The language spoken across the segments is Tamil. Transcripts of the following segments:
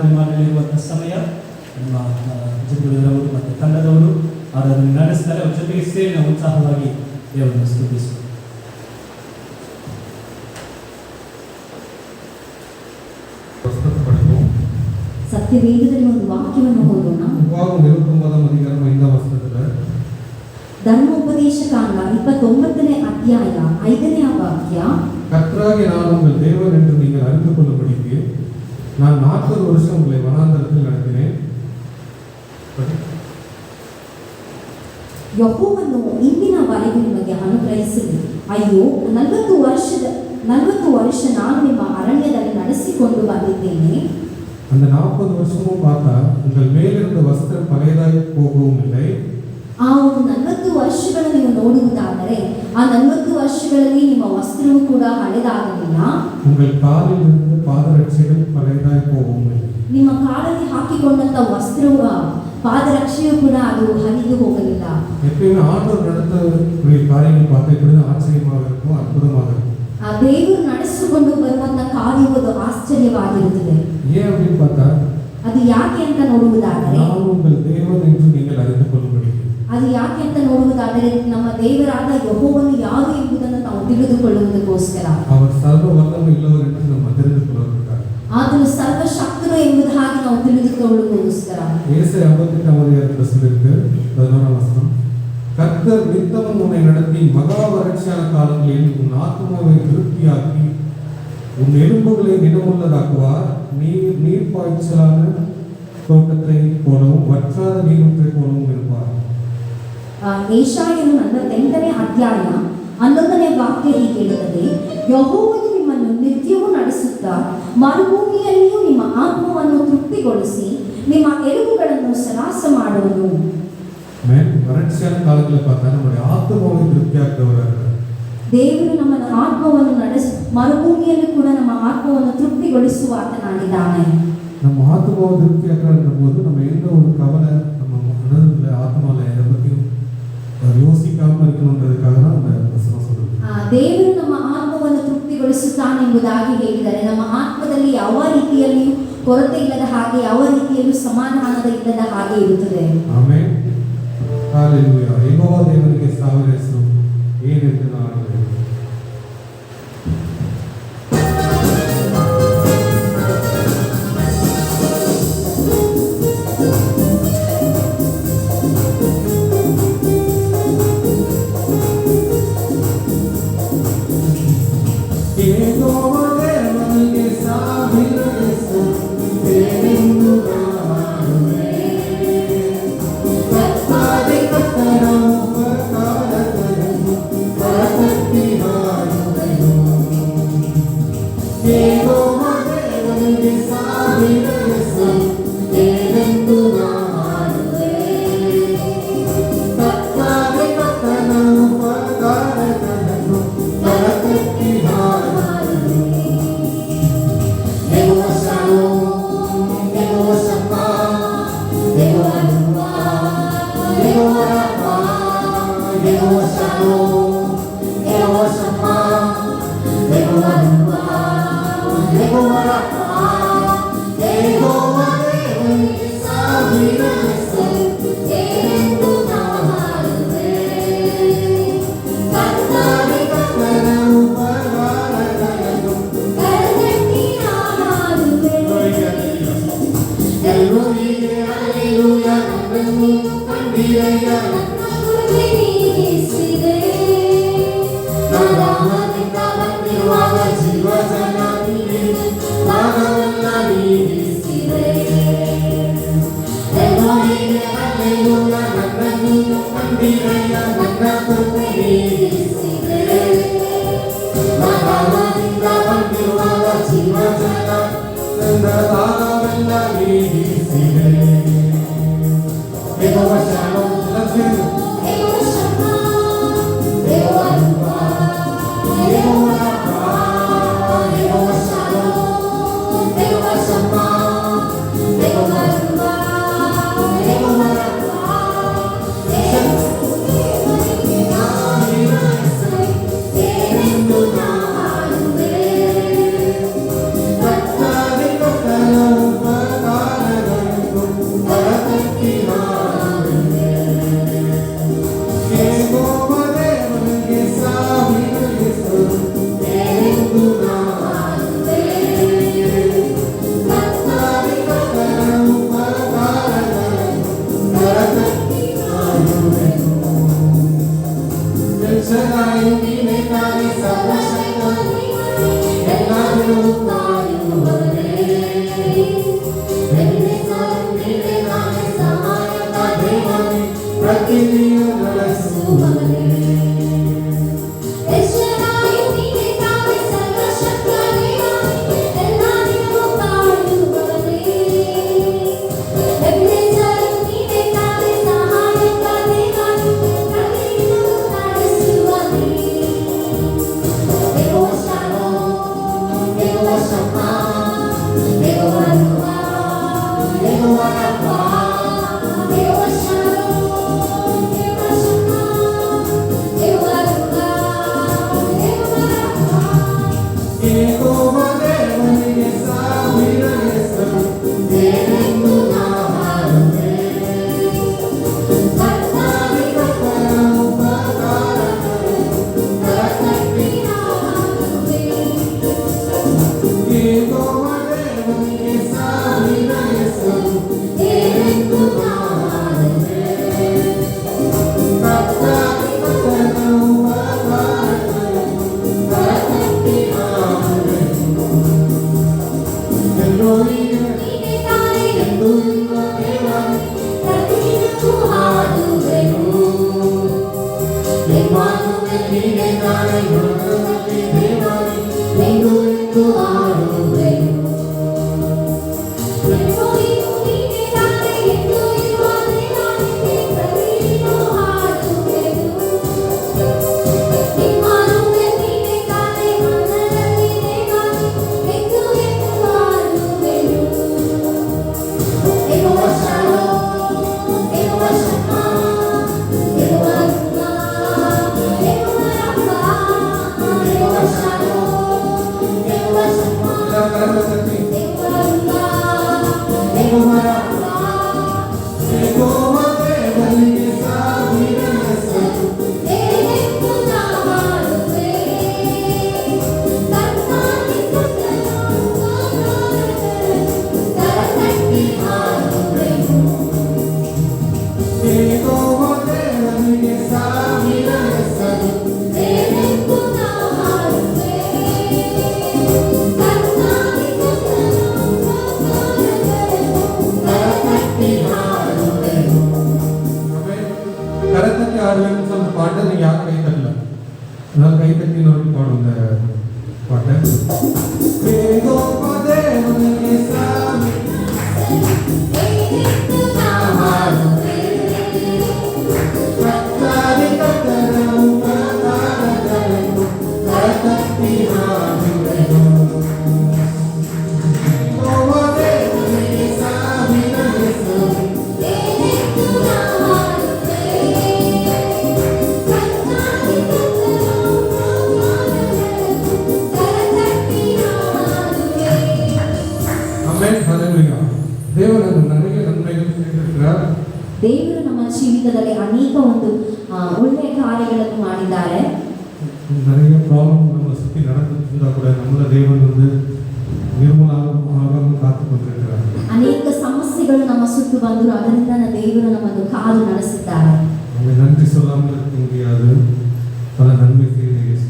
ಆರಾಧನೆ ಮಾಡಲಿರುವಂಥ ಸಮಯ. ನಮ್ಮ ಜಿಬ್ಬರವರು ಮತ್ತು ತಂಡದವರು ಆರಾಧನೆ ನಡೆಸ್ತಾರೆ. ಅವ್ರ ಜೊತೆಗೆ ಸೇರಿ ನಾವು ಉತ್ಸಾಹವಾಗಿ ದೇವರನ್ನು ಸ್ತುತಿಸುತ್ತೇವೆ. ಸತ್ಯವೇದದಲ್ಲಿ ಒಂದು ವಾಕ್ಯವನ್ನು ಓದೋಣ. ಧರ್ಮೋಪದೇಶ ಕಾಂಡ 29ನೇ ಅಧ್ಯಾಯ 5ನೇ ವಾಕ್ಯ. கர்த்தராகிய நான் உங்கள் தேவன் என்று நீங்கள் அறிந்து கொள்ளும்படிக்கு நான் 40 வருஷம் உங்களை வனாந்தரத்தில் நடத்தினேன். ಯೆಹೋವನು ಇಂದಿನವರೆಗೂ ನಿಮಗೆ ಅನುಗ್ರಹಿಸಲಿ. ಅಯ್ಯೋ, 40 ವರ್ಷ ನಾನು ನಿಮ್ಮ ಅರಣ್ಯದಲ್ಲಿ ನಡೆಸಿಕೊಂಡು ಬಂದಿದ್ದೇನೆ. அந்த 40 வருஷமும் பார்த்தா உங்கள் மேலிருந்த வஸ்திரம் பழையதாய் போகவும் இல்லை. ಆ ಒಂದು 40 ವರ್ಷಗಳನ್ನು ನೀವು ನೋಡುವುದಾದರೆ ಆ 40 ವರ್ಷಗಳಲ್ಲಿ ನಿಮ್ಮ ವಸ್ತ್ರವು ಕೂಡ ಹಳೆದಾಗಲಿಲ್ಲ. உங்கள் காலில் இருந்து பாதரட்சைகள் பழையதாய் போகவும் இல்லை. ನಿಮ್ಮ ಕಾಲಲ್ಲಿ ಹಾಕಿಕೊಂಡಂತ ವಸ್ತ್ರವು ಪಾದರಕ್ಷೆಯು ಕೂಡ ಅದು ಹರಿದು ಹೋಗಲಿಲ್ಲ. எப்பயுமே ஆண்டவர் நடத்தக்கூடிய காரியங்கள் பார்த்தா இப்படிதான் ஆச்சரியமாக இருக்கும், அற்புதமாக இருக்கும். ಆ ದೇವರು ನಡೆಸಿಕೊಂಡು ಬರುವಂತ ಕಾರ್ಯವು ಆಶ್ಚರ್ಯವಾಗಿರುತ್ತದೆ. ஏன் அப்படின்னு பார்த்தா ಅದು ಯಾಕೆ ಅಂತ ನೋಡುವುದಾದರೆ நான் உங்கள் தேவன் என்று நீங்கள் அறிந்து கொள்ளும்படி. ಅದು ಯಾಕೆ ಅಂತ ನೋಡುವುದಾದರೆ ನಮ್ಮ ದೇವರಾದ ಯೆಹೋವನು ಯಾರು ಎಂಬುದನ್ನು ನಾವು ತಿಳಿದುಕೊಳ್ಳುವುದಕ್ಕೋಸ್ಕರ. அவர் சர்வ வல்லமை உள்ளவர் என்று நாம் தெரிந்து கொள்வதற்காக. ಆತನು ಸರ್ವಶಕ್ತನು ಎಂಬುದಾಗಿ ನಾವು ತಿಳಿದುಕೊಳ್ಳುವುದಕ್ಕೋಸ್ಕರ. ஏசாயா 58 அதிகாரத்தில் சொல்லிருக்கு 11ஆம் வசனம். கர்த்தர் நித்தமும் உன்னை நடத்தி மகா வறட்சியான காலங்களில் உன் ஆத்துமாவை திருப்தியாக்கி உன் எலும்புகளை நிலமுள்ளதாக்குவார். நீர் பாய்ச்சலான தோட்டத்தை போலவும் வற்றாத நீரூற்றை போலவும் இருப்பார். ಯೆಶಾಯನು 48ನೇ ಅಧ್ಯಾಯ 11ನೇ ವಾಕ್ಯ ಹೀಗೆ ಹೇಳುತ್ತದೆ. ಯೆಹೋವನು ನಿಮ್ಮನ್ನು ನಿತ್ಯವೂ ನಡೆಸುತ್ತಾ ಮರುಭೂಮಿಯಲ್ಲಿಯೂ ನಿಮ್ಮ ಆತ್ಮವನ್ನು ತೃಪ್ತಿಗೊಳಿಸಿ ನಿಮ್ಮ ಎಲುಬುಗಳನ್ನು ಸರಾಸ ಮಾಡುವನು. வறட்சியான காலங்களில் பார்த்தா நம்முடைய ஆத்மாவை திருப்தியாக்குறவர். ದೇವರು ನಮ್ಮ ಆತ್ಮವನ್ನು ಮರುಭೂಮಿಯಲ್ಲೂ ಕೂಡ ನಮ್ಮ ಆತ್ಮವನ್ನು ತೃಪ್ತಿಗೊಳಿಸುವ ಆತನಾಗಿದ್ದಾನೆ. நம்ம ஆத்மாவை திருப்தியாக்குற போது நம்ம எந்த ஒரு கவலை நம்ம மனதில் ஆத்மாவில் எதை பற்றியும் யோசிக்காம இருக்கணுன்றதுக்காக தான் அந்த வசனம் சொல்லுது. ದೇವರು ನಮ್ಮ ಆತ್ಮವನ್ನು ತೃಪ್ತಿಗೊಳಿಸುತ್ತಾನೆ ಎಂಬುದಾಗಿ ಹೇಳಿದರೆ ನಮ್ಮ ಆತ್ಮದಲ್ಲಿ ಯಾವ ರೀತಿಯಲ್ಲಿಯೂ ಕೊರತೆ ಇಲ್ಲದ ಹಾಗೆ, ಯಾವ ರೀತಿಯಲ್ಲೂ ಸಮಾಧಾನದ ಇಲ್ಲದ ಹಾಗೆ ಇರುತ್ತದೆ. ಆಮೆನ್. ಹalleluya. ಯೆಹೋವ ದೇವರಿಗೆ ಸಾವಿರ ಹೆಸರು ಏನೆಂದು ನಾನು கரத்தட்டி ஆடுவேன்னு சொல்ற பாட்டை நீங்க யாரும் கை தட்டல. அதனால கை தட்டி இன்னொரு பாடும் இந்த பாட்டை. ದೇವರು ನನಗೆ ನನ್ಮೆಗಳು ನೀಡಿದ್ದಾರೆ. ದೇವರು ನಮ್ಮ ಜೀವಿತದಲ್ಲಿ ಅನೇಕ ಒಂದು ಒಳ್ಳೆಯ ಕಾರ್ಯಗಳನ್ನು ಮಾಡಿದ್ದಾರೆ. நிறைய ப்ராப்ளம் நம்ம சுற்றி நடந்துட்டு கூட நம்மள தேவன் வந்து ನಿರ್ಮೂಲವಾಗಿ ಕಾತು ಕೊಟ್ಟಿರ್ತಾರೆ. ಅನೇಕ ಸಮಸ್ಯೆಗಳು ನಮ್ಮ ಸುತ್ತು ಬಂದರೂ ಅದರಿಂದ ದೇವರು ನಮ್ಮನ್ನು ಕಾದು ನಡೆಸಿದ್ದಾರೆ. ನಮಗೆ நன்றி சொல்லாமல் இருக்க முடியாது. பல நன்மை செய்து இயேசு.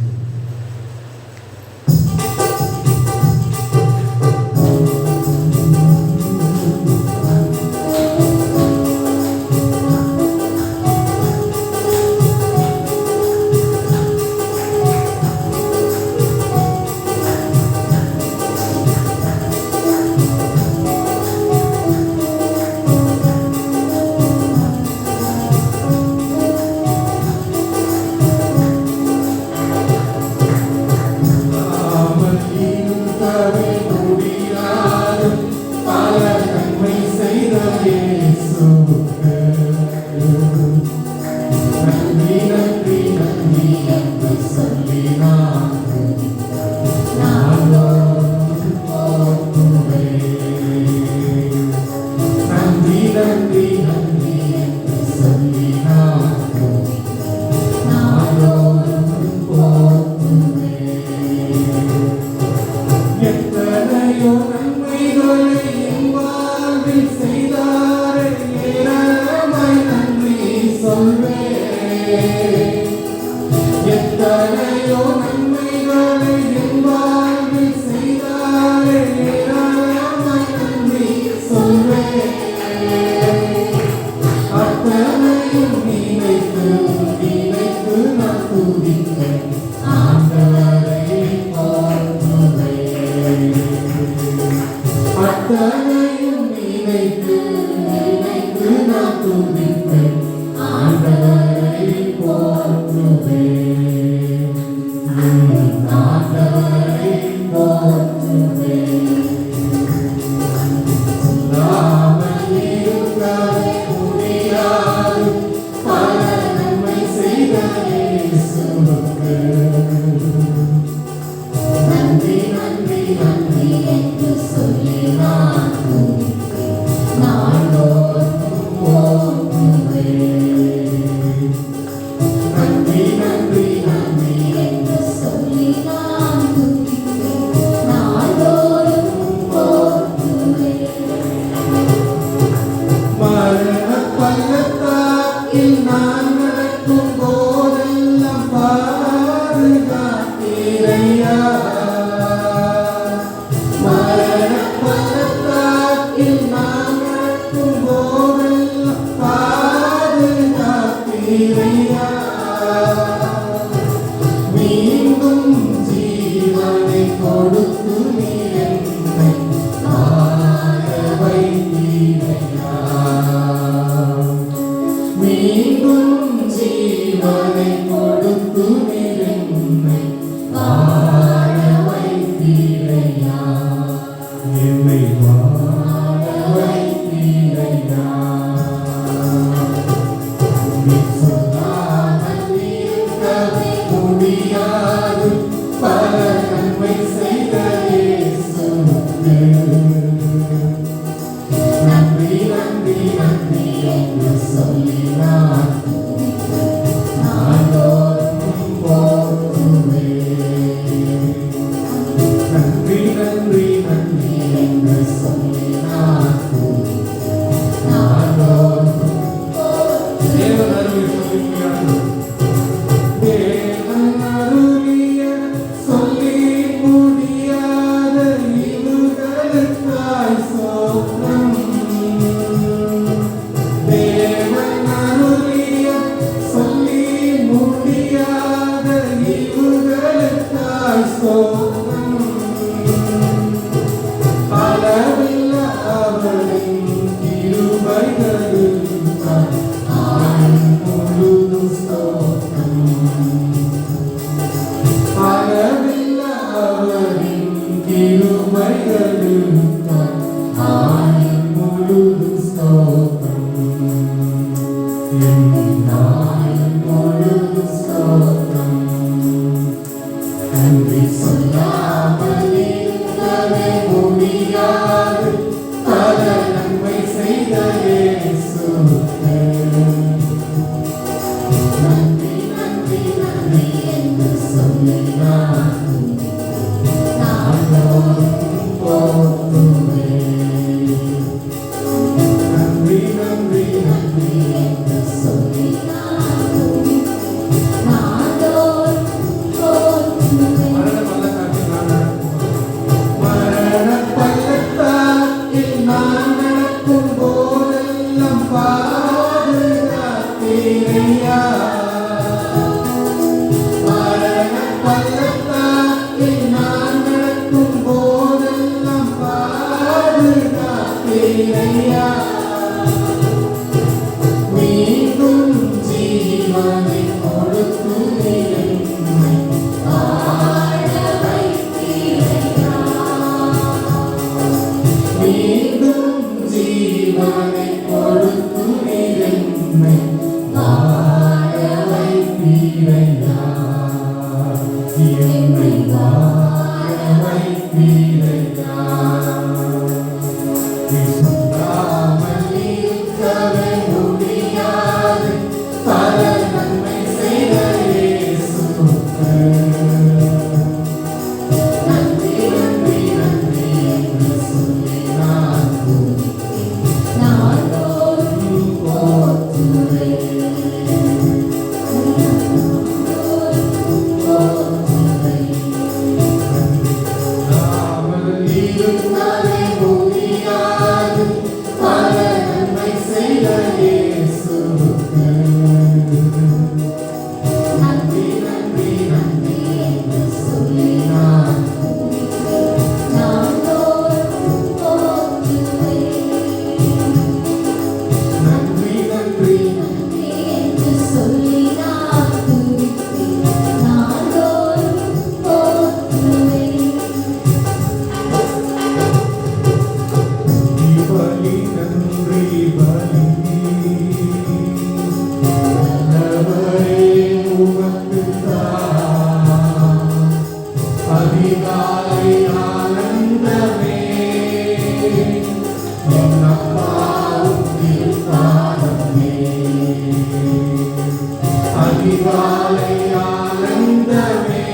நான் நடக்கும் போதெல்லாம் பாதுகாத்தீரையா. மீண்டும் ஜீவனை கொடுத்து நீ என்னை வாழ வைத்தீரையா. மீண்டும் ஜீவனை கொடுத்து நீ என்னை வாழ வைத்தீரையா. என்னை வாழ வைத்தீரையா. நீ சொல்லாமல் இருக்கவே முடியாது பல நன்மை செய்த இயேசுவுக்கு நன்றி நன்றி நன்றி என்று சொல்லி நான் நாள்தோறும் போற்றுவேன். நன்றி நன்றி நன்றி என்று சொல்லி நான் நாள்தோறும் தேவன் அருளிய சொல்லி முடியாத இவுகளுக்காய் ஸ்தோத்திரம். தேவன் அருளிய சொல்லி முடியாத இவுகளுக்காய் ஸ்தோத்திரம். அளவில்ல அவரின் கிருபைகளுக்காய் ஆயுள் முழுதும் ஸ்தோத்திரம். அளவில்ல அவரின் கிருபைகளுக்காய் ஆயுள் முழுதும் ஸ்தோத்திரம். என் ஆயுள் முழுதும் ஸ்தோத்திரம். நன்றி சொல்லாமல் இருக்கவே முடியாது பல நன்மை செய்த இயேசுவுக்கு நன்றி நன்றி நன்றி என்று சொல்லி நான் நாள்தோறும் போற்றுவேன். நன்றி நன்றி நன்றி என்று சொல்லி மரண பள்ளத்தாக்கில் நான் நடக்கும் போதெல்லாம் பாதுகாத்தீரையா. மரண பள்ளத்தாக்கில் நான் நடக்கும் போதெல்லாம் பாதுகாத்தீரையா. மீண்டும் ஜீவனை கொடுத்து நீ என்னை வாழ வைத்தீரையா. மீண்டும் ஜீவனை கொடுத்து நீ என்னை வாழ வைத்தீரையா. என்னை வாழ வைத்தீரையா. நீ சொல்லாமல் இருக்கவே முடியாது பல நன்மை செய்த இயேசுவுக்கு நன்றி நன்றி நன்றி என்று சொல்லி நான் நாள்தோறும் போற்றுவேன். சொல்லாமல் இருக்கவே முடியாது பல நன்மை செய்த இயேசுவுக்கு நன்றி நன்றி நன்றி என்று சொல்லி நான் நன்றி நன்றி பலி நன்றி பலி நல்லவரே உமக்குத்தான் அதிகாலை ஆனந்தமே என் அப்பாவும் திருப்பாதமே. அதிகாலை ஆனந்தமே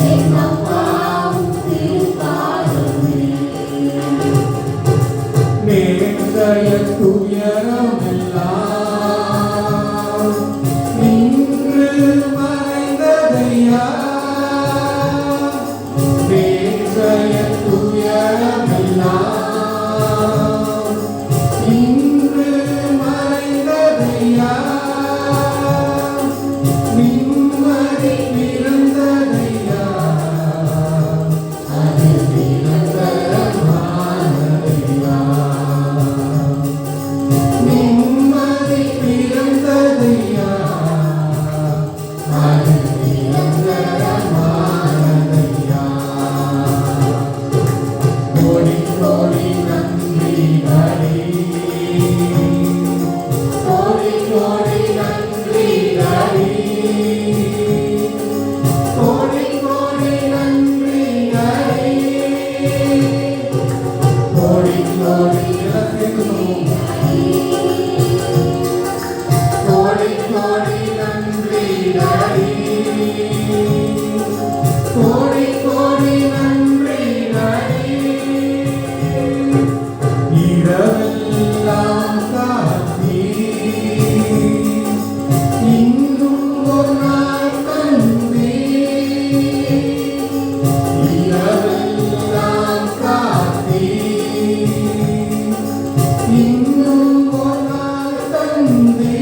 என் அப்பாவும் திருப்பாதமே. நேற்றைய துயரமெல்லாம் இன்று மறைந்ததையா. நேற்றைய துயரமெல்லாம் கோடி கோடி நன்றி டாடி. கோடி கோடி நன்றி டாடி. கோடி கோடி நன்றி டாடி. கோடி கோடி எல்லாத்தையும் கோடி கோடி நன்றி டாடி. கோடி கோடி நன்றி டாடி. இரவெல்லாம் காத்தி இன்னும் ஒரு நாள் தந்தி. இரவெல்லாம் காத்தி இன்னும் ஒரு நாள் தந்தி.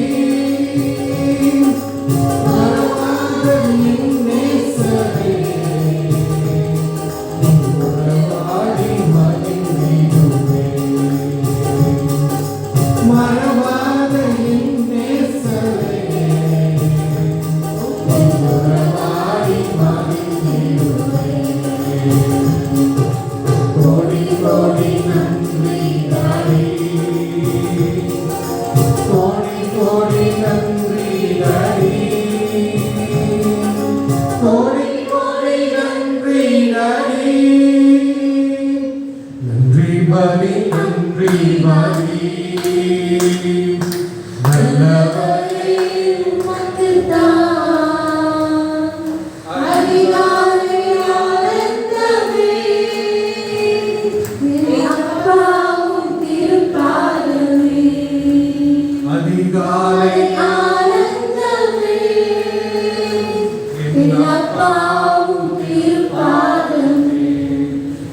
மறவாத என் நேசரே, உறவாடி மகிழ்ந்திடுவே. மறவாத என் நேசரே, உறவாடி மகிழ்ந்திடுவே. கோடி கோடி நன்றி டாடி. கோடி கோடி நன்றி டாடி. கோடி கோடி நன்றி டாடி. நன்றி பலி நன்றி பலி. நல்லவரே அதிகாலை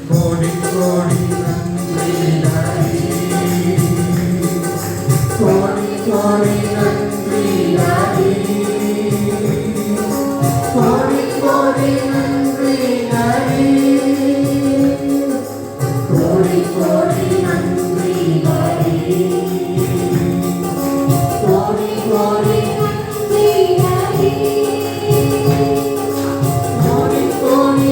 கோடி கோடி நன்றி டாடி. கோடி கோடி நன்றி டாடி. கோடி கோடி நன்றி டாடி. கோடி கோடி நன்றி டாடி. கோடி கோடி கோடி கோடி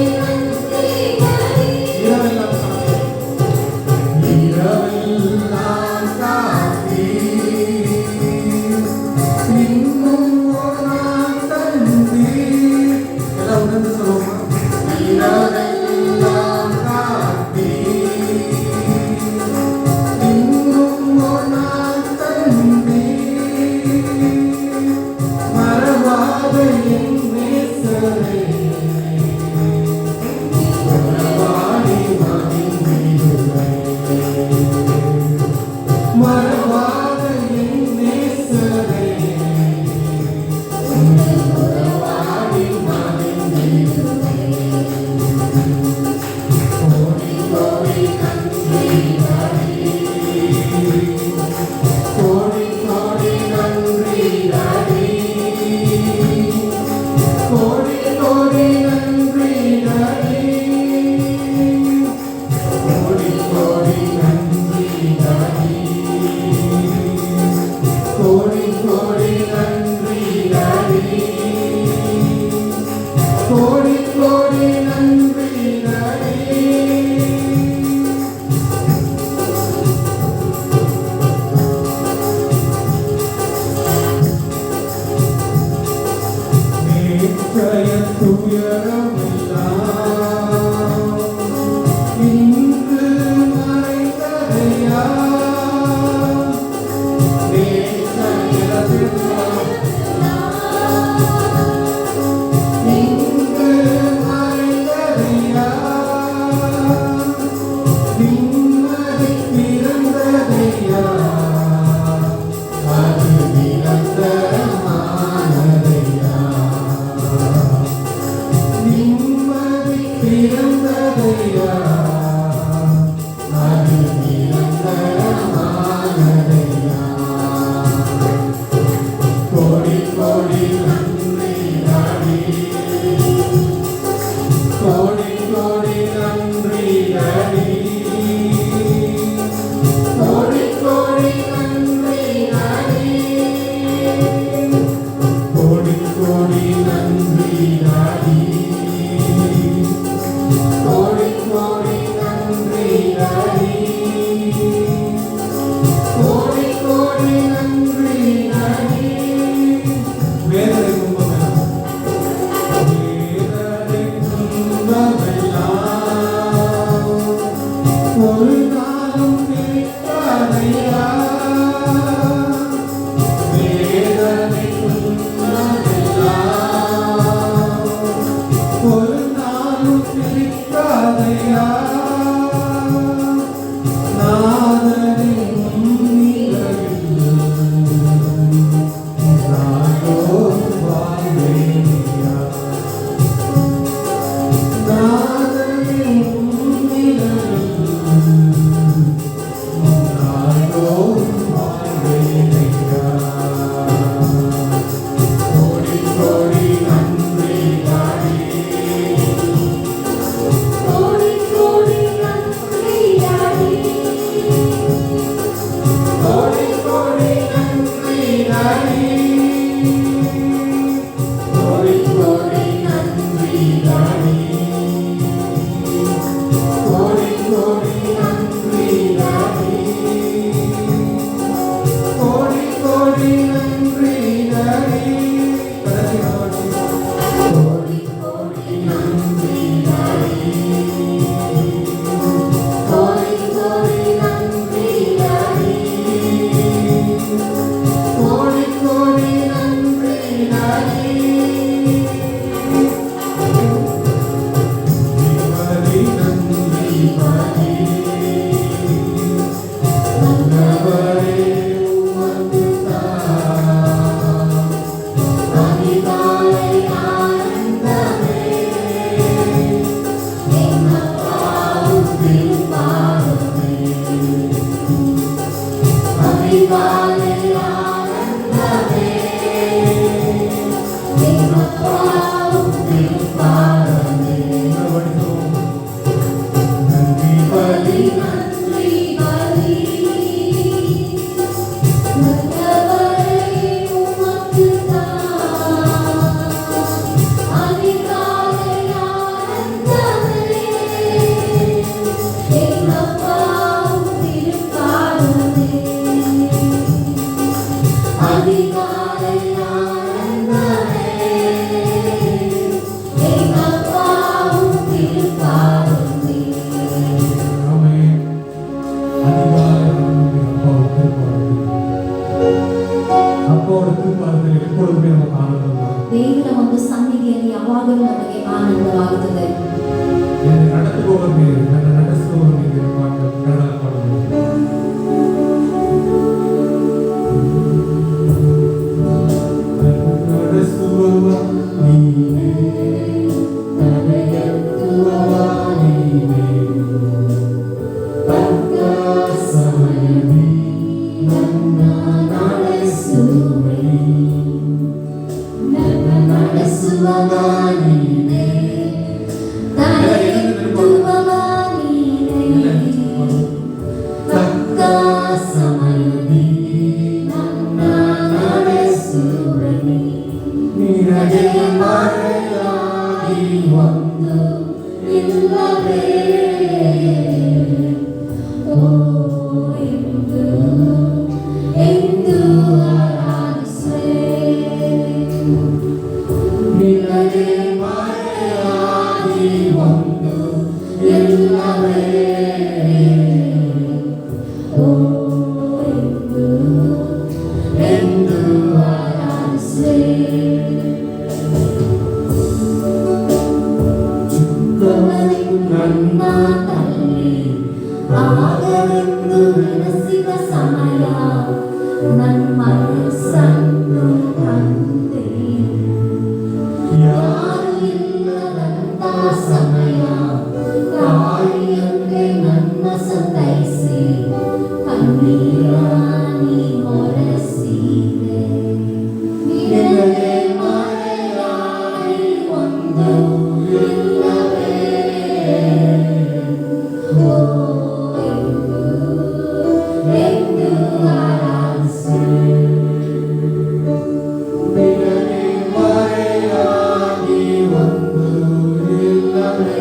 இரவெல்லாம் காத்தி இன்னும் ஒரு நாள் தந்தி. எல்லாம் உணர்ந்து சொல்லுவோமா? இரவெல்லாம் காத்தி இன்னும் ஒரு நாள் தந்தி. மறவாத என் நேசரே, உறவாடி மகிழ்ந்திடுவே. மறவாத என் நேசரே, உறவாடி மகிழ்ந்திடுவே. கோடி கோடி நன்றி டாடி. கோடி கோடி நன்றி டாடி. கோடி கோடி நன்றி டாடி. கோடி கோடி நன்றி டாடி. கோடி கோடி நன்றி டாடி. கோடி கோடி நன்றி டாடி. நேற்றைய துயரமெல்லாம் இன்று மறைந்ததையா. நேற்றைய துயரமெல்லாம் இன்று மறைந்ததையா. நிம்மதி பிறந்ததையா. அது நிரந்தரமானதையா. நிம்மதி பிறந்ததையா. அது நிரந்தரமானதையா. கோடி கோடி நன்றி டாடி. கோடி கோடி நன்றி டாடி. ஒரு நாளும் நிற்காதையா வேதனை துன்பமெல்லாம் ஒரு நாளும் நிற்காதையா நாதனின் நிழலில் நானோ வாழ்வேனையா நாதனின் நிழலில் நானோ வாழ்வேனையா கோடி கோடி நன்றி நாடி கோடி கோடி நன்றி டாடி கோடி கோடி நன்றி நாடி கோடி கோடி நன்றி நாடி கோடி கோடி நன்றி நாடி கோடி கோடி நன்றி நாடி கோடி கோடி நன்றி நாடி கோடி கோடி நன்றி டாடி கோடி கோடி நன்றி நாடி நிம்மதி நன்றி பாடி நல்லவரே உமக்கு தான் அதிகாலை ஆனந்தமே எங்கப்பாவும் திருப்பாதமே அதிகாலை ஆனந்தமே எங்கப்பாவும் திருப்பாதமே நன்றி பலி நன்றி பலி நல்லவரே உமக்கு தான் அதிகாலை ஆனந்தமே எங்கப்பாவும் திருப்பாதமே அதிகாலை ஆனந்தமே எங்கப்பாவும் திருப்பாதமே ஆமென். அதிகாரம் ಅಪ್ಪವರ ಕೃಪಾದಲ್ಲಿ எப்பொழுதுமே நமக்கு ஆனந்தம் தான். ದೇವರ ಒಂದು ಸನ್ನಿಧಿಯಲ್ಲಿ ಯಾವಾಗಲೂ ನಮಗೆ ಆನಂದವಾಗುತ್ತದೆ. என்னை நடத்துபவர் நீர், என்னை ನಡೆಸುವவர் நீர் என்று பாட்டு கன்னಡ பாடுவோம். ನಡೆಸುವವ ನೀನೇ, ನಡೆಯುವವ ನೀನೇ, ತಕ್ಕ ಸಮಯದಿ ನನ್ನ ನಡೆಸುವೆ. ನನ್ನ ನಡೆಸುವವ ನೀನೇ, ನಡೆಯುವವ ನೀನೇ, ತಕ್ಕ ಸಮಯದಿ ನನ್ನ ನಡೆಸುವೆ. ನಿನಗೆ ಮರೆಯಾಗಿ ಒಂದು ಇಲ್ಲವೇ ಓ ಎಂದು ಎಂದು ಆರಾಧಿಸುವೆ. ನಿನಗೆ ಮರೆಯಾಗಿ ಒಂದು ಇಲ್ಲವೇ ಓ ಎಂದು ಎಂದು ಆರಾಧಿಸುವೆ. ಚಿಕ್ಕವನು ನನ್ನ ತಲ್ಲಿ ಆಗಲೆಂದು ನೆನೆಸಿದ ಸಮಯ ನನ್ನ ಮನಸ್ಸನ್ನು ತಂದೆ. ಯಾರು ಇಲ್ಲದಂತ ಸಮಯ ತಾಯಿಯಂತೆ ನನ್ನ ಸಂತೈಸಿ ಕಣ್ಣೀರ ನೀ ಹೊರಸಿದೆ. ನಿನಗೆ ಮರೆಯಾಗಿ ಒಂದು ಇಲ್ಲವೇ ಓ ಎಂದು ಆರಾಧಿಸುವೆ. ನಿನಗೆ ಮರೆಯಾಗಿ ಒಂದು ಇಲ್ಲವೇ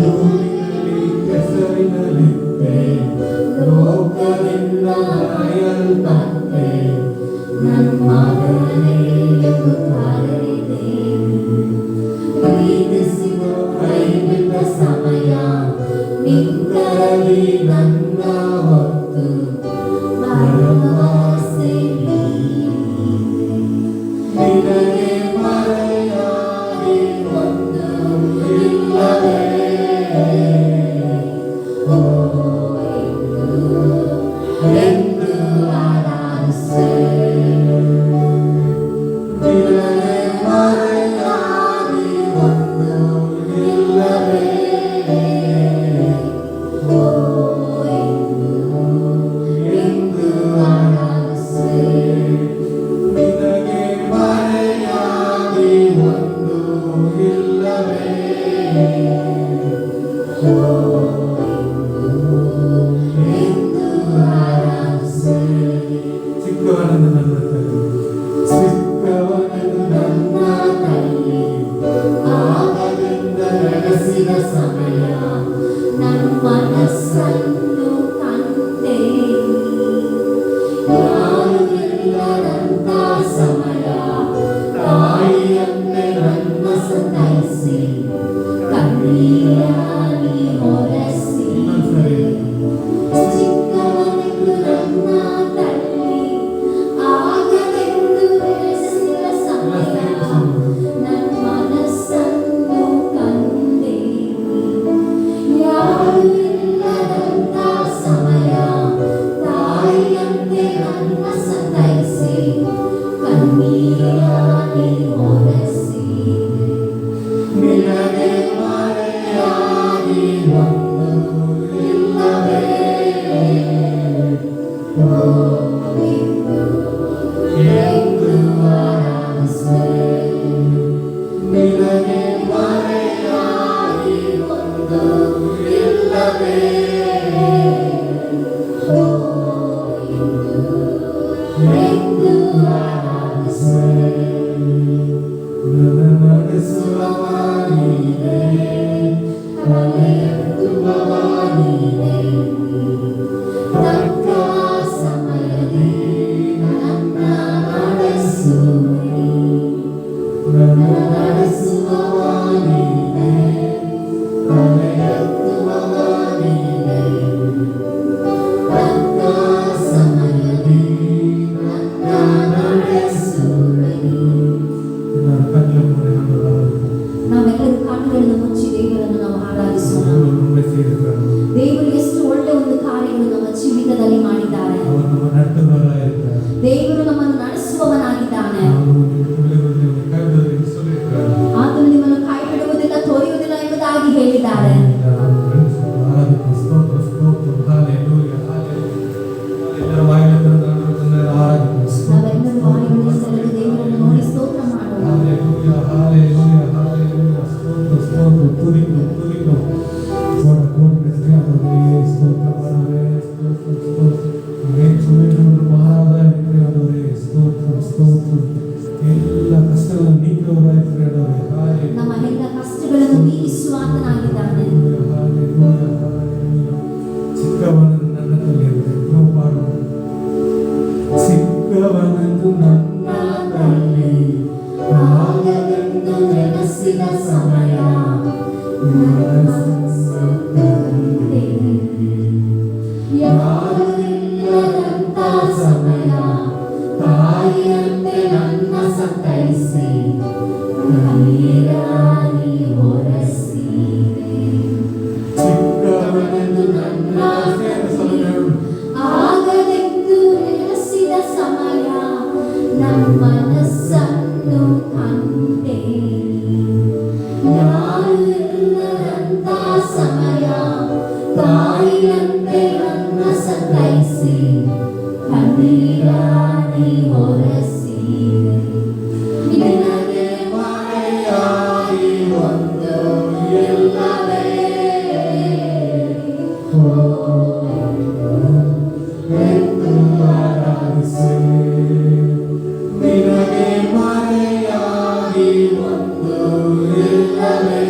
ಧೂಳಿನಲ್ಲಿ ಕೆಸರಿನಲ್ಲಿದ್ದೆ, ಲೋಕದಿಂದ ಮರೆಯಲ್ಪಟ್ಟೆ, ನನ್ನ ಮಗನೇ ಎಂದು ಕರೆದೆ. ಪ್ರೀತಿಸುವ ಕೈ ಬಿಟ್ಟ ಸಮಯ ನಿಂತರಲ್ಲಿ ನನ್ನ ಹೊತ್ತು ಭರವಸೆ ನಿನಗೆ ಮರೆಯಾಗಿ ಒಂದು ಇಲ್ಲವೇ, ಎಂದು ಆರಾಧಿಸೆ. ನಿನಗೆ ಮರೆಯಾಗಿ ಒಂದು ಇಲ್ಲವೇ, ಎಂದು ಆರಾಧಿಸೆ. ನಿನಗೆ ಮರೆಯಾಗಿ ಒಂದು ಇಲ್ಲವೇ, ಎಂದು ಆರಾಧಿಸೆ. ಚಿಕ್ಕವನನ್ನು ನನ್ನ ತಲೆ, ಚಿಕ್ಕವನನ್ನು ನನ್ನ ತಲ್ಲಿ ಆಗದಿಂದ ನಡೆಸಿದ ಸಮಯ ನನ್ನ ಮನಸ್ಸನ್ನು ಕಂಡೆ. ಯಾರು ಇಲ್ಲದಂತ ಸಮಯ ತಾಯಿಯನ್ನೇ ನನ್ನ ಸಂತೈಸಿ ಕಣ್ಣೀರಾಗಿ ಹೊರಸಿ. ಚಿಕ್ಕವನೆಂದು ನನ್ನ ತಲ್ಲಿ ಆಗದೆಂದು ಬೆಳೆಸಿದ ಸಮಯ ನನ್ನ ಮನಸ್ಸನ್ನು ಕಂಡೆ. ಯಾರು ಇಲ್ಲದಂತ ಸಮಯ ತಾಯಿಯಂತೆ ನನ್ನ ಸಂತೈಸಿ ಕಣ್ಣೀರಾಗಿ ಹೊರಸಿ. ನಿನಗೆ ಮರೆಯಾಗಿ ಒಂದು ಇಲ್ಲವೇ, ಎಂದು ಆರಾಧಿಸೆ. ನಿನಗೆ ಮರೆಯಾಗಿ ಒಂದು ಇಲ್ಲವೇ, ಎಂದು ಆರಾಧಿಸೆ. ನನ್ನ ನಡೆಸುವವ ನೀನೇ, ತಲೆಯೆತ್ತುವವ ನೀನೇ. ತಕ್ಕ ಸಮಯದಲ್ಲಿ ನನ್ನ ನಡೆಸುವೆ. ನನ್ನ ನಡೆಸುವವ ನೀನೇ, ತಲೆಯೆತ್ತುವವ ನೀನೇ, ತಕ್ಕ ಸಮಯದಲ್ಲಿ ನನ್ನ ನಡೆಸುವೆ. ನನ್ನ ಕಣ್ಣು ನಾವೆಲ್ಲರೂ ಕಣ್ಣುಗಳನ್ನು ಮುಚ್ಚಿ ದೇವರನ್ನು ನಾವು ಆರಾಧಿಸೋಣ. ದೇವರು ಎಷ್ಟು ಒಳ್ಳೆ ಒಂದು ಕಾರ್ಯವನ್ನು ನಮ್ಮ ಜೀವಿತದಲ್ಲಿ ಮಾಡಿದ್ದಾರೆ. ಅವರು ನಮ್ಮ ನರ್ತಕರಾಗಿರ್ತಾರೆ, ದೇವರು ನಮ್ಮನ್ನು ನಡೆಸುವವನಾಗಿದ್ದಾನೆ. ಕೈ ಆತನು ನಿಮ್ಮನ್ನು ಕೈ ಬಿಡುವುದಿಲ್ಲ, ತೊರೆಯುವುದಿಲ್ಲ ಎಂಬುದಾಗಿ ಹೇಳಿದ್ದಾರೆ. ನಾವೆಲ್ಲರೂ ಬಾಯಿಗಳನ್ನು ತೆರೆದು ದೇವರನ್ನು ನೋಡಿ ಸ್ತೋತ್ರ ಮಾಡೋಣ. ಎಲ್ಲ ಕಷ್ಟಗಳನ್ನು ನೀಡುವವರಾಗಿದ್ದಾರೆ. ನಮ್ಮ ಎಲ್ಲ ಕಷ್ಟಗಳನ್ನು ನೀಗಿಸುವ ಆತನಾಗಿದ್ದಾನೆ. ಚಿಕ್ಕವನನ್ನು ನನ್ನ ತಲೆಯಲ್ಲಿ ನಾವು ಪಾಡು. ಚಿಕ್ಕವನನ್ನು ನನ್ನ ತಲೆ ಆಗಲೆಂದು ನೆನೆಸಿದ ಸಮಯ ಮನಸ್ಸು ಕಂಡೆ. ಯಾರು ಇಲ್ಲದಂತ ಸಮಯ ತಾಯಿಯಂತೆ ನನ್ನ ಸಂತೈಸಿ ಕಣ್ಣೀರಾಗಿ ಹೊರಸಿದೆ. ಚಿಕ್ಕವನೆಂದು ನನ್ನ ಆಗದೆಂದು ನೆನೆಸಿದ ಸಮಯ ನನ್ನ ಮನಸ್ಸನ್ನು ಕಂಡೆ. ಯಾರು ಇಲ್ಲದಂತ ಸಮಯ ತಾಯಿಯಂತೆ ನನ್ನ ಸಂತೈಸಿ ಕಣ್ಣೀರಾಗಿ ಹೊರಸಿದೆ. ನಿನಗೆ ಮರೆಯಾಗಿ ಒಂದು ಇಲ್ಲವೇ, ಎಂದು ಆರಾಧಿಸೆ. ನಿನಗೆ ಮರೆಯಾಗಿ ಒಂದು ಇಲ್ಲವೇ,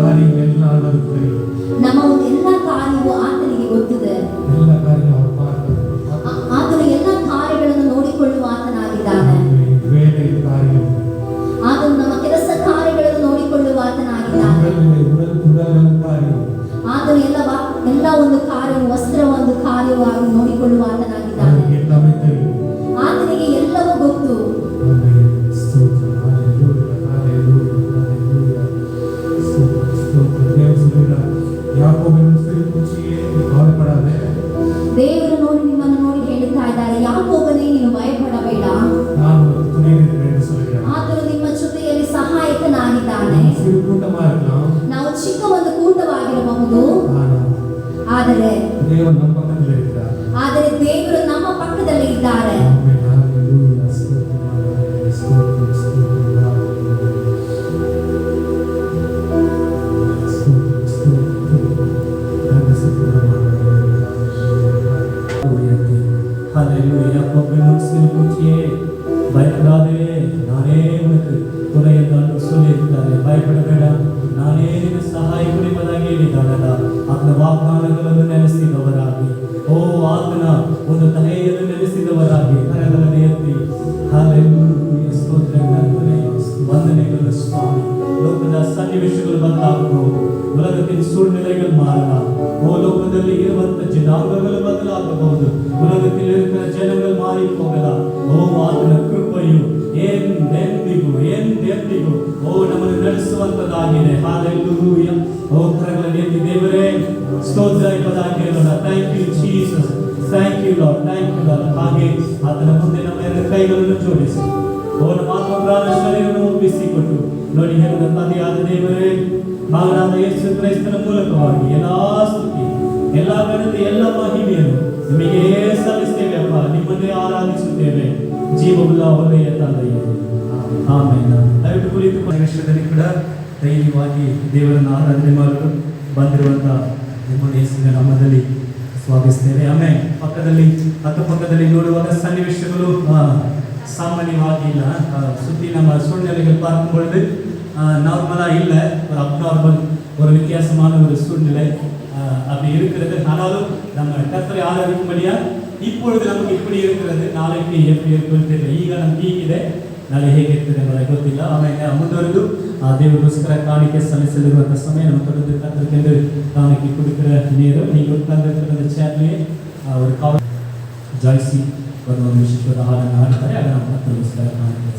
ಕಾರ್ಯಗಳೆಲ್ಲ ಆದರೂ ನಮ್ಮ ಒಂದು ಎಲ್ಲ ಕಾರ್ಯವು ಆತನಿಗೆ ಗೊತ್ತಿದೆ. ಎಲ್ಲ ಕಾರ್ಯ ಅವರು ಆತನು ಎಲ್ಲ ಕಾರ್ಯಗಳನ್ನು ನೋಡಿಕೊಳ್ಳುವ ಆತನಾಗಿದ್ದಾನೆ. ಬೇರೆ ಕಾರ್ಯ ಆತನು ನಮ್ಮ ಕೆಲಸ ಕಾರ್ಯಗಳನ್ನು ನೋಡಿಕೊಳ್ಳುವ ಆತನಾಗಿದ್ದಾನೆ. ಆತನು ಎಲ್ಲ ಒಂದು ಕಾರ್ಯವು ವಸ್ತ್ರ ಒಂದು ಕಾರ್ಯವಾಗಿ ನೋಡಿಕೊಳ್ಳುವ ಆತನಾಗಿದ್ದಾನೆ. ಆತನಿಗೆ ಎಲ್ಲವೂ ಗೊತ್ತು. ದೇವರು ನೋಡಿ ನಿಮ್ಮನ್ನು ನೋಡಿ ಹೇಳುತ್ತಾ ಇದ್ದಾರೆ, ಯಾಕೋಬನೇ ನೀನು ಭಯಪಡಬೇಡ, ಆತನು ನಿಮ್ಮ ಜೊತೆಯಲ್ಲಿ ಸಹಾಯಕನಾಗಿದ್ದಾನೆ. ನಾವು ಚಿಕ್ಕ ಒಂದು ಕೂಟವಾಗಿರಬಹುದು, ಆದರೆ ದೇವರು ನಮ್ಮ ಪಕ್ಕದಲ್ಲಿ ಇದ್ದಾರೆ. பயப்படாதே, நானே உனக்கு துணை என்று சொல்லியிருக்காரு. பயப்படಬೇಡ, ನಾನೇ ನಿನ್ನ ಸಹಾಯ ಕುರಿಮದಾಗಿ ಹೇಳಿದ್ದಾನಲ್ಲ. ಆತನ ವಾಗ್ದಾನಗಳನ್ನು ನೆನೆಸಿದವರಾಗಿ, ಓ ಆತನ ಒಂದು ದಯೆಯನ್ನು ನೆನೆಸಿದವರಾಗಿ ಕರಗಳನ್ನು ಎತ್ತಿ ಹಲ್ಲೆಲೂಯಾ ಸ್ತೋತ್ರ ಕರ್ತನೇ, ವಂದನೆಗಳು ಸ್ವಾಮಿ. ಲೋಕದ ಸನ್ನಿವೇಶಗಳು ಬದಲಾಗಬಹುದು, ಉಲಗத்தின் சூழ்நிலைகள் மாறலாம். ஓ லோகದಲ್ಲಿ ಇರುವಂತ ಜನಾಂಗಗಳು ಬದಲಾಗಬಹುದು, ಉಲಗத்தில் இருக்கிற ಜನಗಳು ಮಾರಿ ಹೋಗலாம். ಓ ಆತನ ಕೃಪೆಯು ಎಂದೆಂದಿಗೂ ಓ ನಮ್ಮನ್ನು ನಡೆಸುವಂತದಾಗಿದೆ. ಹಲ್ಲೆಲೂಯಾ. ಓ ಕರಗಳನ್ನು ಎತ್ತಿ ದೇವರೇ ಸ್ತೋತ್ರ ಎಂಬುದಾಗಿ ಹೇಳೋಣ. Thank you Jesus, thank you Lord, thank you Lord. ಹಾಗೆ ಆತನ ಮುಂದೆ ನಮ್ಮ ಎರಡು ಕೈಗಳನ್ನು ಜೋಡಿಸಿ ಓ ನಮ್ಮ ಆತ್ಮಪ್ರಾಣ ಶರೀರವನ್ನು ಒಪ್ಪಿಸಿಕೊಟ್ಟು ನೋಡಿ ಹೇಳುವ ತಂದೆಯಾದ ದೇವರೇ, ಮಗನಾದ ಯೇಸು ಕ್ರಿಸ್ತನ ಮೂಲಕವಾಗಿ ಎಲ್ಲಾ ಸ್ತುತಿ, ಎಲ್ಲಾ ಘನತೆ, ಎಲ್ಲ ಮಹಿಮೆಯನ್ನು ನಿಮಗೆ ಸಲ್ಲಿಸ್ತೇವೆ ಅಪ್ಪ. ನಿಮ್ಮನ್ನೇ ಆರಾಧಿಸುತ್ತೇವೆ ಜೀವವುಳ್ಳ ಒಳ್ಳೆಯ ತಂದೆಯೇ, ಆಮೇಲೆ ದಯವಿಟ್ಟು ಕುಳಿತು ವಿಷಯದಲ್ಲಿ ಕೂಡ ಧೈರ್ಯವಾಗಿ ದೇವರನ್ನು ಆರಾಧನೆ ಮಾಡಲು ಬಂದಿರುವಂತ ನಿಮ್ಮನ್ನು ಯೇಸುವಿನ ನಾಮದಲ್ಲಿ ಸ್ವಾಗತಿಸ್ತೇವೆ. ಆಮೇಲೆ ಅಕ್ಕಪಕ್ಕದಲ್ಲಿ ನೋಡುವಾಗ ಸನ್ನಿವೇಶಗಳು சாமானியமாக இல்லை. சுற்றி நம்ம சூழ்நிலைகள் பார்க்கும் பொழுது நார்மலாக இல்லை, ஒரு அப்நார்மல், ஒரு வித்தியாசமான ஒரு சூழ்நிலை அப்படி இருக்கிறது. ஆனாலும் நம்ம கர்த்தரை ஆராதிக்கும்படியா இப்பொழுது நமக்கு இப்படி இருக்கிறது, ನಾಳೆಗೆ எப்படி இருக்குன்னு தெரியல. ಈಗ ನಮ್ಗೆ ಹೀಗಿದೆ, ನಾಳೆ ಹೇಗಿರ್ತದೆ ಎಂಬುದಾಗಿ ಗೊತ್ತಿಲ್ಲ. ಆಮೇಲೆ ಮುಂದುವರೆದು ದೇವರಿಗೋಸ್ಕರ ಕಾಣಿಕೆ ಸಲ್ಲಿಸಲಿರುವಂಥ ಸಮಯ நம்ம தொடர்ந்து கர்த்தருக்கு காணிக்கை கொடுக்கிற நேரம். நீங்கள் உட்கார்ந்திருக்கிற சேர்லேயே ஒரு காவல் ஜாய்சி ಒಂದು ವಿಶೇಷವಾದ ಹಾಡನ್ನು ಹಾಡ್ತಾರೆ. ಅದನ್ನು ನಾವು ಕರ್ತರಿಗೋಸ್ಕರ ಕಾಣಿಕೆ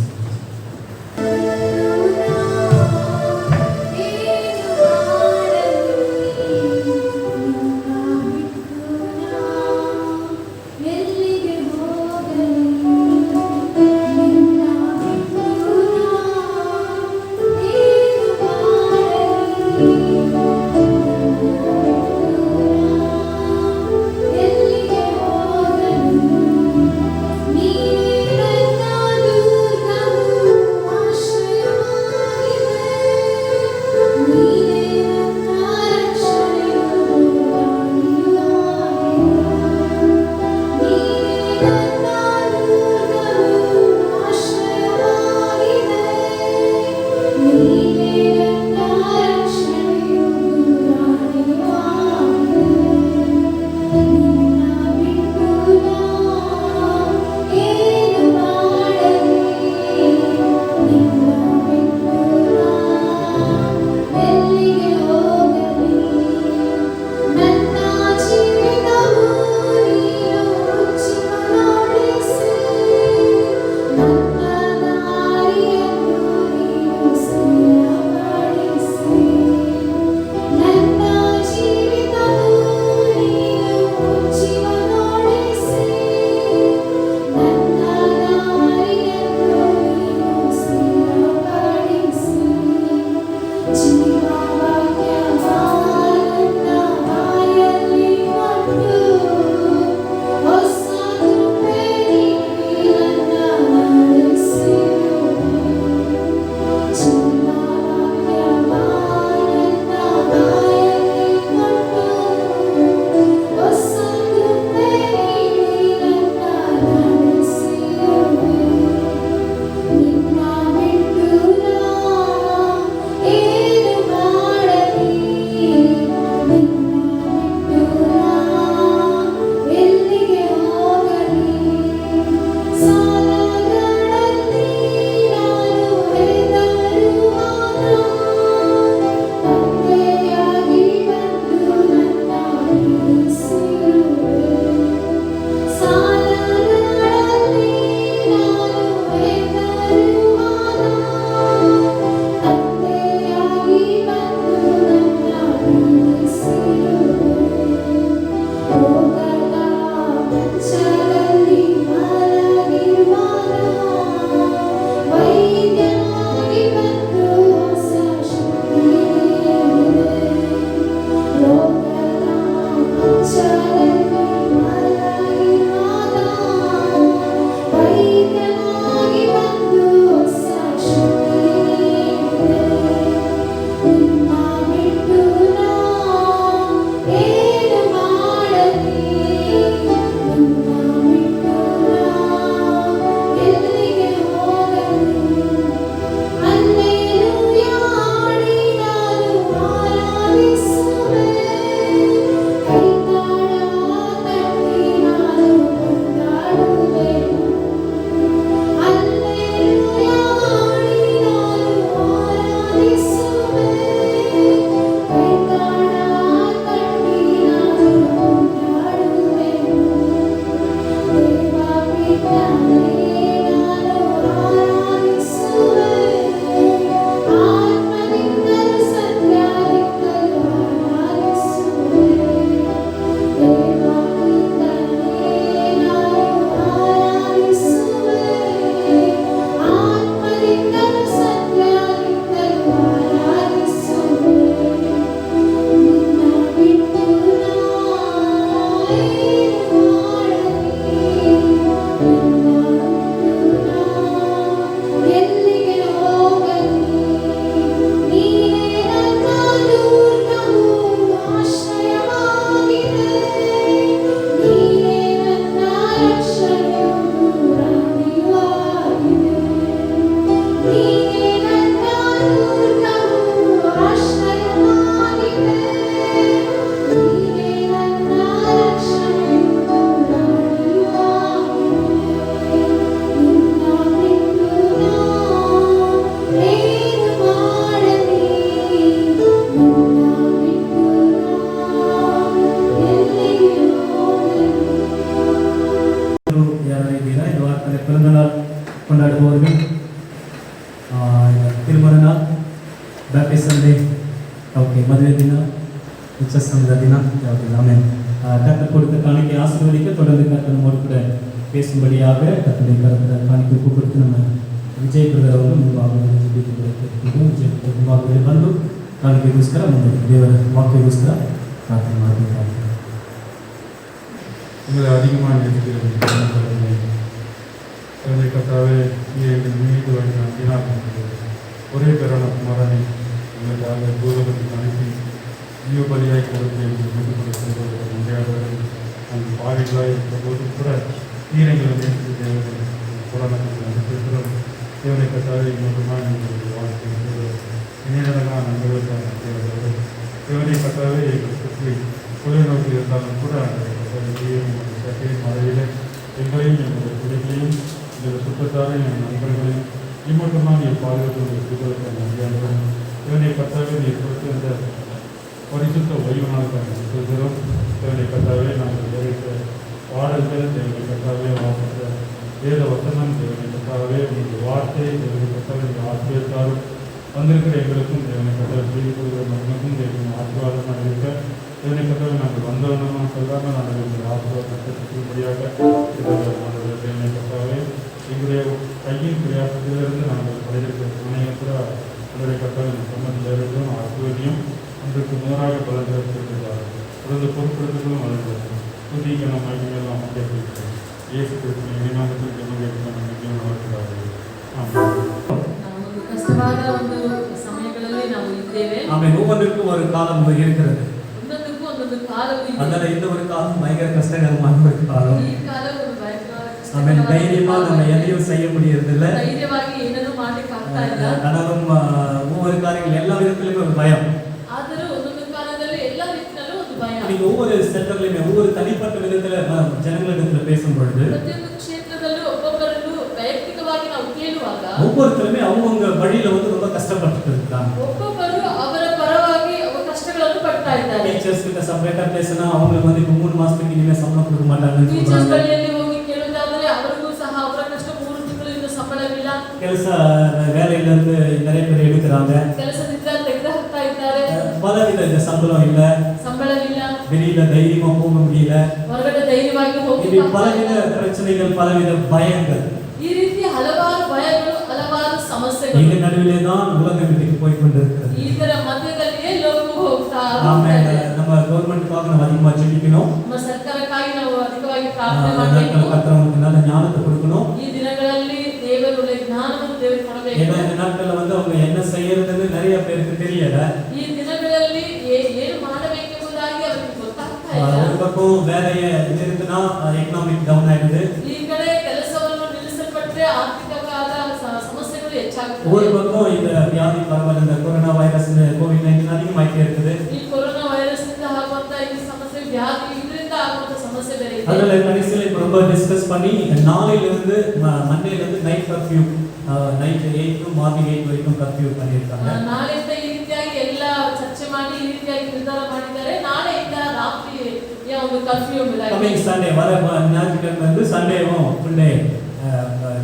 ನೀ ನನ್ನ ದುರ್ಗ ಮದುವೆ ದಿನ உச்சஸ்தந்த தினம் ஆமென். கர்த்தர் கொடுத்த காணிக்கை ஆசீர்வதிக்க தொடர்ந்து கர்த்தர் நம்மோடு கூட பேசும்படியாக கர்த்தருடைய கரத்தில் காணிக்கை ஒப்பு கொடுத்து நம்ம ವಿಜಯ್ ಬ್ರದರ್ ಅವರು ಮುಂಭಾಗದಲ್ಲಿ ಬಂದು ಕಾಣಿಕೆಗೋಸ್ಕರ ಮುಂದೆ ದೇವರ ವಾಕ್ಯಗೋಸ್ಕರ ಪ್ರಾರ್ಥನೆ ಮಾಡಬೇಕಾಗಿದೆ. உங்களை அதிகமாக நேசிக்கிறது கர்த்தாவே எங்கள் மீது வழிநாட்டினால் ஒரே பேரான குமாரனை எங்களுக்காக தூரத்துக்கு அனுப்பி ஜீவ பலியாய் கொடுத்து எங்களுக்கு கொடுத்து முடியாதவர்கள் அந்த பாவிகளாய் இருந்தபோது கூட தீரைகளை நேசித்து தேவர்கள் புராணத்தில் அனுப்பியிருக்கிறோம். தேவனை கர்த்தாவே மூலமாக எங்களுடைய வாழ்க்கை இணையதெல்லாம் நண்பர்களுக்கான தேவர்கள் தேவனை கர்த்தாவே எங்கள் சுற்றி தொலைநோக்கி இருந்தாலும் கூட சட்டையின் மறையில் எங்களையும் எங்களுடைய பிள்ளைகளையும் எங்களுடைய சுற்றத்தாரையும் எங்கள் நண்பர்களையும் இம்மட்டுமாக நீ பாதுகாப்பு சுற்றுவதற்கு நன்றியானவர்கள். தேவனை கர்த்தாவே நீ கொடுத்து இந்த பரிசுத்த ஓய்வுநாளுக்காக சொல்கிறோம். தேவனை கர்த்தாவே நாங்கள் வேறு பாடல்கள் தேவனை கர்த்தாவே வாசித்த வேத வசனம் தேவனை கர்த்தாவே உங்களுடைய வார்த்தை தேவனை கர்த்தாவே ஆசிரியத்தாரும் வந்திருக்கிற எங்களுக்கும் தேவனை கர்த்தாவை செய்து கொடுக்கிற மகனுக்கும் தேவனை ஆசீர்வாதமாக இருக்க தேவனை கர்த்தாவை நாங்கள் வந்தவனமாக சொல்லாமல் நாங்கள் எங்களுடைய ஆசீர்வாதத்தை சுற்றும்படியாக தேவனை கர்த்தாவே எங்களுடைய கையின் பிரயாசத்திலிருந்து நாங்கள் படைத்திருக்கிற துணையை கூட உங்களுடைய கர்த்தாவை சம்மதியும் ஆசீர்வதியும் அன்றைக்கு நூறாக பலன்கிறார் தொடர்ந்து பொருட்படுத்துகளும் வளர்கிறது புதிய மகிமையெல்லாம் கேட்கிறோம். இயேசு கிறிஸ்துவின் இணைநாமத்தில் ஜெபம் வளர்க்கிறார்கள். ಕಷ್ಟವಾದ ಒಂದು ಸಮಯಗಳಲ್ಲಿ ನಾವು ಇದ್ದೇವೆ. ಆಮೇಲೆ ಒಬ್ಬೊಂದಕ್ಕೂ ಒಂದು ಕಾಲಂ இருக்கிறது. ಒಂದೊಂದಕ್ಕೂ ಒಂದೊಂದು ಕಾಲವು ಇದೆ. அதனால இந்த ஒரு காலம் பயங்கர கஷ்டகரமான ஒரு காலம். ಈ ಕಾಲವು ಭಯಂಕರ ಆಮೇಲೆ ಧೈರ್ಯமா நம்ம எதையும் செய்ய முடியறதில்ல. ಧೈರ್ಯವಾಗಿ ಏನನ್ನೂ ಮಾಡಲಿಕ್ಕೆ ಆಗ್ತಾ ಇಲ್ಲ. ஆனாலும் ஒவ்வொரு காரியங்கள் எல்லா விதத்திலும் ஒரு பயம். ಆದರೂ ಒಂದೊಂದು ಕಾಲದಲ್ಲಿ ಎಲ್ಲ ರೀತಿಯಲ್ಲೂ ಒಂದು ಭಯ. நீங்க ஒவ்வொரு செக்டர்லயுமே ஒவ்வொரு தனிப்பட்ட விதத்துல ஜனங்களிடத்துல பேசும் பொழுது ಪ್ರತಿಯೊಂದು ಕ್ಷೇತ್ರದಲ್ಲೂ ಒಬ್ಬೊಬ್ಬರನ್ನು ವೈಯಕ್ತಿಕವಾಗಿ ನಾವು ಕೇಳುವಾಗ ஒவ்வொருத்தருமே அவங்க வழியில ரொம்ப கஷ்டப்பட்டு இருக்காங்க. ಒಬ್ಬೊಬ್ಬರು ಅವರ ಪರವಾಗಿ ಅವರ ಕಷ್ಟಗಳನ್ನು ಪಡ್ತಾ ಇದ್ದಾರೆ. ಟೀಚರ್ಸ್ கிட்ட செப்பரேட்டா பேசினா அவங்களுக்கு இப்போ 3 மாசத்துக்கு இனிமே சம்பளம் கொடுக்க மாட்டாங்கன்னு ಟೀಚರ್ಸ್ சொல்றாங்க. ಬಳಿಯಲ್ಲಿ ಹೋಗಿ ಕೇಳುವುದಾದರೆ ಅವರಿಗೂ ಸಹ ಅವರ ಕಷ್ಟ 3 ತಿಂಗಳಿಂದ ಸಂಬಳವಿಲ್ಲ. ಕೆಲಸ வேலையில இருந்து நிறைய பேர் எடுக்கறாங்க. ಕೆಲಸದಿಂದ ತೆಗೆದು ಹಾಕ್ತಾ ಇದ್ದಾರೆ. பலவித சம்பளம் இல்ல, ಸಂಬಳವಿಲ್ಲ, வெளியில தைரியமா போக முடியல. ಹೊರಗಡೆ ಧೈರ್ಯವಾಗಿ இது ಹೋಗಲಿಕ್ಕೆ பலவித பிரச்சனைகள், பலவித பயங்கள். ಈ ರೀತಿ ಹಲವಾರು ಭಯಗಳು, ಹಲವಾರು ಸಮಸ್ಯೆಗಳು. இந்த நடுவிலே தான் உலகம் இன்னைக்கு போய் கொண்டிருக்கிறது. ಇದರ ಮಧ್ಯದಲ್ಲಿಯೇ ಲೋಕವು ಹೋಗ್ತಾ ஆமென். ಇದೆ. நம்ம கவர்மெண்ட்காக நம்ம அதிகமா ஜெபிக்கணும். ನಮ್ಮ ಸರ್ಕಾರಕ್ಕಾಗಿ ನಾವು ಅಧಿಕವಾಗಿ ಪ್ರಾರ್ಥನೆ ಮಾಡಬೇಕು. கர்த்தருக்கு நல்ல ஞானத்தை கொடுக்கணும். ಈ ದಿನಗಳಲ್ಲಿ ದೇವರುடைய ಜ್ಞಾನವನ್ನು ದೇವರು ಕೊಡಬೇಕು. ஏன்னா இந்த நாட்கள்ல அவங்க என்ன செய்யறதுன்னு நிறைய பேருக்கு தெரியல. ಈ ದಿನಗಳಲ್ಲಿ ಏನು ಮಾಡಬೇಕೆಂಬುದಾಗಿ ಅವರಿಗೆ ಗೊತ್ತಾಗ್ತಾ ಇಲ್ಲ. ஒரு பக்கம் வேலையை நிறுத்தினா எக்கனாமிக் டவுன் ஆயிடுது. ಈ ಕಡೆ ಕೆಲಸವನ್ನು ನಿಲ್ಲಿಸಲ್ಪಟ್ಟರೆ ಆರ್ಥಿಕವಾದ ಸಮಸ್ಯೆಗಳು ಹೆಚ್ಚಾಗುತ್ತವೆ. ஒரு பக்கம் இந்த வியாதி பரவல், இந்த கொரோனா வைரஸ், கோவிட்-19 அதிகமாயிட்டே இருக்குது. ಈ ಕೊರೋನಾ ವೈರಸ್ ನಿಂದ ಆಗುವಂತ ಈ ಸಮಸ್ಯೆ, ವ್ಯಾಧಿ, ಇದರಿಂದ ಆಗುವಂತ ಸಮಸ್ಯೆ ಬೇರೆ ಇದೆ. அதனால கடைசியில இப்ப ரொம்ப டிஸ்கஸ் பண்ணி நாளையில இருந்து மண்டேல இருந்து night curfew, night 8 to morning 8 வரைக்கும் கர்ஃபியூ பண்ணிருக்காங்க. ನಾಳೆಯಿಂದ ಈ ರೀತಿಯಾಗಿ ಎಲ್ಲ ಚರ್ಚೆ ಮಾಡಿ ಈ ರೀತಿಯಾಗಿ ನಿರ್ಧಾರ ಮಾಡಿದ್ದಾರೆ. ನಾಳೆಯಿಂದ ರಾತ್ರಿಯ ಒಂದು ಕರ್ಫ್ಯೂ கமிங் சண்டே வர ஞாயிற்றுக்கிழமை வந்து சண்டேவும் ஃபுல் டே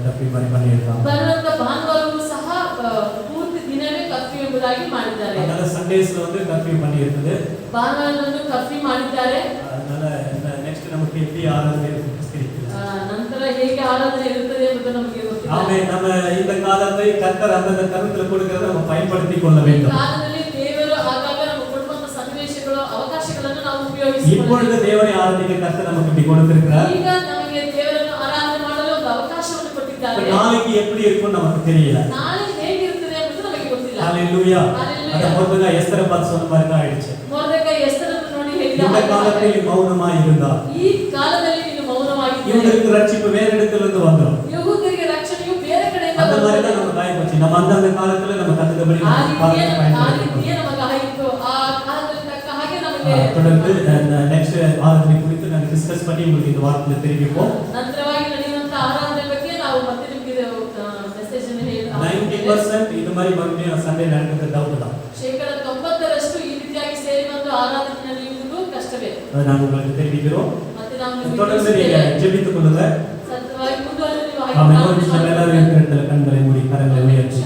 கர்ஃபியூ பண்ணிருக்காங்க. ಬರುವಂತ ಭಾನುವಾರವೂ ಸಹ ಪೂರ್ತಿ ದಿನವೇ ಕರ್ಫ್ಯೂ ಎಂಬುದಾಗಿ ಮಾಡಿದ್ದಾರೆ. அதனால சண்டேஸ்ல வந்து கர்ஃபியூ பண்ணிருக்குது. ಭಾನುವಾರವನ್ನು ಕರ್ಫ್ಯೂ ಮಾಡಿದ್ದಾರೆ. அதனால நெக்ஸ்ட் நமக்கு எப்படி ஆராதனை இருக்கு, ನಂತರ ಹೇಗೆ ಆರಾಧನೆ ಇರುತ್ತದೆ ಎಂಬುದು ನಮಗೆ ಗೊತ್ತಿಲ್ಲ. ஆமென். நம்ம இந்த காலத்தை கர்த்தர் அந்த கருத்துல கொடுக்கிறத நம்ம பயன்படுத்திக் கொள்ள வேண்டும். ಕಾಲದಲ್ಲಿ ದೇವರು ಆಗಾಗ ನಮಗೆ ಕೊಡುವಂತ ಸನ್ನಿವೇಶಗಳು, ಅವಕಾಶಗಳನ್ನು ನಾವು ಉಪಯೋಗಿಸಬೇಕು. இப்பொழுது தேவனை ஆராதிக்க கர்த்தர் நமக்கு இப்படி கொடுத்திருக்கிறார். ಈಗ ನಮಗೆ ದೇವರನ್ನು ಆರಾಧನೆ ಮಾಡಲು ಒಂದು ಅವಕಾಶವನ್ನು ಕೊಟ್ಟಿದ್ದಾರೆ. நாளைக்கு எப்படி இருக்கும் நமக்கு தெரியல. ನಾಳೆ ಹೇಗಿರುತ್ತದೆ ಎಂಬುದು ನಮಗೆ ಗೊತ್ತಿಲ್ಲ. ஹalleluya. Hallelujah. அத ಮೊದಲ எஸ்தரை பார்த்து சொன்ன மாதிரி தான் ஆயிடுச்சு. ಮೊರ್ದೆಕೈ ಎಸ್ತರನ್ನು ನೋಡಿ ಹೇಳಿದ இந்த காலத்தில் மௌனமாய் இருந்தா ಈ ಕಾಲದಲ್ಲಿ ನೀನು ಮೌನವಾಗಿದ್ದೀಯ. இவங்களுக்கு ரட்சிப்பு வேற இடத்துல இருந்து வந்துரும். ಯಹೂದರಿಗೆ ರಕ್ಷಣೆಯು ಬೇರೆ ಕಡೆಯಿಂದ அந்த மாதிரி ಬರುತ್ತದೆ. தான் நம்ம காய் போச்சு. நம்ம அந்த காலத்துல நம்ம கத்துக்கபடி ಆ பாடத்தை ರೀತಿಯೇ பயன்படுத்திக்கணும். ನಮಗೆ ಆಯಿತು. ಆ ಕಾಲದಲ್ಲಿ ತಕ್ಕ ಹಾಗೆ ನಮಗೆ தொடர்ந்து நெக்ஸ்ட் ஆராதனை குறித்து நாங்கள் டிஸ்கஸ் பண்ணி உங்களுக்கு இந்த வாரத்துல தெரிவிப்போம். ನಂತರವಾಗಿ ನಡೆಯುವಂತ ಆರಾಧನೆ ಬಗ್ಗೆ ನಾವು ಮತ್ತೆ ನಿಮಗೆ ಮೆಸೇಜ್ ಅನ್ನು ಹೇಳಿ 90% இது மாதிரி மறுபடியும் சண்டே நடக்கிறது டவுட் தான். 90% ಈ ರೀತಿಯಾಗಿ ಸೇರಿ ಬಂದು ಆರಾಧನೆ ನಡೆಯುವುದು ಕಷ್ಟವೇ. அதை நாங்கள் உங்களுக்கு தெரிவிக்கிறோம். ಮತ್ತೆ ನಾವು தொடர்ந்து நீங்க ஜெபித்துக் கொள்ளுங்க. ಸತ್ಯವಾಗಿ ಮುಂದುವರೆದು ஆமென். ஒரு நிமிஷம் எல்லாரும் இருக்கிற இடத்துல கண்களை மூடி கரங்களை உயர்த்தி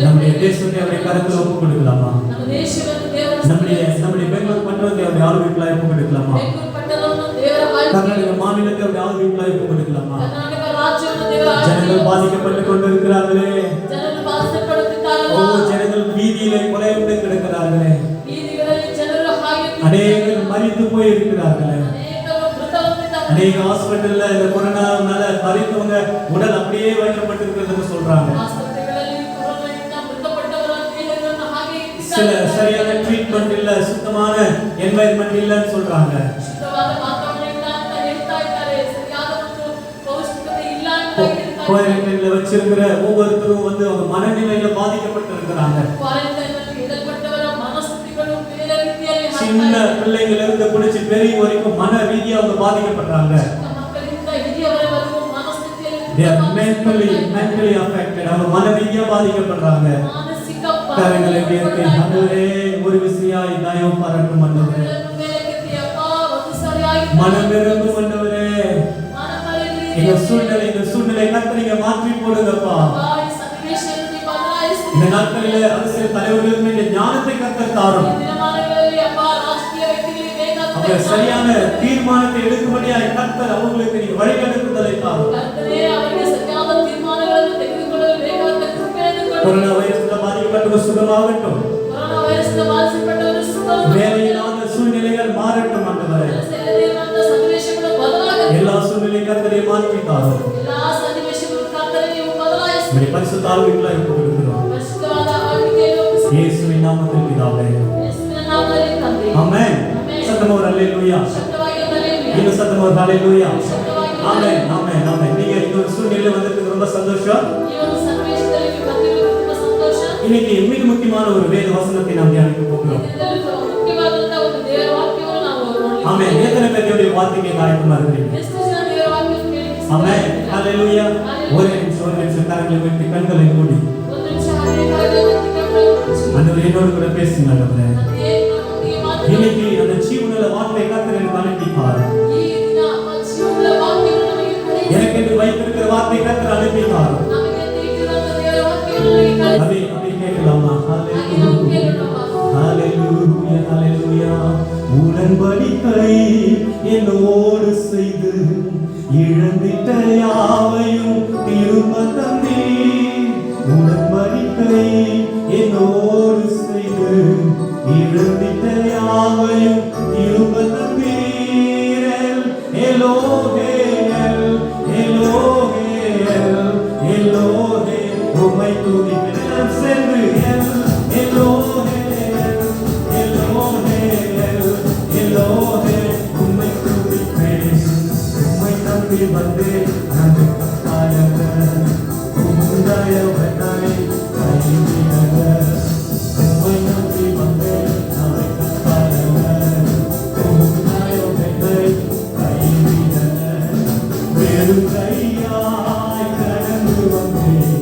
நம்முடைய தேசத்தை அவருடைய கரத்தில் ஒப்புக் கொடுக்கலாமா? ನಮ್ಮ ದೇಶವನ್ನು ದೇವರ நம்முடைய பெங்களூர் பட்டணத்தை அவருடைய ஆளுகைக்குள்ளாய் ஒப்புக் கொடுக்கலாமா? ಬೆಂಗಳೂರು ಪಟ್ಟಣವನ್ನು ದೇವರ கர்நாடக ಆಳ್ವಿಕೆಗೆ, மாநிலத்தை அவருடைய ஆளுகைக்குள்ளாய் ஒப்புக் கொடுக்கலாமா? ಕರ್ನಾಟಕ ರಾಜ್ಯವನ್ನು ದೇವರ ஜனங்கள் ಆಳ್ವಿಕೆಗೆ, பாதிக்கப்பட்டு கொண்டிருக்கிறார்களே. ಜನರು ಬಾಧಿಸಲ್ಪಡುತ್ತಿದ್ದಾರಲ್ಲ, ஜனங்கள் வீதியிலே கொலையுண்டு கிடக்கிறார்களே. ಬೀದಿಗಳಲ್ಲಿ ಜನರು ಹಾಗೆ அநேகர் மரித்து போய் இருக்கிறார்களே. ಅನೇಕರು ಮೃತಹೊಂದಿದ್ದಾರೆ. அநேக ஹாஸ்பிட்டல்ல இந்த கொரோனானால மரித்தவங்க உடல் அப்படியே வைக்கப்பட்டிருக்கிறதுன்னு சொல்றாங்க. ಆಸ್ಪತ್ರೆಗಳಲ್ಲಿ ಕೊರೋನಾದಿಂದ ಮೃತಪಟ್ಟವರ ದೇಹಗಳನ್ನು ಹಾಗೆ சில ಇಟ್ಟಿದ್ದಾರೆ. சரியான ட்ரீட்மெண்ட் இல்ல, சுத்தமான என்வாயன்மெண்ட் இல்லன்னு சொல்றாங்க. ಶುದ್ಧವಾದ ವಾತಾವರಣ ಇಲ್ಲ ಅಂತ ಹೇಳ್ತಾ ಇದ್ದಾರೆ. ಸರಿಯಾದ ಒಂದು ಪೌಷ್ಟಿಕತೆ ಇಲ್ಲ ಅಂತ ಹೇಳ್ತಾ ಇದ್ದಾರೆ. குவாரண்டைன்ல வச்சிருக்கிற ஒவ்வொருத்தரும் அவங்க மனநிலையில பாதிக்கப்பட்டிருக்கிறாங்க. ಕ್ವಾರಂಟೈನ್ ಅಲ್ಲಿ ಇಡಲ್ಪಟ್ಟವರ ಮನಸ್ಥಿತಿಗಳು ಬೇರೆ ರೀತಿಯಲ್ಲಿ சின்ன பிள்ளைங்கள இருந்து பிடிச்சி பெரிய வரைக்கும் மன ரீதியா அவங்க பாதிக்கப்படுறாங்க. ಮಕ್ಕಳಿಂದ ಹಿರಿಯವರವರೆಗೂ ಮನಸ್ಥಿತಿಯಲ್ಲಿ They are mentally affected. அவங்க மன ரீதியா பாதிக்கப்படுறாங்க. ಮಾನಸಿಕ கரங்களை உயர்த்தி ஆண்டவரே ஒரு விசையாய் தயவு பாராட்டும் ஆண்டவரே. மனமிரங்கும் ஆண்டவரே. இந்த சூழ்நிலை கர்த்தரீங்க மாற்றி போடுங்கப்பா. இந்த நாட்களிலே அரசியல் தலைவர்களுக்கு இந்த ஞானத்தை கர்த்தர் தாரும். அவங்க சரியான தீர்மானத்தை எடுக்கும்படியாய் கர்த்தர் அவங்களுக்கு நீங்க வழிநடத்துதலை தாரும். கொரோனா வைரஸ்ல பாதிக்கப்பட்டவங்க சுகமாகட்டும். வேலையில்லாத சூழ்நிலைகள் மாறட்டும் ஆண்டவரே. எல்லா சூழ்நிலையும் கர்த்தரே மாற்றி தாரும். நம்முடைய பரிசுத்த ஆவிக்குள்ளாய் ஒப்புக் கொடுக்கிறோம். இயேசுவின் நாமத்தில் பிதாவே. ஆமென். சத்தமா ஒரு அல்லேலூயா. இன்னும் சத்தமா ஒரு அல்லேலூயா. ஆமென் ஆமென் ஆமென். நீங்க இந்த ஒரு சூழ்நிலையில வந்ததுக்கு ரொம்ப சந்தோஷம். இன்னைக்கு மிக முக்கியமான ஒரு வேத வசனத்தை நாம் தியானிக்க போகிறோம். ஆமென். எத்தனை பேர் தேவனுடைய வார்த்தைக்கு ஆயத்தமா இருக்கிறீங்க? ஆமென். ஹalleluya. ஒரு நிமிஷம் கரங்களை வைத்து கண்களை மூடி ஆண்டவரே என்னோடு கூட பேசுங்க ஆண்டவரே. இன்னைக்கு அந்த ஜீவனுள்ள வார்த்தை கர்த்தர் எனக்கு அனுப்பினார். எனக்கு என்று வைத்திருக்கிற வார்த்தை கர்த்தர் அனுப்பினார். அதை கேட்கலாமா? ஹalleluya ஹalleluya. உடன்படிக்கை என்னோடு செய்து இழந்திட்ட யாவையும் திரும்ப தந்தீர். உடன்படிக்கை என்னோடு செய்து இழந்திட்ட யாவையும் திரும்ப தந்தீர். எலோஹே எலோஹே எலோஹே உம்மை துதிக்கிறேன் சென்று எலோஹே எலோஹே எலோஹே உம்மை துதிக்கிறேன். உம்மை நம்பி வந்தேன் நான் காலங்கள் உம்முடையவனாய் கைவிடங்கள். உம்மை நம்பி வந்தேன் நான் காலங்கள் உம்முடையவனாய் கைவிடங்கள். வெறும் கையாய் கடந்து வந்தேன்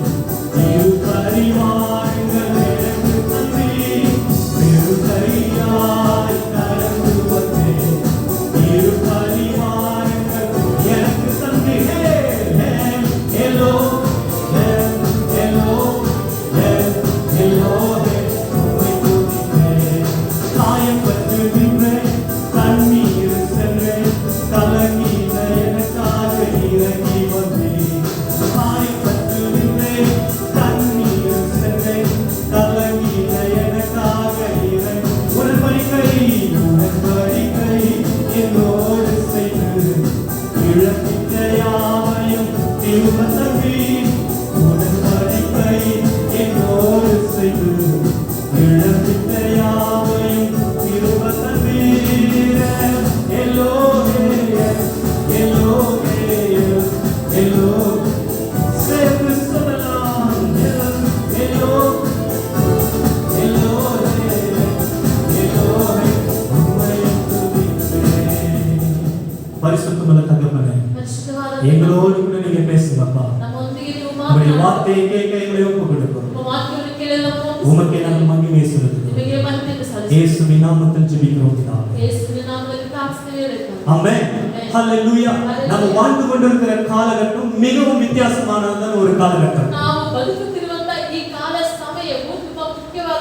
இரு பரிவாரங்கள் எனக்கு தந்தீர். வெறும் கையாய் கடந்து வந்தேன் இரு பரிவாரங்கள் எனக்கு தந்தீர். எலோ எலோ எலோஹே உம்மை துதிக்கிறேன். காயப்பட்டு நின்றேன் கண்ணீர் சென்றேன் கலங்கின எனக்காக இறங்கி வந்தேன். காயப்பட்டு நின்றேன் கண்ணீர் சென்றேன் கலங்கின எனக்காக இறங்கி. உடன்படிக்கை என்னோடு செய்து இழப்பிட்ட யாவையும் திரும்ப தந்தீர். உடன்படிக்கை என்னோடு செய்து இழப்பிட்ட யாவையும் திரும்ப தந்தீர். எலோஹே எலோஹே எலோ சேர்ந்து சொல்லலாம். எலோ எலோஹே எலோஹே உம்மை துதிக்கிறேன். பரிசுத்தமுள்ள தகப்பனே, எங்களோடு கூட நீங்க பேசுங்கப்பா. உங்களுடைய வார்த்தையை கேட்க எங்களை ஒப்புக் கொடுக்கிறோம். உமக்கே நாங்கள் மகிமை செலுத்துகிறோம். இயேசுவின் நாமத்தில் ஜெபிக்கிறோம் பிதாவே. ஆமென். ஹalleluya. நம்ம வாழ்ந்து கொண்டிருக்கிற காலகட்டம் மிகவும் வித்தியாசமான ஒரு காலகட்டம்.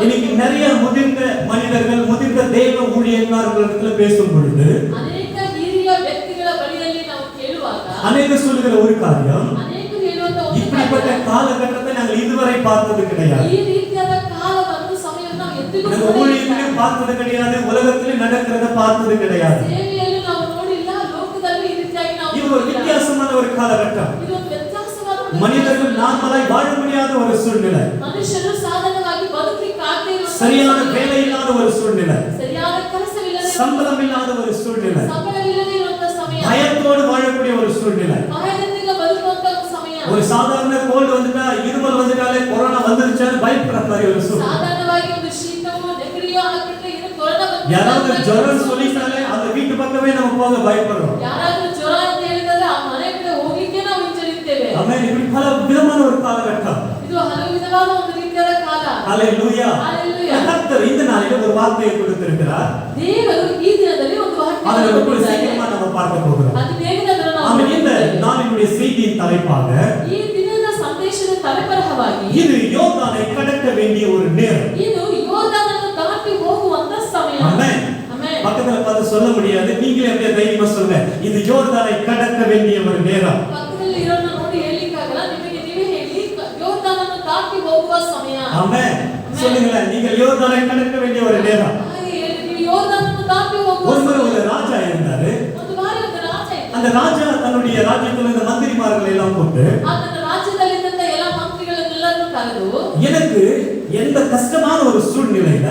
இன்னைக்கு நிறைய முதிர்ந்த மனிதர்கள் முதிர்ந்த தேவ ஊழியக்காரர்களிடத்துல பேசும் பொழுது ಅನೇಕ ಹಿರಿಯ ವ್ಯಕ್ತಿಗಳ ಬಳಿಯಲ್ಲಿ ನಾವು ಕೇಳುವಾಗ அநேகர் சொல்லுகிற ஒரு காரியம், ಅನೇಕರು ಹೇಳುವಂತ ಒಂದು இப்படிப்பட்ட ಕಾರ್ಯ, காலகட்டத்தை நாங்கள் இதுவரை பார்த்தது கிடையாது. ಈ ರೀತಿಯಾದ ಕಾಲವನ್ನು ಸಮಯವನ್ನು ನಾವು ಎಂದಿಗೂ நாங்க ஊழியத்திலும் பார்த்தது கிடையாது, உலகத்திலும் நடக்கிறத பார்த்தது கிடையாது. ಸೇವೆಯಲ್ಲಿ ನಾವು ನೋಡಿಲ್ಲ, ಲೋಕದಲ್ಲಿ ಈ ರೀತಿಯಾಗಿ ನಾವು இது ஒரு வித்தியாசமான ஒரு காலகட்டம். ಇದು ಒಂದು ವ್ಯತ್ಯಾಸವಾದ ಒಂದು மனிதர்கள் நார்மலாய் வாழ முடியாத ஒரு சூழ்நிலை, ಮನುಷ್ಯರು ಸಾಧಾರಣವಾಗಿ ಬದುಕಲಿಕ್ಕೆ ಆಗದೇ ಇರುವ சரியான வேலை இல்லாத ஒரு சூழ்நிலை, ಸರಿಯಾದ ಕೆಲಸವಿಲ್ಲದೆ சம்பளம் இல்லாத ஒரு சூழ்நிலை, ಸಂಬಳವಿಲ್ಲದೆ ಇರುವಂತ ಸಮಯ, பயத்தோடு வாழக்கூடிய ஒரு சூழ்நிலை. ಭಯದಿಂದ ಬದುಕುವಂತ ಒಂದು ಸಮಯ, ஒரு சாதாரண கோல்டு வந்துட்டா, இருமல் வந்துட்டாலே கொரோனா வந்துருச்சான்னு பயப்படுற மாதிரி ஒரு சூழ்நிலை. ಸಾಧಾರಣವಾಗಿ ಒಂದು ಶೀತವೋ ನೆಗಡಿಯೋ ಆಗಿಬಿಟ್ರೆ ಇದು ಕೊರೋನಾ யாராவது ஜுரம் சொல்லிட்டாலே அந்த வீட்டு பக்கமே நம்ம போக பயப்படுறோம். ಯಾರಾದ್ರೂ ಜ್ವರ ಅಂತ ಹೇಳಿದ್ರೆ ಆ ಮನೆ ಕಡೆ ಹೋಗ್ಲಿಕ್ಕೆ ನಾವು ಹಿಂಜರಿತೇವೆ. ஆமென். இப்படி பல விதமான ஒரு காலகட்டம். ಇದು ಹಲವು ವಿಧವಾದ ಒಂದು ರೀತಿಯಾದ ಕಾಲ. ஹalleluya. ஹalleluya. கர்த்தர் இந்த நாளிலே ஒரு வார்த்தையை கொடுத்திருக்கிறார். ದೇವರು ಈ ದಿನದಲ್ಲಿ ಒಂದು அதை ವಾಕ್ಯವನ್ನು ரொம்ப ಕೊಟ್ಟಿದ್ದಾರೆ. சீக்கிரமா நம்ம பார்க்க போகிறோம். ಅದು ಬೇಗನೆ ಅದನ್ನು ನಾವು ஆமென். இந்த ನೋಡುತ್ತೇವೆ. நாளினுடைய செய்தியின் தலைப்பாக ಈ ದಿನದ ಸಂದೇಶದ ತಲೆಬರಹವಾಗಿ இது யோர்தானை கடக்க வேண்டிய ஒரு நேரம். ಇದು ಯೋರ್ದಾನನ್ನು ದಾಟಿ ಹೋಗುವಂತ ಸಮಯ. ஆமென். ಆಮೆನ್. பக்கத்துல பார்த்து சொல்ல முடியாது, நீங்களே அப்படியே தைரியமா சொல்லுங்க, இது யோர்தானை கடக்க வேண்டிய ஒரு நேரம். ಪಕ್ಕದಲ್ಲಿ ಇರೋನ್ನ ನೋಡಿ ಹೇಳಿಕ್ಕಾಗಲ್ಲ, ನಿಮಗೆ ನೀವೇ ಹೇಳಿ, ಯೋರ್ದಾನನ್ನು ದಾಟಿ ಹೋಗುವ ಸಮಯ. ஆமென். சொல்லுங்களேன், நீங்கள் யோர்தானை கடக்க வேண்டிய ஒரு நேரம். ಹಾಗೆ ಹೇಳಿ, ನೀವು ಯೋರ್ದಾನನ್ನು ದಾಟಿ ಹೋಗುವ ஒருவர் ஒரு ಸಮಯ. ராஜா இருந்தாரு. ಒಂದು ಬಾರಿ ಒಂದು ರಾಜ ಇದ್ದ. அந்த ராஜா தன்னுடைய ராஜ்யத்துல இருந்த மந்திரிமார்களை எல்லாம் போட்டு, ಆತನ ರಾಜ್ಯದಲ್ಲಿದ್ದಂತ ಎಲ್ಲ ಮಂತ್ರಿಗಳನ್ನೆಲ್ಲರನ್ನು ಕರೆದು, எனக்கு எந்த கஷ்டமான ஒரு சூழ்நிலையில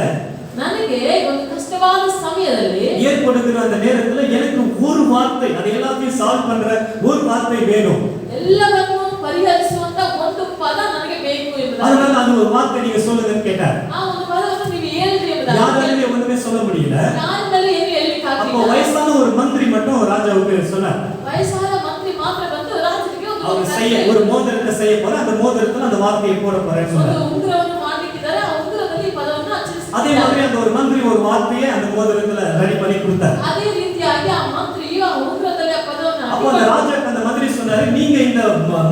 ನನಗೆ ಒಂದು ಕಷ್ಟವಾದ ಸಮಯದಲ್ಲಿ ஏற்படுகிற அந்த நேரத்துல எனக்கு ஒரு வார்த்தை, அதை எல்லாத்தையும் சால்வ் பண்ற ஒரு வார்த்தை வேணும். ಎಲ್ಲವನ್ನೂ ಪರಿಹರಿಸುವಂತ ಒಂದು ಪದ ನನಗೆ ಬೇಕು ಎಂಬುದಾಗಿ. அதனால அது ஒரு வார்த்தை நீங்க சொல்லுங்கன்னு கேட்டார். ಆ ಒಂದು ಪದವನ್ನು ನೀವು ಹೇಳಿದ್ರಿ ಎಂಬುದಾಗಿ. யாராலுமே ஒண்ணுமே சொல்ல முடியல. ಯಾರಿಂದಲೂ ಏನು ಹೇಳಲಿಕ್ಕೆ அப்போ ಆಗಲಿಲ್ಲ. வயசான ஒரு மந்திரி மட்டும் ராஜாவுக்கு சொன்னார். ವಯಸ್ಸಾದ ಮಂತ್ರಿ ಮಾತ್ರ ಬಂದು ರಾಜನಿಗೆ ಒಂದು அவர் செய்ய ஒரு மோதிரத்தை செய்ய போற, அந்த மோதிரத்துல அந்த வார்த்தையை போட போறேன்னு ಒಂದು சொன்னார். ಉಂಗುರವನ್ನು ಮಾಡಲಿಕ್ಕಿದ್ದಾರೆ, ಆ ಉಂಗುರದಲ್ಲಿ ಈ ಪದವನ್ನು அதே ಅಚ್ಚರಿಸಿದ್ದಾರೆ. மாதிரி அந்த ஒரு மந்திரி ஒரு வார்த்தையை அந்த மோதிரத்துல ரெடி பண்ணி கொடுத்தார். ಅದೇ ರೀತಿಯಾಗಿ ಆ ಮಂತ್ರಿಯು ಆ ಉಂಗುರದಲ್ಲಿ ಆ ಪದವನ್ನು அப்போ அந்த ராஜா அந்த மந்திரி சொன்னாரு, நீங்க இந்த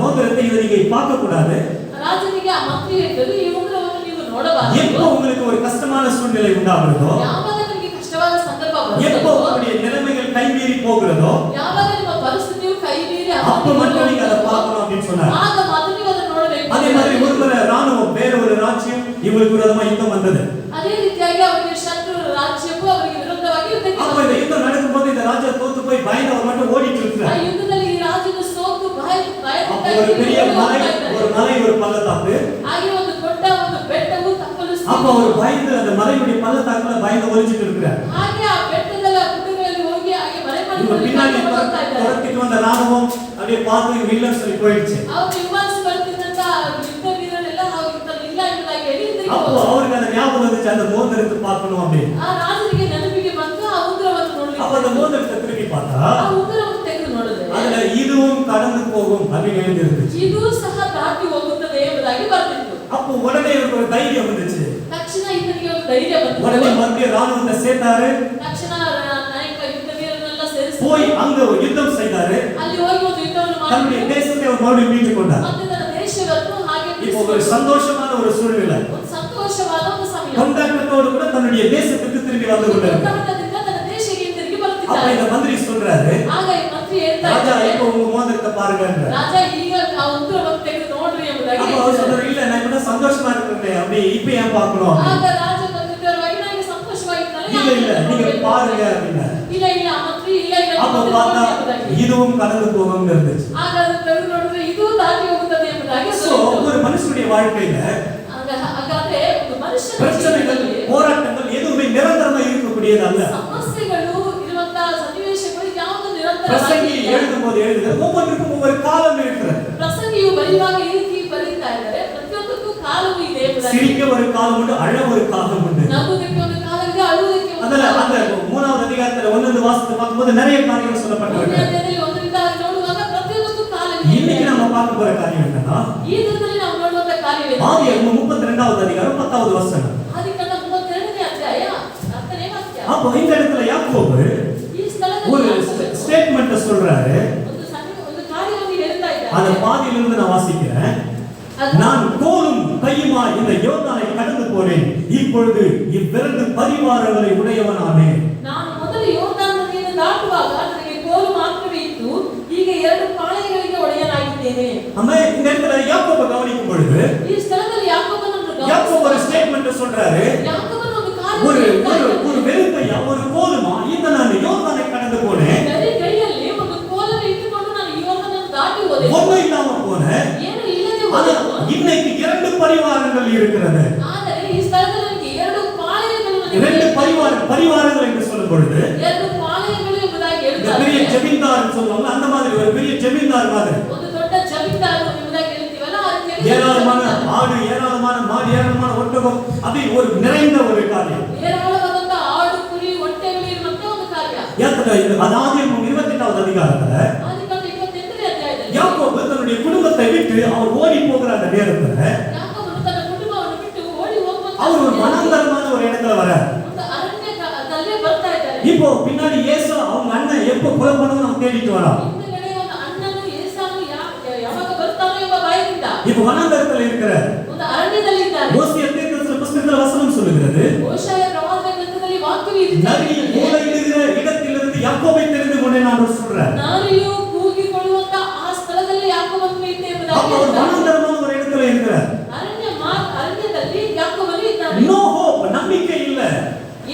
மோதிரத்தை இதை நீங்க பார்க்க கூடாது. ರಾಜನಿಗೆ ಆ ಮಂತ್ರಿ ಹೇಳಿದ್ರು, ಈ ಉಂಗುರವನ್ನು ನೀವು ನೋಡಬಾರದು. எப்போ உங்களுக்கு ஒரு கஷ்டமான சூழ்நிலை உண்டாகிறதோ, ಯಾವಾಗ ನಿಮಗೆ ಕಷ್ಟವಾದ ಸಂದರ್ಭ எப்போ ಬರುತ್ತದೋ, உங்களுடைய நிலைமைகள் கைமீறி போகிறதோ, ಯಾವಾಗ ನಿಮ್ಮ ಪರಿಸ್ಥಿತಿಯು ಕೈ ಮೀರಿ அப்ப மட்டும் நீங்க அதை பார்க்கணும் அப்படின்னு சொன்னார். ಆಗ ಮಾತ್ರ ನೀವು ಅದನ್ನು ನೋಡಬೇಕು. அதே மாதிரி ஒருமுறை ராணுவம் வேற ஒரு ராஜ்யம் இவங்களுக்கு விரோதமா யுத்தம் வந்தது. ಅದೇ ರೀತಿಯಾಗಿ ಅವರಿಗೆ ಶತ್ರು ರಾಜ್ಯಕ್ಕೂ ಅವರಿಗೆ ವಿರುದ್ಧವಾಗಿ ಯುದ್ಧಕ್ಕೆ அப்ப இந்த யுத்தம் நடக்கும்போது இந்த ராஜா தோத்து போய் பயந்து அவர் மட்டும் ஓடிட்டு ಆ இருக்கிறார். ಯುದ್ಧದಲ್ಲಿ ಈ ರಾಜನು ಸೋತು அப்ப ஒரு பெரிய மலை, ஒரு மலை, ஒரு பள்ளத்தாக்கு. ಹಾಗೆ ಒಂದು ದೊಡ್ಡ ಒಂದು ಬೆಟ್ಟವು ತಪ್ಪಲು அப்ப அவர் பயந்து அந்த மலையுடைய பள்ளத்தாக்குல பயந்து ஒளிஞ்சிட்டு இருக்கிறார். ಹಾಗೆ ಆ ಬೆಟ್ಟದ ಗುಡ್ಡಗಳಲ್ಲಿ ಹೋಗಿ ಹಾಗೆ ಮರೆ இவங்க பின்னாடி ಬರ್ತಾ ಇದ್ದಾರೆ. துரத்திட்டு வந்த ராணுவம் அப்படியே பார்த்து இவங்க இல்லைன்னு சொல்லி போயிடுச்சு. ಅವರು ವಿಮರ್ಶೆ ಬರ್ತಿದ್ದಂತ ಯುದ್ಧ ವೀರರೆಲ್ಲ ಇಲ್ಲ ಎಂಬುದಾಗಿ ಹೇಳಿ ಹಿಂದಿರುಗಿ அப்போ ಹೋದ್ರು. அவருக்கு அந்த ஞாபகம் வந்துச்சு, அந்த மோதிரத்தை பார்க்கணும் அப்படின்னு. ಆ ರಾಜನಿಗೆ ನೆನಪಿಗೆ ಬಂತು ಆ ಉಂಗುರವನ್ನು அப்ப அந்த ನೋಡಲಿಕ್ಕೆ. மோதிரத்தை திருப்பி பார்த்தா ಆ ಉಂಗುರವನ್ನು ತೆಗೆದು ನೋಡಿದ್ರೆ அதுல இதுவும் கடந்து போகும் அப்படின்னு எழுதிருந்துச்சு. ಇದು ಸಹ ದಾಟಿ ಹೋಗುತ್ತದೆ ಎಂಬುದಾಗಿ ಬರ್ತಿತ್ತು. அப்போ உடனே இவருக்கு ஒரு தைரியம் வந்துச்சு. ತಕ್ಷಣ ಇದನಿಗೆ ಒಂದು ಧೈರ್ಯ உடனே ಬಂತು. மறுபடியும் ராணுவத்தை சேர்த்தாரு, ತಕ್ಷಣ ನಾಯಕ ಯುದ್ಧ ವೀರರನ್ನೆಲ್ಲ ಸೇರಿಸಿ போய் அங்க ஒரு யுத்தம் செய்தாரு. ಅಲ್ಲಿ ಹೋಗಿ ಒಂದು ಯುದ್ಧವನ್ನು தன்னுடைய ಮಾಡಿ தேசத்தை அவர் மறுபடியும் மீட்டு கொண்டார். ಮತ್ತೆ ತನ್ನ ದೇಶವನ್ನು ಹಾಗೆ இப்போ ஒரு சந்தோஷமான ஒரு சூழ்நிலை, ಒಂದು ಸಂತೋಷವಾದ ಒಂದು ಸಮಯ. கொண்டாட்டத்தோடு கூட தன்னுடைய தேசத்துக்கு திரும்பி வந்து கொண்டிருக்கிறார். ಕೊಂಡಾಟದಿಂದ ತನ್ನ ದೇಶಕ್ಕೆ ಹಿಂದಿರುಗಿ அப்ப ಬರುತ್ತಿದ್ದಾರೆ. இந்த மந்திரி சொல்றாரு, ಆಗ ಈ ಮಂತ್ರಿ ಹೇಳ್ತಾ ராஜா ಇದ್ದಾರೆ, இப்போ உங்க மோதிரத்தை பாருங்கன்ற. ರಾಜ ಈಗ ಆ ಉಂಗುರವನ್ನು ತೆಗೆದು ನೋಡ್ರಿ ಎಂಬುದಾಗಿ அப்ப அவர் ಹೇಳ್ತಾರೆ. சொல்றாரு, இல்ல நான் இப்ப சந்தோஷமா இருக்கிறேன், அப்படி இப்ப ஏன் பார்க்கணும்? ಆಗ ರಾಜ ಬಂದಿದ್ದರವಾಗಿ ನನಗೆ ಸಂತೋಷವಾಗಿದ್ದಾನೆ. இல்ல இல்ல நீங்க பாருங்க அப்படின்னா. ಇಲ್ಲ ಇಲ್ಲ ಆ ಮಂತ್ರಿ ಇಲ್ಲ ಇಲ್ಲ அப்ப ನೀವು பார்த்தா ನೋಡಿ ಎಂಬುದಾಗಿ. இதுவும் கடந்து போகும் இருந்துச்சு. ಆಗ ಅದನ್ನು ತೆಗೆದು ನೋಡಿದ್ರೆ ಇದು ದಾಟಿ ಹೋಗುತ್ತದೆ ಎಂಬುದಾಗಿ சோ ಬರೆದಿತ್ತು. ஒரு மனுஷனுடைய வாழ்க்கையில ಹಾಗಾದ್ರೆ ಒಂದು ಮನುಷ್ಯನ பிரச்சனைகள், ಜೀವನದಲ್ಲಿ போராட்டங்கள் எதுவுமே நிரந்தரமா இருக்கக்கூடியது அல்ல. ಸಮಸ್ಯೆಗಳು ಇರುವಂತಹ ಸನ್ನಿವೇಶಗಳು ಯಾವುದು பிரசங்கி ನಿರಂತರವಾಗಿ எழுதும்போது எழுதுகிறது, ஒவ்வொன்றுக்கும் ஒவ்வொரு காலம் இருக்கிறது. ಪ್ರಸಂಗಿಯು ಬರೆಯುವಾಗ ಈ ರೀತಿ ಬರೀತಾ ಇದ್ದಾರೆ, ಪ್ರತಿಯೊಂದಕ್ಕೂ ಕಾಲವು ಇದೆ ಎಂಬುದಾಗಿ. சிரிக்க ஒரு காலம் உண்டு, அழ ஒரு காலம் உண்டு. ನಗುವುದಕ್ಕೆ ಒಂದು ಕಾಲವಿದೆ, ಅಳುವುದಕ್ಕೆ ಒಂದು அதுல அந்த ಕಾಲವಿದೆ. 3வது அதிகாரத்துல 1 வாசத்தை பார்க்கும்போது நிறைய காரியங்கள் சொல்லப்பட்டிருக்கு. ಅಧ್ಯಾಯದಲ್ಲಿ ಒಂದರಿಂದ ಆರು ನೋಡುವಾಗ ಪ್ರತಿಯೊಂದಕ್ಕೂ ಕಾಲವಿದೆ. இன்னைக்கு நம்ம பார்க்க போற காரியம் என்னன்னா, ಈ ದಿನದಲ್ಲಿ ನಾವು ನೋಡುವಂತ ಕಾರ್ಯವಿದೆ. ஆதியாகமம் 32வது அதிகாரம் 10வது வசனம். ಆದಿಕಾಂಡ 32ನೇ ಅಧ್ಯಾಯ 10ನೇ ವಾಕ್ಯ. அப்போ இந்த இடத்துல யாக்கோபு ಈ ಸ್ಥಳದಲ್ಲಿ ஒரு ಯಾಕೋಬು ஸ்டேட்மென்ட் சொல்றாரு. ಒಂದು ಕಾರ್ಯವನ್ನು ಹೇಳ್ತಾ அந்த ಇದ್ದಾರೆ. பாதியிலிருந்து நான் வாசிக்கிறேன். நான் கோலும் கையுமா இந்த யோர்தானை கடந்து போனேன், இப்பொழுது இவ்விரண்டு பரிவாரங்களை உடையவனானேன். ನಾನು ಮೊದಲು ಯೋರ್ದಾನ್ ನದಿಯನ್ನು ದಾಟುವಾಗ ನನಗೆ ಕೋಲು ಮಾತ್ರವೇ ಇತ್ತು, ಈಗ ಎರಡು ಪಾಳೆಯಗಳಿಗೆ ಒಡೆಯನಾಗಿದ್ದೇನೆ. ஆமென். இந்த இடத்துல யாக்கோபை கவனிக்கும் பொழுது ಈ ಸ್ಥಳದಲ್ಲಿ ಯಾಕೋಬನನ್ನು யாக்கோபு ஒரு ஸ்டேட்மென்ட் சொல்றாரு. ಯಾಕೋಬನ ಒಂದು ஒரு ಕಾರ್ಯ ஒரு வெறுப்பையா ஒரு கோலுமா இந்த நான் யோர்தானை கடந்து போனேன். ಬೇರೆ ಕೈಯಲ್ಲಿ ಒಂದು ಕೋಲನ್ನು ಇಟ್ಟುಕೊಂಡು ನಾನು ಯೋರ್ದಾನನ್ನು ದಾಟಿ ಹೋದೆ. ஒண்ணும் இல்லாம போனேன். ಏನು ಇಲ್ಲದೆ ஆனா ಹೋದೆ. இன்னைக்கு இரண்டு பரிவாரங்கள் இருக்கிறது. ಆದರೆ ಈ ಸ್ಥಳದಲ್ಲಿ ನನಗೆ ಎರಡು ಪಾಳೆಯಗಳು இரண்டு பரிவாரங்கள் என்று சொல்லும் பொழுது ಎರಡು ಪಾಳೆಯಗಳು ಎಂಬುದಾಗಿ இந்த பெரிய ಹೇಳ್ತಾರೆ. ஜமீன்தார் சொல்லுவாங்க அந்த மாதிரி ஒரு பெரிய ஜமீன்தார் மாதிரி ಒಂದು ದೊಡ್ಡ ಜಮೀನ್ದಾರರು ಎಂಬುದಾಗಿ ಹೇಳ್ತೀವಲ್ಲ, ಆ ರೀತಿಯಾಗಿ ஏராளமான ஆடு ஏராளமான மாடு ஏராளமான ஒட்டகம் அது ஒரு நிறைந்த ஒரு காரியம். ಏರಾಳವಾದಂತ ಆಡು ಕುರಿ ಒಂಟೆಗಳು ಇರುವಂತ ಒಂದು ಕಾರ್ಯ. அதாதியாகமம் 28வது அதிகாரத்துல ಆದಿಕಾಂಡ 28ನೇ ಅಧ್ಯಾಯದಲ್ಲಿ யாக்கோபு தன்னுடைய குடும்பத்தை விட்டு அவர் ஓடி போகிற அந்த நேரத்துல ಯಾಕೋಬನು ತನ್ನ ಕುಟುಂಬವನ್ನು ಬಿಟ್ಟು ಓಡಿ ಹೋಗುವಂತ அவர் ஒரு வனாந்தரமான ஒரு இடத்துல வரார். ಒಂದು ಅರಣ್ಯದಲ್ಲೇ ಬರ್ತಾ ಇದ್ದಾರೆ. இப்போ பின்னாடி ஏசு அவங்க அண்ணன் எப்ப கொலை பண்ணணும் நம்ம தேடிட்டு வரோம். ಹಿಂದೆಗಡೆ ಒಂದು ಅಣ್ಣನು ಏಸಾನು ಯಾವಾಗ ಬರ್ತಾನೋ ಎಂಬ ಭಯದಿಂದ இப்போ வனாந்தரத்துல இருக்கிற ಒಂದು ಅರಣ್ಯದಲ್ಲಿ ಇದ್ದಾರೆ. ஓசியா தீர்க்கதரிசன புத்தகத்துல வசனம் சொல்லுகிறது, ಹೋಶೇಯ ಪ್ರವಾದನ ಗ್ರಂಥದಲ್ಲಿ ವಾಕ್ಯವು ಇದೆ. நரி மூலையிடுகிற இடத்திலிருந்து யாக்கோபை தெரிந்து கொண்டேன் நான் சொல்றேன். ನಾರಿಯು ಕೂಗಿಕೊಳ್ಳುವಂತ ಆ ಸ್ಥಳದಲ್ಲಿ ಯಾಕೋಬನು ಇದ್ದ ಎಂಬುದಾಗಿ அப்ப ஒரு வனாந்தரமான ஒரு இடத்துல இருக்கிறார். ಅರಣ್ಯದಲ್ಲಿ ಯಾಕೋಬನು ಇದ್ದಾನೆ. நோ ஹோப், நம்பிக்கை இல்ல.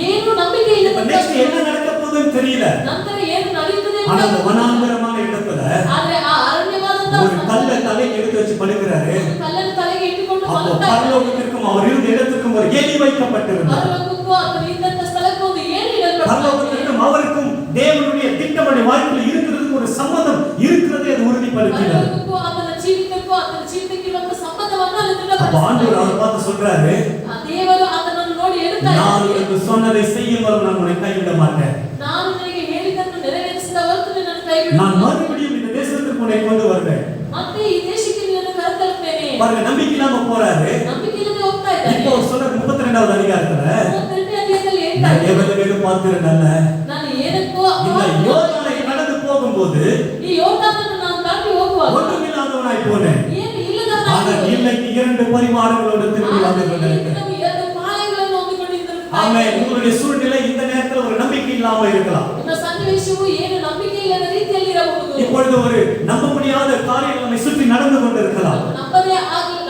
ಏನು ನಂಬಿಕೆ ಇಲ್ಲ. இப்ப நெக்ஸ்ட் என்ன நடக்க போகுதுன்னு தெரியல. ನಂತರ ಏನು ನಡೆಯುತ್ತದೆ ஆனா அந்த வனாந்தரமான இடத்துல ಆದ್ರೆ ಆ ಅರಣ್ಯವಾದಂತ ஒரு கல்லை தலைக்கு எடுத்து வச்சு படுக்கிறாரு. ಕಲ್ಲನ್ನು ತಲೆಗೆ ಇಟ್ಟುಕೊಂಡು அப்போ ಮಲಗ್ತಾ ಇದ್ದಾನೆ. பரலோகத்திற்கும் அவர் இருந்த இடத்துக்கும் ஒரு ஏணி வைக்கப்பட்டிருந்தார். ಪರಲೋಕಕ್ಕೂ ಆತನು ಇದ್ದಂತ ಸ್ಥಳಕ್ಕೂ ಒಂದು ಏಣಿ ಇಡಲ್ಪಟ್ಟಿದೆ. பரலோகத்திற்கும் அவருக்கும் தேவனுடைய திட்டப்படி வாழ்க்கையில் இருக்கிறதுக்கு ஒரு சம்மதம் இருக்கிறது, அது உறுதிப்படுத்தினார். ಪರಲೋಕಕ್ಕೂ ಆತನ ಜೀವಿತಕ್ಕೂ ಆತನ ಜೀವಿತಕ್ಕಿರುವಂತ ಸಂಬಂಧವನ್ನು ಅಲ್ಲಿ அப்ப ஆண்டவர் ದೃಢಪಡಿಸಿದ್ದಾನೆ. அவர் பார்த்து சொல்றாரு, ಆ ದೇವರು ಆತನನ್ನು ನೋಡಿ ಹೇಳ್ತಾ நான் ಇದ್ದಾನೆ, உனக்கு சொன்னதை செய்யும் வரை நான் உன்னை கைவிட மாட்டேன். ನಾನು ನಿನಗೆ ಹೇಳಿದ್ದನ್ನು ನೆರವೇರಿಸಿದ ಹೊರತು ನಿನ್ನನ್ನು நான் ಕೈಬಿಡುವುದಿಲ್ಲ. மறுபடியும் இந்த தேசத்துக்கு உன்னை கொண்டு வருவேன். ಮತ್ತೆ ಈ ದೇಶಕ್ಕೆ ನಿನ್ನನ್ನು ಕರೆತರುತ್ತೇನೆ. பாருங்க, நம்பிக்கை இல்லாம போறாரு. ನಂಬಿಕೆ ಇಲ್ಲದೆ ಹೋಗ್ತಾ ಇದ್ದಾನೆ. இப்போ சொல்ற 32வது அதிகாரத்துல 32ನೇ ಅಧ್ಯಾಯದಲ್ಲಿ ಹೇಳ್ತಾ நான் ಇದ್ದಾನೆ, எவ்வளவு பாத்துறேன்ல ನಾನು ಏನಕ್ಕೋ இந்த யோர்தானை கடந்து போகும்போது ಈ ಯೋರ್ದಾನನ್ನು ನಾನು ದಾಟಿ ಹೋಗುವಾಗ ஒன்றுமில்லாதவனாய் போனேன். ಏನು ஆனால் ಇಲ್ಲದವನಾಗಿ இன்னைக்கு இரண்டு பரிவாரங்களோடு திரும்பி வந்து கொண்டிருக்கிறேன். ನಾವು ಎರಡು ಪಾಳೆಗಳನ್ನು ಹೊಂದಿಕೊಂಡಿದ್ದರು. ஆமென். உங்களுடைய சூழ்நிலை இந்த நேரத்துல ஒரு நம்பிக்கை இல்லாம இருக்கலாம். ನಿಮ್ಮ ಸನ್ನಿವೇಶವು ಏನು ನಂಬಿಕೆ ಇಲ್ಲದ ರೀತಿಯಲ್ಲಿ ಇರಬಹುದು. இப்பொழுது ஒரு நம்ப முடியாத காரியங்கள் நம்மை சுற்றி நடந்து கொண்டிருக்கலாம்.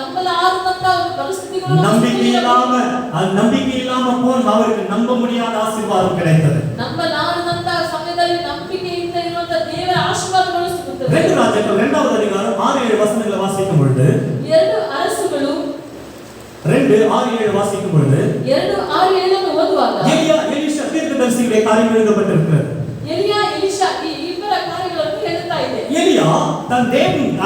ನಂಬಲಾರದಂತ ಒಂದು ಪರಿಸ್ಥಿತಿಗಳು நம்பிக்கை இல்லாம போன் அவருக்கு நம்ப முடியாத ஆசீர்வாதம் கிடைத்தது. ನಂಬಲಾರದಂತ ಸಮಯದಲ್ಲಿ ನಂಬಿಕೆಯಿಂದ ಇರುವಂತ ದೇವರ ಆಶೀರ್ವಾದಗಳು ಸಿಗುತ್ತವೆ. 2 ராஜாக்கள் 2வது அதிகாரம் 6-7 வசனங்களை வாசிக்கும் பொழுது 2 ಅರಸುಗಳು 2:6-7 வாசிக்கும் பொழுது 2:6-7 ಅನ್ನು ಓದುವಾಗ எலியா எலிஷா தீர்க்கதரிசிகளுடைய காரியம் எழுதப்பட்டிருக்கிறது. ಎಲಿಯಾ ಎಲಿಷಾ ಈ ಇಬ್ಬರ ಕಾರ್ಯಗಳನ್ನು ಹೇಳ್ತಾ ಇದೆ. எலியா தன் தேவன்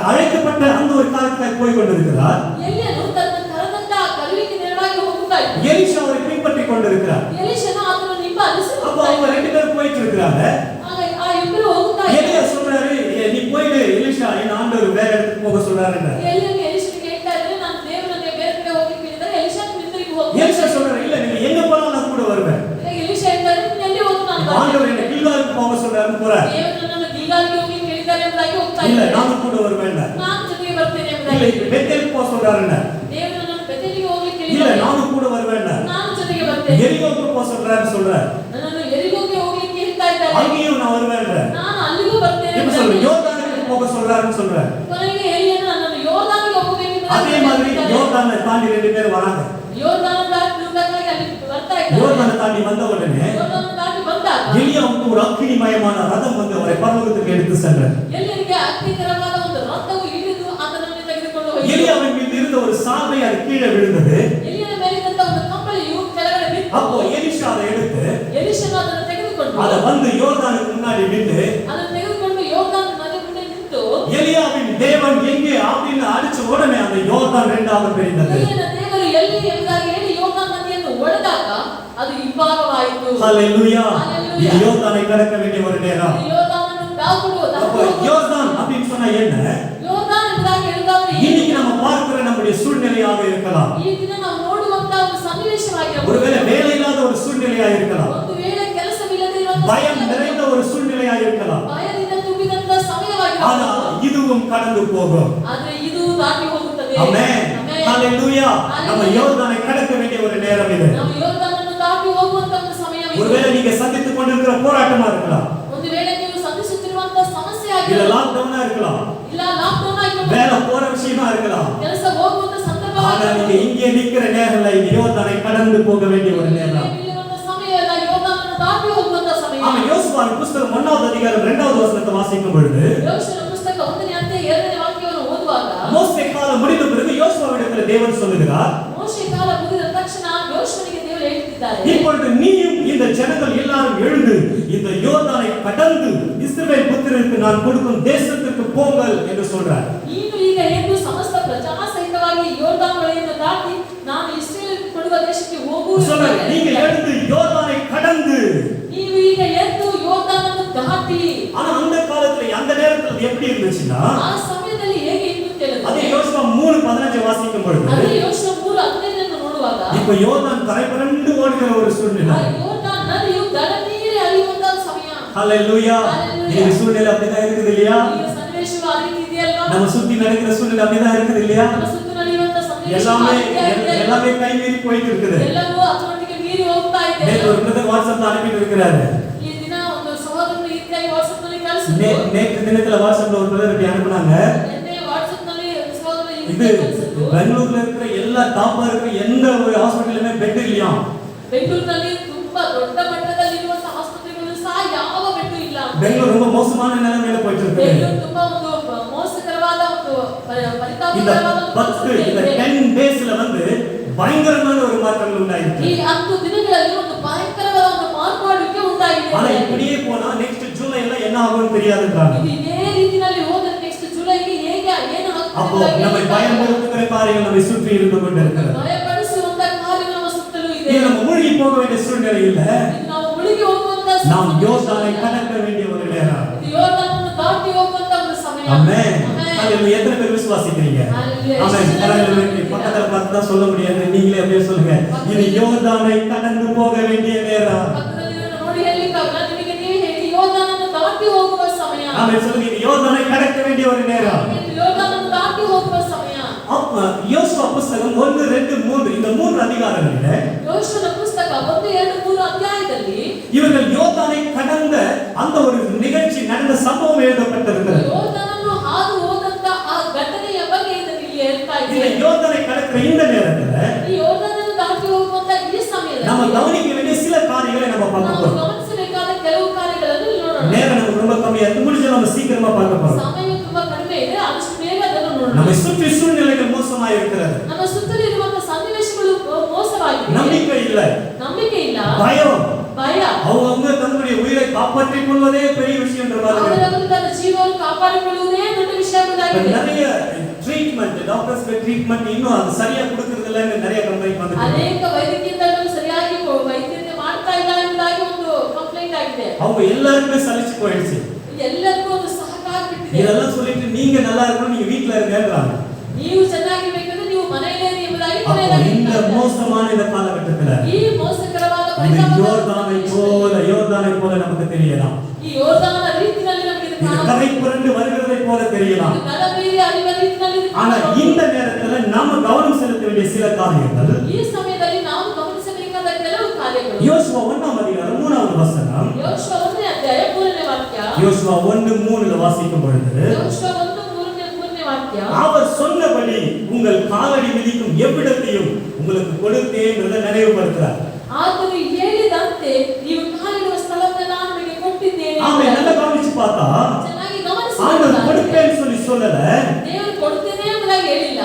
அழைக்கப்பட்ட அந்த ஒரு காரியத்துக்காக போய் கொண்டிருக்கிறார். ಎಲಿಯನು ತನ್ನ ಕರೆದಂತ ಕರುವಿಗೆ ನೇರವಾಗಿ ಹೋಗ್ತಾ ಇದ್ದ. எலிஷா அவரை பின்பற்றி கொண்டிருக்கிறார். ಎಲಿಷನು ಆತನ ಹಿಂಬಾಲಿಸಿ அப்ப ಹೋಗ್ತಾ அவங்க ಇದ್ದ. ரெண்டு பேரும் போயிட்டு இருக்காங்க. ಆಗ ಆ ಇಬ್ಬರು ಹೋಗ್ತಾ எலியா ಇದ್ದಾರೆ. சொல்றாரு, நீ போயிடு எலிஷா, என் ஆண்டவர் வேற இடத்துக்கு போக சொல்றாருங்க. ಎಲಿಯನು ಎಲಿಷನಿಗೆ ಹೇಳ್ತಾ ಇದ್ದಾರೆ, ನಾನು ದೇವರನ್ನೇ ಬೇರೆ ಕಡೆ ಹೋಗ್ಲಿಕ್ಕೆ ಹೇಳಿದರೆ ಎಲಿಷನು ಹಿಂದಿರುಗಿ எலிஷா ಹೋಗ್ತಾನೆ. சொல்றாரு, இல்ல நீங்க எங்க போனாலும் நான் கூட வருவேன். ಎಲಿಷಾ ಹೇಳ್ತಾರೆ, ನೀನು ಎಲ್ಲಿ ಹೋಗು ನಾನು ஆண்டவர் ಬರ್ತೇನೆ. என்ன கில்காலுக்கு போக சொல்றாருன்னு போறார். ದೇವರು ನನ್ನನ್ನು ಗಿಲ್ಗಾಲಿಗೆ ಹೋಗ್ಲಿಕ್ಕೆ ಹೇಳಿದ್ದಾರೆ ಎಂಬುದಾಗಿ ಹೋಗ್ತಾ இல்ல ಇದ್ದಾರೆ. நானும் கூட வருவேன். ನಾನು ಜೊತೆಗೆ ಬರ್ತೇನೆ இல்ல ಎಂಬುದಾಗಿ. பெத்தேலுக்கு போக சொல்றாருங்க. ದೇವರು ನನ್ನನ್ನು ಬೆಥೇಲಿಗೆ ಹೋಗ್ಲಿಕ್ಕೆ இல்ல ಹೇಳಿದ್ದಾರೆ. நானும் கூட வருவேன். ನಾನು ಜೊತೆಗೆ ಬರ್ತೇನೆ. எரிகோக்கு போக சொல்றாருன்னு சொல்றார். ನನ್ನನ್ನು ಎರಿಗೋಗೆ ಹೋಗ್ಲಿಕ್ಕೆ ಹೇಳ್ತಾ ಇದ್ದಾರೆ. அங்கேயும் நான் வருவேன். ನಾನು ಅಲ್ಲಿಗೂ ಬರ್ತೇನೆ இப்ப ಎಂಬುದಾಗಿ சொல்ற யோர்தானுக்கு போக சொல்றாருன்னு சொல்றார். ಕೊನೆಗೆ ಎಲಿಯನು ನನ್ನನ್ನು ಯೋರ್ದಾನಿಗೆ ಹೋಗಬೇಕೆಂಬುದಾಗಿ அதே மாதிரி ಹೇಳ್ತಾರೆ. யோர்தானை தாண்டி 2 பேர் வராங்க. ಯೋರ್ದಾನ ದಾಟಿ ನುಗ್ಗಕ್ಕಾಗಿ ಅಲ್ಲಿ ಬರ್ತಾ ಇದ್ದಾರೆ. யோர்தானை தாண்டி வந்த உடனே ಯೋರ್ದಾನ ದಾಟಿ ಬಂದಾಗ எலியாவுக்கு ஒரு அக்கினிமயமான ரதம் வந்து அவரை பரலோகத்துக்கு எடுத்து சென்றார். ಎಲಿಯನಿಗೆ ಅಗ್ನಿಕರವಾದ ಒಂದು ರಥವು ಹಿಡಿದು ಆತನನ್ನು ತೆಗೆದುಕೊಂಡು ಹೋಯಿತು. எலியாவின் மீது இருந்த ஒரு சால்வை அது கீழே விழுந்தது. ಎಲಿಯನ ಮೇಲಿದ್ದಂತ ಒಂದು ಕಂಬಳಿಯು ಕೆಳಗಡೆ ಬಿತ್ತು. அப்போ எலிஷா அதை எடுத்து ಎಲಿಷನು ಅದನ್ನು ತೆಗೆದುಕೊಂಡು அதை வந்து யோர்தானுக்கு முன்னாடி நின்று ಅದನ್ನು ತೆಗೆದುಕೊಂಡು ಯೋರ್ದಾನ ನದಿ ಮುಂದೆ ನಿಂತು எலியாவின் தேவன் எங்கே அப்படின்னு அடிச்ச உடனே அந்த யோர்தான் 2ஆக பிரிந்தது. ಎಲಿಯನ ದೇವರು ಎಲ್ಲಿ ಎಂಬುದಾಗಿ ಹೇಳಿ ಯೋರ್ದಾನ ನದಿಯನ್ನು ಒಡೆದಾಗ ಅದು ಇಬ್ಬಾಗವಾಯಿತು. ஹalleluya. ஹalleluya. இது யோர்தானை கடக்க வேண்டிய ஒரு நேரம். ಯೋರ್ದಾನನ್ನು ದಾಟುವುದು. அப்போ யோர்தான் அப்படின்னு சொன்னா என்ன? ಯೋರ್ದಾನ ಎಂಬುದಾಗಿ ಹೇಳಿದಾಗ இன்னைக்கு நம்ம பார்க்கிற நம்முடைய சூழ்நிலையாக இருக்கலாம். ಈ ದಿನ ನಾವು ನೋಡುವಂತ ಒಂದು ಸನ್ನಿವೇಶವಾಗಿರಬಹುದು. ஒருவேளை வேலை இல்லாத ஒரு சூழ்நிலையாக இருக்கலாம். ಒಂದು ವೇಳೆ ಕೆಲಸವಿಲ್ಲದೆ ಇರುವ பயம் நிறைந்த ஒரு சூழ்நிலையாக இருக்கலாம். ಭಯದಿಂದ ತುಂಬಿದಂತ ஆனா ಸಮಯವಾಗಿರಬಹುದು. இதுவும் கடந்து போகும். ಆದ್ರೆ ಇದು ದಾಟಿ ಹೋಗುತ್ತದೆ. ஆமென். ಆಮೆನ್. ஹalleluya நம்ம யோர்தானை கடக்க வேண்டிய ஒரு நேரம் இது. ನಾವು ಯೋರ್ದಾನನ್ನು ದಾಟಿ ಹೋಗುವಂತ ಒಂದು ಸಮಯ ಇದು. ஒருவேளை நீங்க சந்தித்துக் கொண்டிருக்கிற போராட்டமா இருக்கலாம், ಒಂದು ವೇಳೆ ನೀವು ಸಂಧಿಸುತ್ತಿರುವಂತ ಸಮಸ್ಯೆ இல்ல ಆಗಿರಬಹುದು, லாக்டவுனா இருக்கலாம், ಇಲ್ಲ ಲಾಕ್ಡೌನ್ ಆಗಿರಬಹುದು, வேலை போற விஷயமா இருக்கலாம். ಕೆಲಸ ಹೋಗುವಂತ ಸಂದರ್ಭ ஆனா நீங்க ಆಗಿರಬಹುದು. இங்கே நிக்கிற நேரம்ல இது யோர்தானை கடந்து போக வேண்டிய ஒரு நேரம். ಇಲ್ಲಿರುವಂತ ಸಮಯ ಇಲ್ಲ, ಯೋರ್ದಾನನ್ನು ದಾಟಿ ಹೋಗುವಂತ ಸಮಯ. ஆமா, யோசுவாவின் புத்தகம் 1வது அதிகாரம் 2வது வசனத்தை வாசிக்கும் பொழுது ಯೋಶುವನ ಪುಸ್ತಕ 1ನೇ ಅಧ್ಯಾಯ 2ನೇ ವಾಕ್ಯವನ್ನು ಓದುವಾಗ மோசே காலம் முடிந்த பிறகு யோசுவாவிடத்தில் தேவன் சொல்லுகிறார், ಮೋಶೆ ಕಾಲ ಮುಗಿದ ತಕ್ಷಣ ಯೋಶುವನಿಗೆ ದೇವರು ಹೇಳ್ತಿದ್ದಾರೆ, இப்பொழுது நீயும் இந்த ஜனங்கள் எல்லாரும் எழுந்து இந்த யோர்தானை கடந்து இஸ்ரவேல் புத்திரருக்கு நான் கொடுக்கும் தேசத்திற்கு போங்கள் என்று சொல்றார். ನೀನು ಈಗ ಎದ್ದು ಸಮಸ್ತ ಪ್ರಜಾ ಸಹಿತವಾಗಿ ಯೋರ್ದಾನ್ ಹೊಳೆಯನ್ನು ದಾಟಿ ನಾನು ಇಸ್ರಾಯೇಲಿಗೆ ಕೊಡುವ ದೇಶಕ್ಕೆ ಹೋಗು ಎಂದು சொல்றார், நீங்க ಹೇಳ್ತಿದ್ದಾರೆ. எழுந்து யோர்தானை கடந்து. ನೀವು ಈಗ ಎದ್ದು ಯೋರ್ದಾನನ್ನು ದಾಟಿ. ஆனா அந்த காலத்துல அந்த நேரத்துல அது எப்படி இருந்துச்சுன்னா, ಆ ಸಮಯದಲ್ಲಿ ಹೇಗೆ ಇತ್ತು அதே ಕೇಳಿದ್ರೆ யோசுவா 3:15 வாசிக்கும் பொழுது ಅದೇ ಯೋಶುವ 3:15 ನೋಡುವಾಗ இப்ப யோர்தான் கரை புரண்டு ஓடுகிற ஒரு ಆ சூழ்நிலை. ಯೋರ್ದಾನ್ ನದಿಯು ದಡ ಮೀರಿ ಹರಿಯುವಂತ ಸಮಯ. ஹalleluya. Hallelujah. இந்த சூழ்நிலை அப்படிதான் இருக்குது இல்லையா? ಈಗ ಸನ್ನಿವೇಶವು ಆ ರೀತಿ ಇದೆಯಲ್ವಾ? நம்ம சுத்தி நடக்கிற சூழ்நிலை அப்படிதான் இருக்குது இல்லையா? ನಮ್ಮ ಸುತ್ತ ನಡೆಯುವಂತ ಸನ್ನಿವೇಶ எல்லாமே கை மீறி போயிட்டு இருக்குது. ಎಲ್ಲವೂ ಅದರೊಟ್ಟಿಗೆ ಮೀರಿ ಹೋಗ್ತಾ ಇದೆ. நேத்து ஒரு பிரதர் வாட்ஸ்அப்ல அனுப்பிட்டு இருக்கிறாரு. ಈ ದಿನ ಒಂದು ಸಹೋದರನು ಈ ರೀತಿಯಾಗಿ ವಾಟ್ಸ್ಆಪ್ ನಲ್ಲಿ ಕಳಿಸಿದ್ರು. நேற்று தினத்துல வாட்ஸ்அப்ல ஒரு பிரதர் இப்படி அனுப்புனாங்க, ನಿನ್ನೆ ವಾಟ್ಸ್ಆಪ್ ನಲ್ಲಿ ಸಹೋದರ ಈ இது ರೀತಿ ಕಳಿಸಿದ್ರು. பெங்களூர்ல இருக்கிற எல்லா டாப்பா இருக்கிற எந்த ஒரு ஹாஸ்பிடல்லுமே பெட் இல்லையா? ಬೆಂಗಳೂರಿನಲ್ಲಿ ತುಂಬಾ ದೊಡ್ಡ ಮಟ್ಟದಲ್ಲಿ ಇರುವಂತ ಆಸ್ಪತ್ರೆಗಳು ಸಹ ಯಾವ ಬೆಡ್ ಇಲ್ಲ. பெங்களூர் ரொம்ப மோசமான நிலைமையில போயிட்டு இருக்கு. ಬೆಂಗಳೂರು ತುಂಬಾ ಒಂದು ಮೋಸಕರವಾದ ಒಂದು இந்த ಪರಿತಾಪಕರವಾದ ಒಂದು 10 டேஸ்ல வந்து பயங்கரமான ஒரு மாற்றங்கள் உண்டாயிருக்கு. ಈ 10 ದಿನಗಳಲ್ಲಿ ಒಂದು ಭಯಂಕರವಾದ ಒಂದು ಮಾರ್ಪಾಡುವಿಕೆ ಉಂಟಾಗಿದೆ. ஆனா இப்படியே போனா நெக்ஸ்ட் ஜூலைல என்ன ஆகும்னு தெரியாதுன்றாங்க. ಇದು ಇದೇ ರೀತಿಯಲ್ಲಿ ಹೋದರೆ ನೆಕ್ಸ್ಟ್ ಜುಲೈಗೆ ಹೇಗೆ ಏನು அப்போ ಆಗ್ತದೆ நம்ம பயமுறுத்துகிற காரியங்கள் நம்மை சுற்றி இருந்து கொண்டிருக்கிறது. ಭಯಪಡಿಸುವಂತ ಕಾರ್ಯಗಳು ನಮ್ಮ ಸುತ್ತಲೂ ಇದೆ. இது நம்ம மூழ்கி போக வேண்டிய சூழ்நிலை இல்ல, ಇದು ನಾವು ಮುಳುಗಿ ಹೋಗುವಂತ நாம் யோர்தானை கடக்க வேண்டிய ஒரு நேரம். ಇದು ಯೋರ್ದಾನನ್ನು ದಾಟಿ ಹೋಗುವಂತ ಒಂದು ಸಮಯ. ஆமென். ಆಮೆನ್. ஹalleluya. எத்தனை பேர் விசுவாசிக்கிறீங்க? ஹalleluya. ஆமென். ஹalleluya. பக்கத்துல பார்த்து தான் சொல்ல முடியாது, நீங்களே அப்படியே சொல்லுங்க, இது யோர்தானை கடந்து போக வேண்டிய நேரம். ಪಕ್ಕದಲ್ಲಿರೋರು ನೋಡಿ ಹೇಳಿಕ್ಕಾಗಲ್ಲ, ನಿಮಗೆ ನೀವೇ ಹೇಳಿ ಯೋರ್ದಾನನ್ನು ದಾಟಿ ಹೋಗುವ ಸಮಯ. ஆமென். சொல்லுங்க, இது யோர்தானை கடக்க வேண்டிய ஒரு நேரம். ಇದು ಯೋರ್ದಾನನ್ನು ದಾಟಿ ಹೋಗುವ ಸಮಯ. அப்ப யோசுவா புத்தகம் 1, 2, 3 இந்த 3 அதிகாரங்களிலே ಯೋಶುವನ ಪುಸ್ತಕ 1, 2, 3 ಅಧ್ಯಾಯದಲ್ಲಿ இவர்கள் யோர்தானை கடந்த அந்த ஒரு நிகழ்ச்சி நடந்த சம்பவம் எழுதப்பட்டிருக்கிறது. ಯೋರ್ದಾನನ್ನು ಹಾದು ಹೋದಂತ ಆ ಘಟನೆಯ ಬಗ್ಗೆ ಇದರಲ್ಲಿ ಹೇಳ್ತಾ இந்த ಇದೆ. யோர்தானை கடக்கிற இந்த நேரத்துல ಈ ಯೋರ್ದಾನನ್ನು ದಾಟಿ ಹೋಗುವಂತ ಈ ಸಮಯದಲ್ಲಿ நம்ம கவனிக்க வேண்டிய சில காரியங்களை நம்ம பார்க்க ನಾವು போறோம். ಗಮನಿಸಬೇಕಾದ ಕೆಲವು ಕಾರ್ಯಗಳನ್ನು ಇಲ್ಲಿ ನೋಡೋಣ. நேரம் நமக்கு ரொம்ப கம்மியா இருக்கு, முடிஞ்சா நம்ம சீக்கிரமா பார்க்க போறோம். ಸಮಯ ತುಂಬಾ ಕಡಿಮೆ ಇದೆ, ಆದಷ್ಟು ಬೇಗ ಅದನ್ನು ನೋಡೋಣ. நம்ம சுற்றி சூழ்நிலைகள் மோசமா இருக்கிறது, ನಮ್ಮ ಸುತ್ತಲಿರುವಂತ ಸನ್ನಿವೇಶಗಳು ಮೋಸವಾಗಿವೆ. நம்பிக்கை இல்ல, ನಂಬಿಕೆ ಇಲ್ಲ, பயம், ಭಯ. அவங்க தன்னுடைய உயிரை காப்பாற்றிக் கொள்வதே பெரிய விஷயம். ಅವರವರು ತನ್ನ ಜೀವವನ್ನು ಕಾಪಾಡಿಕೊಳ್ಳುವುದೇ ದೊಡ್ಡ ವಿಷಯವಾಗಿದೆ. நிறைய ட்ரீட்மெண்ட், டாக்டர்ஸ் ட்ரீட்மெண்ட் இன்னும் அது சரியா கொடுக்கிறது இல்லன்னு நிறைய கம்ப்ளைண்ட் வந்துருக்கு. ಅನೇಕ ವೈದ್ಯಕೀಯ ತಂಡಗಳು ಸರಿಯಾಗಿ ವೈದ್ಯತೆ ಮಾಡ್ತಾ ಇಲ್ಲ ಎಂಬುದಾಗಿ ಒಂದು ಕಂಪ್ಲೇಂಟ್ ಆಗಿದೆ. அவங்க எல்லாருமே சலிச்சு போயிடுச்சு. ಎಲ್ಲರಿಗೂ ಒಂದು ಸಹಕಾರಬಿಟ್ಟಿದೆ. இதெல்லாம் சொல்லிட்டு நீங்க நல்லா இருக்கணும், நீங்க வீட்ல இருங்கன்றாங்க. ನೀವು ಚೆನ್ನಾಗಿರ್ಬೇಕಂದ್ರೆ ನೀವು ಮನೆಯಲ್ಲಿರಿ ಎಂಬುದಾಗಿ அப்போ இந்த மோசமான இந்த காலகட்டத்துல ಈ ಮೋಸಕರವಾದ இந்த ಪರಿಣಾಮಗಳು யோர்தானை போல நமக்கு தெரியலாம். ಈ ಯೋರ್ದಾನನ ರೀತಿಯಲ್ಲಿ ನಮಗೆ ಇದು இது கரை புரண்டு வருகிறதை போல தெரியலாம். ಇದು ದಡಮೀರಿ ಹರಿಯುವ ರೀತಿಯಲ್ಲಿ ಇದು ஆனா ಕಾಣಬಹುದು. இந்த நேரத்துல நாம கவனம் செலுத்த வேண்டிய சில காரியங்கள் ಈ ಸಮಯದಲ್ಲಿ ನಾವು ಗಮನಿಸಬೇಕಾದ ಕೆಲವು ಕಾರ್ಯಗಳು. யோசுவா 1ஆம் அதிகாரம் 3வது வசனம். ಯೋಶುವ 1ನೇ ಅಧ್ಯಾಯ 3ನೇ ವಾಕ್ಯ. யோசுவா 1:3ல வாசிக்கும் பொழுது ಯೋಶುವ 1:3ನೇ ವಾಕ್ಯ. அவர் சொன்னபடி உங்கள் காலடி மிதிக்கும் எவ்விடத்தையும் உங்களுக்கு கொடுத்தேன் என்று நினைவுபடுத்துறார். ಆತನು ಹೇಳಿದಂತೆ ನೀವು ಕಾಲಿಡುವ ಸ್ಥಳವನ್ನು ನಾನು ನಿಮಗೆ ಕೊಟ್ಟಿದ್ದೇನೆ. ஆமென். நல்லா கவனிச்சு பார்த்தா ಚೆನ್ನಾಗಿ ஆண்டவர் ಗಮನಿಸಿ. கொடுப்பேன்னு சொல்லல, ದೇವರು ಕೊಡ್ತೇನೆ ಎಂಬುದಾಗಿ ಹೇಳಿಲ್ಲ,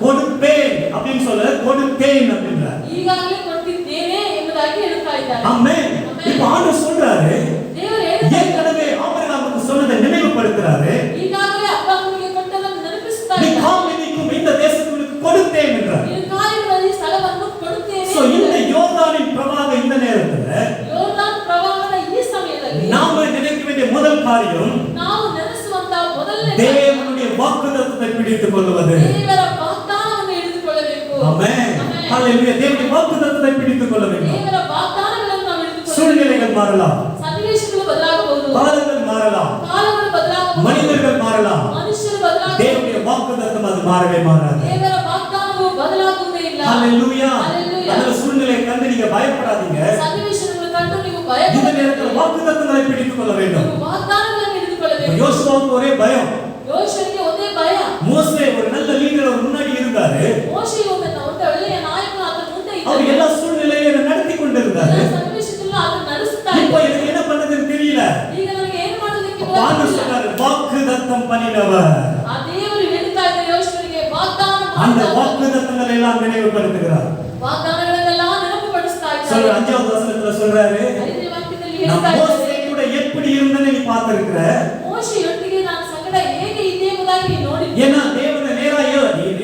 கொடுப்பேன் அப்படின்னு சொல்ல, கொடுத்தேன் அப்படின்றார். ಈಗಾಗಲೇ ಕೊಟ್ಟಿದ್ದೇನೆ ಎಂಬುದಾಗಿ ಹೇಳ್ತಾ ಇದ್ದಾರೆ. ஆமென். இப்போ ஆண்டவர் சொல்றாரு, ದೇವರು ಹೇಳಿದ್ದಾರೆ, ஏற்கனவே ஆபிரகாமுக்கு சொன்னதை நினைவுபடுத்துறாரு. ಈಗಾಗಲೇ ಅಬ್ರಹಾಮನಿಗೆ ಕೊಟ್ಟದನ್ನು ನೆನಪಿಸ್ತಾ நீ ಇದ್ದಾರೆ. கால் மிதிக்கும் இந்த தேசத்துக்கு கொடுத்தேன் என்றார். ನೀನು ಕಾಲಿಡುವ ಈ ಸ್ಥಳವನ್ನು ಕೊಡುತ್ತೇನೆ. சோ இந்த யோர்தானின் பிரவாக இந்த நேரத்துல ಯೋರ್ದಾನ್ ಪ್ರವಾಹದ ಈ ಸಮಯದಲ್ಲಿ நாம நினைக்க வேண்டிய முதல் காரியம் ನಾವು ನೆನೆಸುವಂತ ಮೊದಲನೇ தேவனுடைய வாக்குத்தத்தத்தை பிடித்துக் கொள்வது. ದೇವರ ವಾಗ್ದಾನವನ್ನು ಹಿಡಿದುಕೊಳ್ಳಬೇಕು. ஆமென். ಆಮೆನ್. ஹalleluya. தேவனுடைய வாக்குத்தத்தத்தை பிடித்துக் கொள்ள வேண்டும். ದೇವರ ವಾಗ್ದಾನಗಳನ್ನು ನಾವು ಹಿಡಿದುಕೊಳ್ಳಬೇಕು. சூழ்நிலைகள் மாறலாம், ಸನ್ನಿವೇಶಗಳು ಬದಲಾಗಬಹುದು, காலங்கள் மாறலாம், ಕಾಲಗಳು ಬದಲಾಗಬಹುದು, மனிதர்கள் மாறலாம், ಮನುಷ್ಯರು ಬದಲಾಗಬಹುದು. தேவனுடைய வாக்குத்தத்தம் அது மாறவே மாறாது. ದೇವರ ವಾಗ್ದಾನವು ಬದಲಾಗಬಹುದು. ஹalleluya Hallelujah. அந்த சூழ்நிலையை கண்டு நீங்க பயப்படாதீங்க. ಸನ್ನಿವೇಶಗಳನ್ನು ಕಂಡು ನೀವು இந்த ಭಯಪಡಬೇಡಿ. நேரத்தில் வாக்குத்தத்தங்களை பிடித்துக் கொள்ள வேண்டும். ನೀವು ವಾಗ್ದಾನಗಳನ್ನು ಹಿಡಿದುಕೊಳ್ಳಬೇಕು. யோசுவாவுக்கு ஒரே பயம். ಯೋಶುವನಿಗೆ ಒಂದೇ ಭಯ. மோசே ஒரு நல்ல லீடர் அவர் முன்னாடி இருந்தாரு. ಮೋಶೆ ಒಂದು ಒಳ್ಳೆಯ ನಾಯಕನು ಆತನ ಮುಂದೆ அவர் ಇದ್ದ. எல்லா சூழ்நிலையையும் நடத்தி கொண்டிருந்தாரு. ಎಲ್ಲ ಸನ್ನಿವೇಶಗಳನ್ನು ಆತನು ನಡೆಸುತ್ತಾ இப்போ ಇದ್ದ. எனக்கு என்ன பண்றதுன்னு தெரியல. ಈಗ ನನಗೆ ಏನು ಮಾಡೋದಕ್ಕೆ ஆண்டவர் ಗೊತ್ತಿಲ್ಲ. சொன்னாரு வாக்குத்தத்தம் பண்ணினவர். ಆ ದೇವರು ಹೇಳ್ತಾ ಇದ್ದ ಯೋಶುವನಿಗೆ ವಾಗ್ದಾನ அந்த ಮಾಡಿದ வாக்குத்தத்தங்களை எல்லாம் நினைவுபடுத்துகிறார். ವಾಗ್ದಾನಗಳನ್ನೆಲ್ಲ ನೆನಪುಪಡಿಸ್ತಾ சொல்ற ಇದ್ದಾರೆ. 5வது வசனத்துல சொல்றாரு, ಐದನೇ ವಾಕ್ಯದಲ್ಲಿ நான் ಹೇಳ್ತಾ மோசே ಇದ್ದಾರೆ, கூட எப்படி இருந்தேன்னு நீ பார்த்திருக்கிற. ಮೋಶೆಯೊಂದಿಗೆ ನಾನು ಸಂಗಡ ಹೇಗೆ ಇದ್ದೆ ಎಂಬುದಾಗಿ ನೀನು ನೋಡಿದ್ದೀಯ. ஏன்னா தேவனை நேரா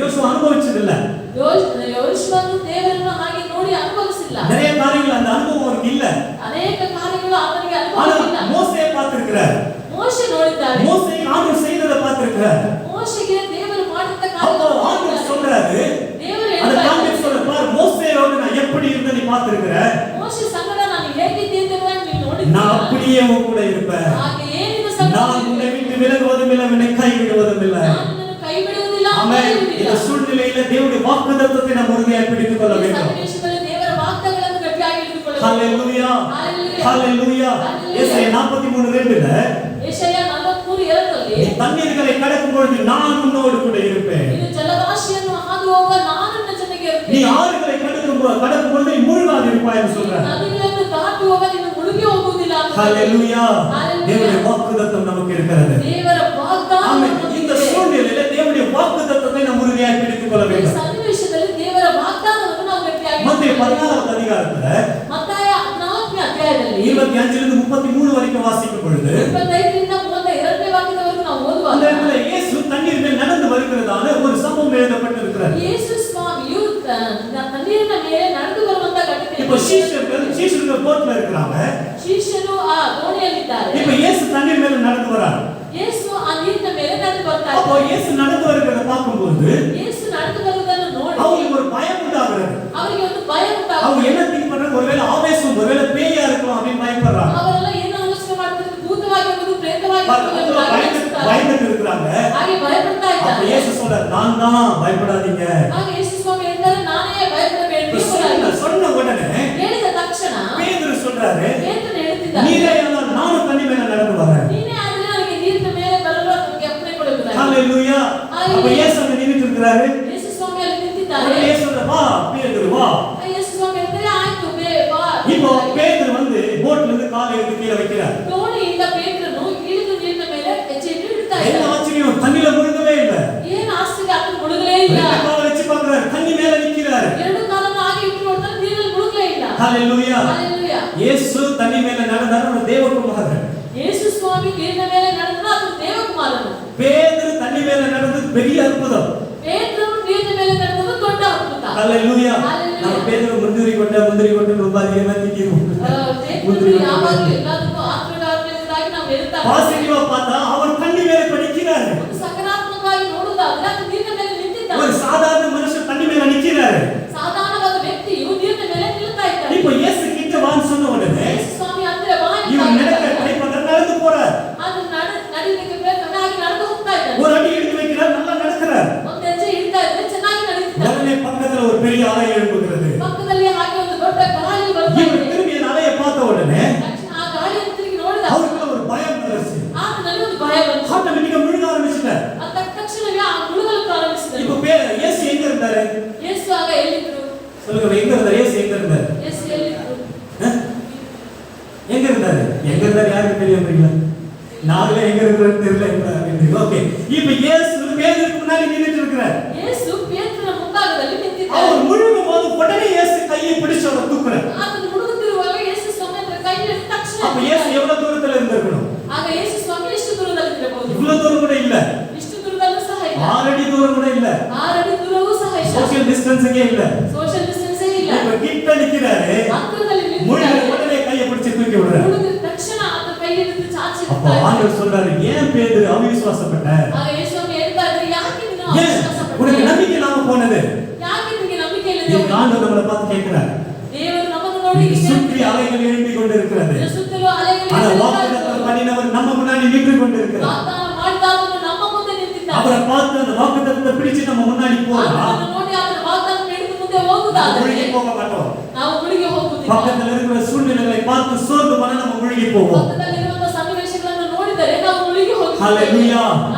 யோசுவா அனுபவிச்சதில்ல. ಯೋಶುವನು ದೇವರನ್ನು ಹಾಗೆ ನೋಡಿ ಅನುಭವಿಸಿಲ್ಲ. நிறைய காரியங்கள் அந்த அனுபவம் அவருக்கு இல்ல. ಅನೇಕ ಕಾರ್ಯಗಳು ಆತನಿಗೆ ஆனா ಅನುಭವಿಸಿಲ್ಲ. மோசே பார்த்திருக்கிறார். ಮೋಶೆ ನೋಡಿದ್ದಾನೆ. மோசே ஆண்டவர் செய்ததை பார்த்திருக்கிறார். ಮೋಶೆಗೆ ದೇವರು ಮಾಡಿದ அப்போ ಕಾರ್ಯಗಳನ್ನು ஆண்டவர் சொல்றாரு, ದೇವರು அந்த ಹೇಳ್ತಾ கான்டெக்ஸ்ட் சொல்ற பாரு, மோசேயோடு நான் எப்படி இருந்தேன்னு நீ பார்த்திருக்கிற. ಮೋಶೆ ಸಂಗಡ ನಾನು ಹೇಗಿದ್ದೆ ಎಂಬುದಾಗಿ ನೀನು நான் ನೋಡಿದ್ದೀಯ. அப்படியே உன் கூட இருப்பேன். ಹಾಗೆ ಏನಿದೆ நான் உன்னை விட்டு விலகுவதும் இல்லை, உன்னை கைவிடுவதும் இல்லை. ನಾನು ನಿನ್ನನ್ನು ಕೈ ಬಿಡುವುದಿಲ್ಲ, ஆமென். ಕೈಬಿಡುವುದಿಲ್ಲ. இந்த சூழ்நிலையில தேவனுடைய வாக்குத்தத்தத்தை நாம் உறுதியாக பிடித்துக் கொள்ள ಈ வேண்டும். ಸನ್ನಿವೇಶದಲ್ಲಿ ದೇವರ ವಾಗ್ದಾನಗಳನ್ನು ಗಟ್ಟಿಯಾಗಿ ಹಿಡಿದುಕೊಳ್ಳಬೇಕು. ஹalleluya Hallelujah. ஹalleluya. ஏசாயா 43:2ல ಯೆಶಾಯ 43:2ರಲ್ಲಿ தண்ணீர்களை கடக்கும் பொழுது நான் உன்னோடு கூட இருப்பேன். ನೀನು ಜಲರಾಶಿಯನ್ನು ಹಾದು ಹೋಗುವ ನಾನು ನಿನ್ನ ಜೊತೆಗೆ நீ ಇರುತ್ತೇನೆ. ஆறுகளை கடக்கும் பொழுது நீ முழுகாது இருப்பாய் என்று சொல்றார். ನದಿಗಳನ್ನು ದಾಟುವಾಗ ನೀನು ಮುಳುಗಿ ಹೋಗುವುದಿಲ್ಲ ಅಂತ. ஹalleluya. Hallelujah. தேவனுடைய வாக்குத்தத்தம் நமக்கு இருக்கிறது. ದೇವರ ವಾಗ್ದಾನ ஆமென். ನಮಗೆ இந்த ಇದೆ. சூழ்நிலையில தேவனுடைய வாக்குத்தத்தத்தை நாம் உறுதியாக பிடித்துக் கொள்ள ಈ வேண்டும். ಸನ್ನಿವೇಶದಲ್ಲಿ ದೇವರ ವಾಗ್ದಾನವನ್ನು ನಾವು ಗಟ್ಟಿಯಾಗಿ மத்தேயு ಹಿಡಿದುಕೊಳ್ಳಬೇಕು. 14வது அதிகாரத்துல ಮತ್ತಾಯ 14ನೇ ಅಧ್ಯಾಯದಲ್ಲಿ 25லிருந்து 33 வரைக்கும் வாசிக்கும் பொழுது 25ರಿಂದ 32ನೇ ವಾಕ್ಯದವರೆಗೂ ನಾವು அந்த ಓದುವಾಗ இடத்துல இயேசு தண்ணீர் மேல் நடந்து வருகிறதான ஒரு சம்பவம் எழுதப்பட்டிருக்கிறது. ಯೇಸು ಸ್ವಾಮಿಯು ತಣ್ಣೀರಿನ ಮೇಲೆ ನಡೆದು ಬರುವಂತ இப்போ ಘಟನೆ. சீஷர்கள் போட்ல இருக்கிறாங்க. ಶಿಷ್ಯರು ಆ ದೋಣಿಯಲ್ಲಿದ್ದಾರೆ. இப்போ இயேசு தண்ணீர் மேல நடந்து வரார். ಯೇಸು ಆ ನೀರಿನ ಮೇಲೆ ನಡೆದು ಬರ್ತಾ அப்போ ಇದ್ದಾರೆ. இயேசு நடந்து வருகிறத பார்க்கும்போது ಯೇಸು ನಡೆದು ಬರುವುದನ್ನು ನೋಡಿ அவங்களுக்கு ஒரு பயம் உண்டாகிறது. ಅವರಿಗೆ ಒಂದು ಭಯ அவங்க ಉಂಟಾಗುತ್ತೆ. என்ன திங்க் பண்றாங்க, ஒருவேளை ஆவேசம், ஒருவேளை பேயா இருக்கும் அப்படின்னு பயப்படுறாங்க. ಅವರೆಲ್ಲ ಏನು ಆಲೋಚನೆ ಮಾಡ್ತಾರೆ, ಭೂತವಾಗಿರುವುದು, ಪ್ರೇತವಾಗಿರುವುದು ಎಂದು ಆಲೋಚಿಸುತ್ತಾರೆ. பயந்துட்டு இருக்கிறாங்க. ಹಾಗೆ ಭಯಪಡ್ತಾ அப்ப ಇದ್ದಾರೆ. இயேசு சொல்றார், நான் தான், பயப்படாதீங்க. ಆಗ ಯೇಸು ಸ್ವಾಮಿ ಹೇಳ್ತಾರೆ, ನಾನೇ ಭಯಪಡಬೇಡಿ ಎಂಬುದಾಗಿ. சொன்ன உடனே ಹೇಳಿದ ತಕ್ಷಣ பேதுரு சொல்றாரு, ಪೇತ್ರನು ಹೇಳ್ತಿದ್ದಾನೆ, நீரே ஆனால் நானும் தண்ணி மேல நடந்து வரேன். ನೀನೇ ಆದರೆ ನನಗೆ ನೀರಿನ ಮೇಲೆ ಬರಲು ನನಗೆ ಅಪ್ಪಣೆ ಕೊಡುವುದಾಗಿ. ஹalleluya. அப்ப இயேசு அங்க நின்னுட்டு இருக்காரு. ಯೇಸು ಸ್ವಾಮಿ ಅಲ್ಲಿ ನಿಂತಿದ್ದಾರೆ. உடனே இயேசு சொல்றாரு, வா பேதுரு வா. ಯೇಸು ಸ್ವಾಮಿ ಹೇಳ್ತಾರೆ, ಆಯ್ತು ಬಾ. இப்போ பேதுரு வந்து போட்ல இருந்து காலை எடுத்து கீழ வைக்கிறார். ದೋಣಿಯಿಂದ ಪೇತ್ರನು ಇಳಿದು ನೀರಿನ ಮೇಲೆ ಹೆಜ್ಜೆ ಇಟ್ಟು ಇಡ್ತಾ என்ன ಇದ್ದಾನೆ. ஆச்சரியம், தண்ணில முழுகவே இல்ல. ಏನು ಆಸ್ತಿಗೆ ಆತನು ಮುಳುಗಲೇ ಇಲ್ಲ. ரெண்டு காலை வச்சு பார்க்கறாரு, தண்ணி மேல நிக்கிறாரு. ಎರಡು ಕಾಲನ್ನು ಹಾಗೆ ಇಟ್ಟು ನೋಡ್ತಾನೆ, ನೀರಲ್ಲಿ ಮುಳುಗಲೇ ಇಲ್ಲ. ஹalleluya. Hallelujah. இயேசு தண்ணி மேல நடந்தாரு, அவர் தேவகுமாரன். ಯೇಸು ಸ್ವಾಮಿ ನೀರಿನ ಮೇಲೆ ನಡೆದನು, ಆತನು ದೇವಕುಮಾರನು. பேதுரு தண்ணி மேல நடந்தது பெரிய அற்புதம். ಪೇತ್ರನು ನೀರಿನ ಮೇಲೆ ನಡೆದದು ದೊಡ್ಡ ಅದ್ಭುತ. ஹalleluya. Hallelujah. நம்ம பேதுரு முந்திரி கொட்டை ரொம்ப அதிகமா திக்கிறோம். ಪೇತ್ರನು ಯಾವಾಗಲೂ ಎಲ್ಲದಕ್ಕೂ ಆತ್ಮಗಾರನೆ ಎಂಬುದಾಗಿ ನಾವು ಹೇಳ್ತಾ பாசிட்டிவா பார்த்தா அவர் தண்ணி மேல படிக்கிறாரு. ಒಂದು ಸಕಾರಾತ್ಮಕವಾಗಿ ನೋಡುವುದಾದ್ರೆ ಆತನು ನೀರಿನ ಮೇಲೆ ನಿಂತಿದ್ದಾನೆ. ஒரு சாதாரண மனுஷன் தண்ணி மேல நிக்கிறாரு. ಸಾಧಾರಣವಾದ ವ್ಯಕ್ತಿಯು ನೀರಿನ ಮೇಲೆ ನಿಲ್ತಾ ಇದ್ದಾನೆ. இப்போ இயேசு கிட்ட வான்னு சொன்ன உடனே ಯೇಸು ಸ್ವಾಮಿ ಹತ್ತಿರ ಬಾ ಅಂತ இவர் நடக்க ಹೇಳ್ತಾರೆ. ட்ரை பண்றாரு, நடந்து போறார். ಆತನು ನಡೀಲಿಕ್ಕೆ ಪ್ರಯತ್ನ ಹಾಗೆ ನಡೆದು ಹೋಗ್ತಾ ಇದ್ದಾನೆ. ஒரு அடி எடுத்து வைக்கிறார், நல்லா நடக்கிறார். ಒಂದು ಹೆಜ್ಜೆ ಇಡ್ತಾ ಇದ್ರೆ ಚೆನ್ನಾಗಿ ನಡೀತಿದ್ದಾನೆ. உடனே பக்கத்துல ஒரு பெரிய அலை எழும்புகிறது. ಪಕ್ಕದಲ್ಲಿ ಹಾಗೆ ಒಂದು ದೊಡ್ಡ ಗಾಳಿ ಬರ್ತಾ இவர் ಇದೆ. திரும்பி அந்த அலையை பார்த்த உடனே ತಕ್ಷಣ ಆ ಗಾಳಿಯನ್ನು ತಿರುಗಿ ನೋಡಿದ அவருக்குள்ள ஒரு பயம் வந்துருச்சு. ಆತನಲ್ಲಿ ಒಂದು ಭಯ ಬಂತು. ஆட்டோமேட்டிக்கா முழுக ஆரம்பிச்சிட்டார். ಆ ತಕ್ಷಣವೇ ಆ ಮುಳುಗಲು ಪ್ರಾರಂಭಿಸಿದನು. இப்போ இயேசு எங்க இருந்தாரு? ಯೇಸು ಆಗ ಎಲ್ಲಿದ್ರು? சொல்லுங்க, எங்க இருந்தாரு? இயேசு எங்க இருந்தாரு? ಯೇಸು ಎಲ್ಲಿದ್ರು? எங்க இருந்தாரு? எங்க இருந்தாரு யாருக்கு தெரியும்ன்றீங்களா? நாங்களே எங்க இருக்கிறோம்னு தெரியல. ஓகே, இப்போ இயேசு பேதுருக்கு முன்னாடி நின்னுட்டு இருக்கிறார். ಯೇಸು ಪೇತ್ರನ ಮುಂಭಾಗದಲ್ಲಿ ನಿಂತಿದ್ದಾನೆ. அவர் முழுகும் போது உடனே இயேசு கையை பிடிச்சு அவரை தூக்குறார். ಆತನು ಮುಳುಗುತ್ತಿರುವಾಗ ಯೇಸು ಸ್ವಾಮಿ ಅದರ ಕೈಯಲ್ಲಿ ತಕ್ಷಣ அப்ப இயேசு எவ்வளவு தூரத்துல இருந்திருக்கணும்? ಆಗ ಯೇಸು ಸ್ವಾಮಿ ಎಷ್ಟು ದೂರದಲ್ಲಿರಬಹುದು? இவ்வளவு தூரம் கூட இல்ல. ಇಷ್ಟು ದೂರದಲ್ಲೂ ಸಹ ಇಲ್ಲ. 6 அடி தூரம் கூட இல்ல. 6 ಅಡಿ ದೂರವೂ ಸಹ ಇಲ್ಲ. சோஷியல் டிஸ்டன்ஸிங்கே இல்ல. ಸೋಷಿಯಲ್ ಡಿಸ್ಟೆನ್ಸೇ ಇಲ್ಲ. இப்ப கிட்ட நிக்கிறாரு. ಹತ್ತಿರದಲ್ಲಿ முழுக ನಿಂತಿದ್ದಾನೆ. உடனே கையை பிடிச்சு தூக்கி விடுறாரு. ಮುಳುಗಿದ ತಕ್ಷಣ ಆತ ಕೈ ಹಿಡಿದು ಚಾಚಿ அப்ப ಇಡ್ತಾ ஆண்டவர் ಇದ್ದಾನೆ. சொல்றாரு, ஏன் பேதுரு அவிசுவாசப்பட்ட? ಆಗ ಯೇಸು ಸ್ವಾಮಿ ಹೇಳ್ತಾ ಇದ್ದಾರೆ, ಯಾಕೆ ನೀನು ஏன் ಅವಿಶ್ವಾಸ உனக்கு ಪಟ್ಟೆ? நம்பிக்கை இல்லாம போனது? ಯಾಕೆ ನಿಮಗೆ ನಂಬಿಕೆ இந்த ಇಲ್ಲದೆ ஆண்டவர் நம்மளை பார்த்து கேட்கிறார். ದೇವರು ನಮ್ಮನ್ನು ನೋಡಿ சுற்றி அலைகள் எழும்பி கொண்டிருக்கிறது. ಸುತ್ತಲೂ ಅಲೆಗಳು ஆனா ಎದ್ದಿರುತ್ತಾ வாக்குத்தத்தம் ಇದ್ದವು. பண்ணினவர் நம்ம முன்னாடி நின்று கொண்டிருக்கிறார். ವಾಗ್ದಾನ ಮಾಡಿದಾತನು ನಮ್ಮ ಮುಂದೆ ನಿಂತಿದ್ದಾನೆ. அவரை பார்த்து அந்த வாக்குத்தத்தத்தை பிடிச்சு நம்ம முன்னாடி போறோம். ಆತನನ್ನು ನೋಡಿ ಆತನ ವಾಗ್ದಾನ ಹಿಡಿದು ಮುಂದೆ ಹೋಗುವುದಾದರೆ ಹೋಗುವುದಾದರೆ ಮುಳುಗಿ ಹೋಗ ಮಾಟೋம். ನಾವು ಮುಳುಗಿ ಹೋಗುವುದಿಲ್ಲ. பக்கத்துல இருக்கிற சூழ்நிலைகளை பார்த்து சோர்ந்து போனா நம்ம முழுகி போவோம். ಪಕ್ಕದಲ್ಲಿರುವ ಸನ್ನಿವೇಶಗಳನ್ನು ನೋಡಿದರೆ ನಾವು ಮುಳುಗಿ ಹೋಗುತ್ತೇವೆ. ஹalleluya.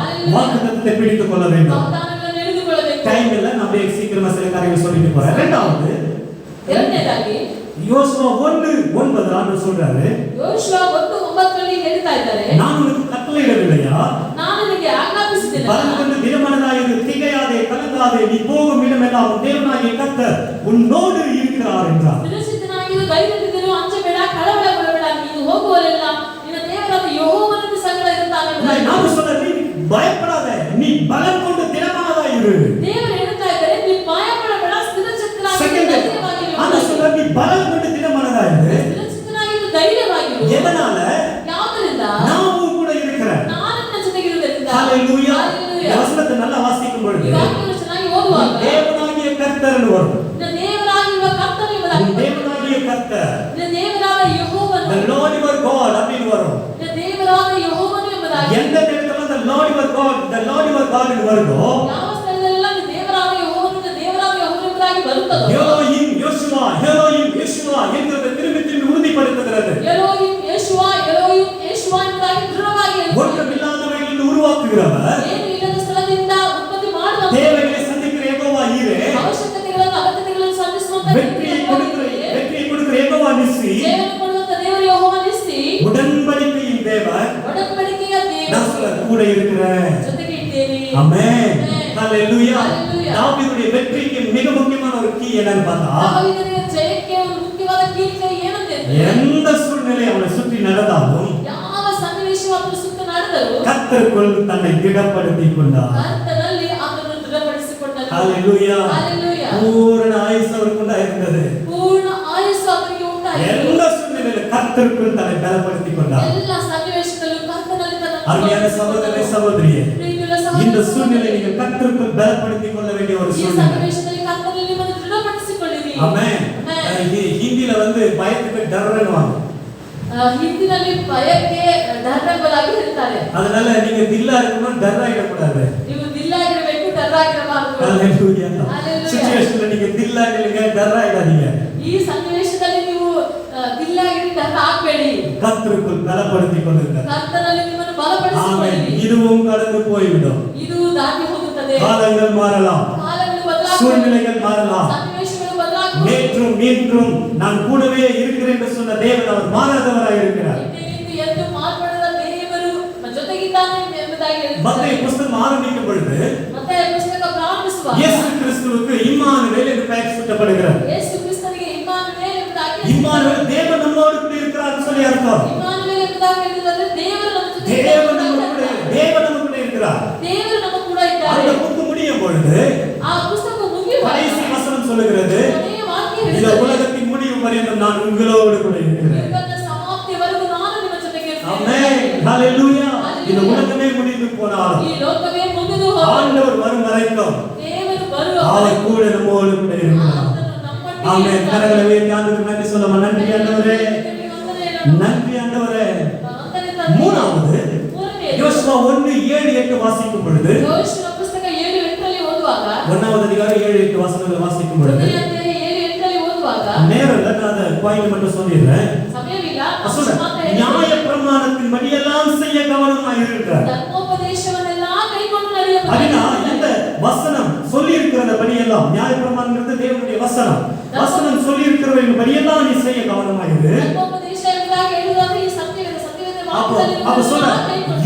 வாக்குத்தத்தத்தை பிடித்துக் கொள்ள வேண்டும். ವಾಗ್ದಾನಗಳನ್ನು ಹಿಡಿದುಕೊಳ್ಳಬೇಕು. டைம் இல்ல, நான் அப்படியே சீக்கிரமா சில காரியங்களை சொல்லிட்டு போறேன். ಎರಡನೇದಾಗಿ யோசுவா 1:9 ஆண்டவர் சொல்றாரு, ಯೋಶುವ 1:9 ಹೇಳ್ತಾ ಇದ್ದಾರೆ, நான் உனக்கு கட்டளையிடவில்லையா? ನಾನು ನಿನಗೆ ಆಜ್ಞಾಪಿಸಿದ್ದೇನೆ. பலம் கொண்டு திடமனதாயிரு, திகையாதே, கலங்காதே, நீ போகும் இடமெல்லாம் உன் தேவனாகிய கர்த்தர் உன்னோடு இருக்கிறார் என்றார். ಸ್ಥಿರಚಿತ್ತನಾಗಿರು, ಧೈರ್ಯದಿಂದಿರು, ಅಂಜಬೇಡ, ಕಳವಳಗೊಳ್ಳಬೇಡ, ನೀನು ಹೋಗುವಲ್ಲೆಲ್ಲ ನಿನ್ನ ದೇವರಾದ ಯೆಹೋವನ ಸಂಗಡ ಇರುತ್ತಾನೆ. ನಾನು சொல்றேன், நீ பயப்படாத, நீ பலம் கொண்டு திடமனதாயிரு. ದೇವರು ಹೇಳ್ತಾ ಇದ್ದಾರೆ, ನೀ ಭಯಪಡಬೇಡ, ಸ್ಥಿರಚಿತ್ತನಾಗಿರು, ಧೈರ್ಯವಾಗಿರು. ஆனா சொல்ற, நீ பலம் கொண்டு திடமனதாயிரு. ಸ್ಥಿರಚಿತ್ತನಾಗಿರು, ಧೈರ್ಯವಾಗಿರು. எதனால? ಯಾವುದರಿಂದ? நான் உன் கூட இருக்கிறேன். ನಾನು ನಿನ್ನ ಜೊತೆಗಿರುವುದರಿಂದ. ஹalleluya. ஹalleluya. வசனத்தை நல்லா வாசிக்கும் பொழுது ಈ ವಾಕ್ಯವನ್ನು ಚೆನ್ನಾಗಿ ಓದುವಾಗ தேவனாகிய கர்த்தர்னு வரும். ನಿನ್ನ ದೇವರಾಗಿರುವ ಕರ್ತನು உன் ಎಂಬುದಾಗಿ, தேவனாகிய கர்த்தர், ನಿನ್ನ ದೇವರಾದ ಯೆಹೋವನು, the Lord your God அப்படின்னு வரும். ನಿನ್ನ ದೇವರಾದ ಯೆಹೋವನು ಎಂಬುದಾಗಿ. எந்த இடத்துல the Lord your God, the Lord your God ன்னு வருதோ, ಯಾವ ಸ್ಥಳದಲ್ಲೆಲ್ಲ ನಿನ್ನ ದೇವರಾದ ಯೆಹೋವನು, ನಿನ್ನ ದೇವರಾದ ಯೆಹೋವನು ಎಂಬುದಾಗಿ ಬರುತ್ತದೋ, எலோஹிம் யோசுவா, எலோஹிம் யெஷுவா என்கிறதை திரும்பி திரும்பி உறுதிப்படுத்துகிறது. ಎಲೋಹಿಂ ಯೆಶುವಾ, ಎಲೋಹಿಂ ಯೆಶುವಾ ಎಂಬುದಾಗಿ ದೃಢವಾಗಿ ಹೇಳುತ್ತದೆ. ஒன்றுமில்லாதவைகளிலிருந்து உருவாக்குகிறவர், ಏನು ಇಲ್ಲದ ಸ್ಥಳದಿಂದ ಉತ್ಪತ್ತಿ ಮಾಡುವ, தேவைகளை சந்திக்கிற யெகோவா ஈரே, ಅವಶ್ಯಕತೆಗಳನ್ನು ಅಗತ್ಯತೆಗಳನ್ನು ಸಂಧಿಸುವಂತ வெற்றியை கொடுக்கிற யெகோவா நிஸ்ஸி, ಜೀವನ ಕೊಡುವಂತ ದೇವರು ಯೆಹೋವ ನಿಸ್ಸಿ, உடன்படிக்கையின் தேவன், ಒಡಂಬಡಿಕೆಯ நான் ದೇವರು, சொல்ல கூட இருக்கிறேன். ಜೊತೆಗೆ ಇದ್ದೇನೆ. ஆமென். ஹalleluya. ஹalleluya. தாவீதுடைய வெற்றிக்கு மிக முக்கியமான ஒரு கீ என்னன்னு பார்த்தா, ದಾವೀದನಿಗೆ ಜಯಕ್ಕೆ ಒಂದು ಮುಖ್ಯವಾದ ಕೀಲಿಕೈ ಏನಂತೆ, எந்த சூழ்நிலை அவனை சுற்றி நடந்தாலும் ಯಾವ ಸನ್ನಿವೇಶವು ಅದರ ಸುತ್ತ ನಡೆದರೂ கர்த்தருக்குள் தன்னை திடப்படுத்திக் கொண்டார். ಕರ್ತನಲ್ಲಿ ಅದನ್ನು ದೃಢಪಡಿಸಿಕೊಂಡನು. ஹalleluya. ஹalleluya. பூரண ஆயுசு அவருக்குள்ள இருந்தது. ಪೂರ್ಣ ಆಯುಸ್ಸು ಅವನಿಗೆ ಉಂಟಾಯಿತು. எல்லா சூழ்நிலையிலும் கர்த்தருக்குள் தன்னை பலப்படுத்திக் கொண்டார். ಎಲ್ಲ ಸನ್ನಿವೇಶದಲ್ಲೂ ಕರ್ತನಲ್ಲಿ ತನ್ನನ್ನು அருமையான சகோதரரே, சகோதரியே, ಪ್ರೀತಿಯುಳ್ಳ இந்த ಸಹೋದರ சூழ்நிலை நீங்கள் கர்த்தருக்குள் பலப்படுத்திக் கொள்ள வேண்டிய ஒரு ಈ சூழ்நிலை. ಸನ್ನಿವೇಶದಲ್ಲಿ ಕರ್ತನಲ್ಲಿ ನಿಮ್ಮನ್ನು ದೃಢಪಡಿಸಿಕೊಳ್ಳಿರಿ. ஆமென். ஹிந்தில பயத்துக்கு டர்ரன்னுவாங்க. ಹಿಂದಿನಲ್ಲಿ ಭಯಕ್ಕೆ ಡರ್ ಎಂಬುದಾಗಿ ಹೇಳ್ತಾರೆ. அதனால நீங்க தில்லா இருக்கணும், டர் ஆயிடக்கூடாது. ನೀವು ದಿಲ್ಲಾಗಿರಬೇಕು, ಡರ್ ಆಗಿರಬಾರದು. ஹalleluya. Hallelujah. சிச்சுவேஷன்ல நீங்க தில்லா இல்லங்க, டர் ஆயிடாதீங்க. ಈ ಸನ್ನಿವೇಶದಲ್ಲಿ ನೀವು ದಿಲ್ಲಾಗಿರಿ, ಡರ್ ಆಗಬೇಡಿ. கர்த்தருக்குள் பலப்படுத்திக் கொள்ளுங்கள். ಕರ್ತನಲ್ಲಿ ನಿಮ್ಮನ್ನು ஆமென். ಬಲಪಡಿಸಿಕೊಳ್ಳಿರಿ. இதுவும் கடந்து போய்விடும். ಇದು ದಾಟಿ ಹೋಗುತ್ತದೆ. காலங்கள் மாறலாம், ಕಾಲಗಳು ಬದಲಾಗುತ್ತವೆ, சூழ்நிலைகள் மாறலாம். ಸನ್ನಿವೇಶಗಳು ಬದಲಾಗುತ್ತವೆ. நேற்றும் இன்றும் நான் கூடவே இருக்கிறேன் என்று சொன்ன தேவன் அவர் மாறாதவராய் இருக்கிறார். ನಿನ್ನೆ ಎಂದು ಮಾರ್ಪಡದ ದೇವರು ಜೊತೆಗಿದ್ದಾನೆ ಎಂಬುದಾಗಿ மத்தேயு ಹೇಳುತ್ತಾರೆ. புத்தகம் ஆரம்பிக்கும் பொழுது ಮತ್ತೆ ಪುಸ್ತಕ ಪ್ರಾರಂಭಿಸುವಾಗ இயேசு கிறிஸ்துவுக்கு இம்மானுவேல் என்று பெயர் சூட்டப்படுகிறது. ಯೇಸು ಕ್ರಿಸ್ತನಿಗೆ ಇಮ್ಮಾನುವೇಲ್ ಎಂಬುದಾಗಿ, இம்மானுவேல் தேவன் நம்மோடு கூட இருக்கிறார் சொல்லி அர்த்தம். ಇಮ್ಮಾನುವೇಲ್ ಎಂಬುದಾಗಿ ಹೇಳಿದರೆ ದೇವರು ನಮ್ಮ ಜೊತೆ தேவன் நம்ம ಇದ್ದಾನೆ. கூட, தேவன் நம்ம கூட இருக்கிறார். ದೇವರು ನಮ್ಮ ಕೂಡ ಇದ್ದಾರೆ. அந்த புக்கு முடியும் பொழுது ಆ ಪುಸ್ತಕ ಮುಗಿಯುವಾಗ கடைசி வசனம் சொல்லுகிறது, ಕೊನೆಯ ವಾಕ್ಯ இந்த ಹೇಳುತ್ತದೆ, உலகத்தின் முடிவு பரியந்தம் நான் உங்களோடு கூட இருக்கிறேன். ಯುಗದ ಸಮಾಪ್ತಿಯವರೆಗೂ ನಾನು ನಿಮ್ಮ ಜೊತೆಗೆ ಇರ್ತೇನೆ. ஆமென். ஹalleluya. இந்த உலகமே முடிந்து போனாலும் ಈ ಲೋಕವೇ ಮುಗಿದು ಹೋಗಲಿ, ஆண்டவர் வரும் வரைக்கும் ದೇವರು ಬರುವ அவர் கூட நம்மோடு கூட இருக்கிறார். ಆತನು ನಮ್ಮೊಟ್ಟಿಗೆ ஆமென். ಇದ್ದಾನೆ. கரங்களை உயர்த்தி ஆண்டவருக்கு நன்றி சொல்லுமா. நன்றி ஆண்டவரே, நன்றி ஆண்டவரே. மூணாவது யோசுவா 1:7-8 வாசிக்கும் பொழுது, ಯೋಶುವ ಪುಸ್ತಕ 7:8 ಓದುವಾಗ, ஒன்னாவது அதிகாரம் 7-8 வசனங்களை வாசிக்கும் பொழுது, ಮೊದಲನೇ ಅಧ್ಯಾಯ 7:8 ಓದುವಾಗ, நேரம் இல்ல, நான் அந்த பாயிண்ட் மட்டும் சொல்லிடுறேன். ಸಮಯವಿಲ್ಲ, சொல்றேன், ಮಾತ್ರ ಹೇಳ್ತೀನಿ. நியாய பிரமாணத்தின் படியெல்லாம் செய்ய கவனமாக இருக்கிறார். ಧರ್ಮೋಪದೇಶವನ್ನೆಲ್ಲ ಕೈಕೊಂಡು ನಡೆಯಬೇಕು. அப்படின்னா இந்த வசனம் சொல்லி இருக்கிற படியெல்லாம், நியாய பிரமாணம்ங்கிறது தேவனுடைய வசனம். வசனம் சொல்லி இருக்கிறவர்கள் படியெல்லாம் நீ செய்ய கவனமாக இரு. ಧರ್ಮೋಪದೇಶ ಎಂಬುದಾಗಿ ಹೇಳುವಾಗ ಈ ಸತ್ಯವೇದ அப்ப சொல்ற,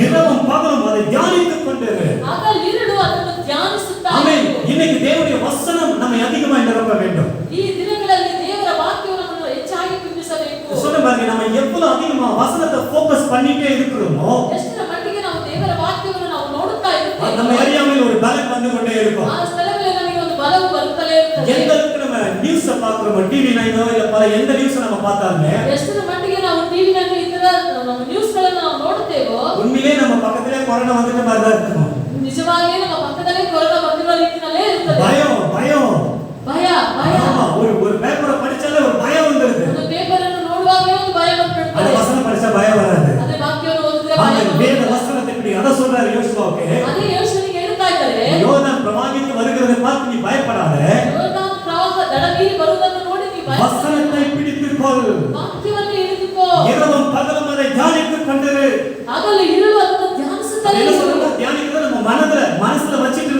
இரவும் பகலும் அதை தியானித்துக் கொண்டிரு. ಹಗಲಿರುಳು ಅದನ್ನು ಧ್ಯಾನಿಸುತ್ತಾ ஆமென். ಇರು. இன்னைக்கு தேவனுடைய வசனம் நம்மை அதிகமாக நிரப்ப வேண்டும். ಈ ದಿನಗಳಲ್ಲಿ ದೇವರ ವಾಕ್ಯವನ್ನು ನಮ್ಮನ್ನು ಹೆಚ್ಚಾಗಿ ತುಂಬಿಸಬೇಕು. சொல்ல பாருங்க, நம்ம எவ்வளவு அதிகமா வசனத்தை ஃபோக்கஸ் பண்ணிட்டே இருக்கிறோமோ, ಎಷ್ಟರ ಮಟ್ಟಿಗೆ ನಾವು ದೇವರ ವಾಕ್ಯವನ್ನು ನಾವು ನೋಡುತ್ತಾ நம்ம ಇರುತ್ತೇವೆ, அறியாமல் ஒரு பலன் வந்து கொண்டே இருக்கும். ಆ ಸ್ಥಳಗಳಲ್ಲಿ ನಮಗೆ ಒಂದು ಬಲವು ಬರುತ್ತಲೇ ಇರುತ್ತದೆ. எந்த அளவுக்கு நம்ம நியூஸ் பாக்குறோமோ, டிவி 9 இல்ல பல எந்த நியூஸ் நம்ம பார்த்தாலுமே ಎಷ್ಟರ ಮಟ್ಟಿಗೆ ನಾವು ಟಿವಿನಲ್ಲಿ ಈ ತರ ನ್ಯೂಸ್ ಗಳನ್ನು ನಾವು ನೋಡುತ್ತೇವೋ, உண்மையிலே நம்ம பக்கத்திலே கொரோனா வந்துட்ட மாதிரி தான் இருக்கும். ನಿಜವಾಗಿಯೇ ನಮ್ಮ ಪಕ್ಕದಲ್ಲೇ ಕೊರೋನಾ ಬಂದಿರುವ ರೀತಿಯಲ್ಲೇ ಇರುತ್ತದೆ. பயம் பயம் ಭಯ ಭಯ. ஆமா, ஒரு பேப்பரை படிச்சாலே ஒரு பயம் வந்துருது. ಒಂದು ಪೇಪರ್ ಅನ್ನು ನೋಡುವಾಗಲೇ ಒಂದು ಭಯ அந்த ಬಂದ್ಬಿಡ್ತದೆ. வசனம் படிச்சா பயம் வராது. ಅದೇ ವಾಕ್ಯವನ್ನು ಓದಿದ್ರೆ ಭಯ ஆமென். வேத ಬರುತ್ತದೆ. வசனத்தை இப்படி அத சொல்றாரு யோசுவாவுக்கு, ಅದೇ ಯೋಶುವನಿಗೆ ಹೇಳ್ತಾ ಇದ್ದಾರೆ, யோர்தான் பிரவாகித்து வருகிறதை பார்த்து நீ பயப்படாத. ಯೋರ್ದಾನ್ ಪ್ರವಾಹ ದಡ ಮೀರಿ ಬರುವ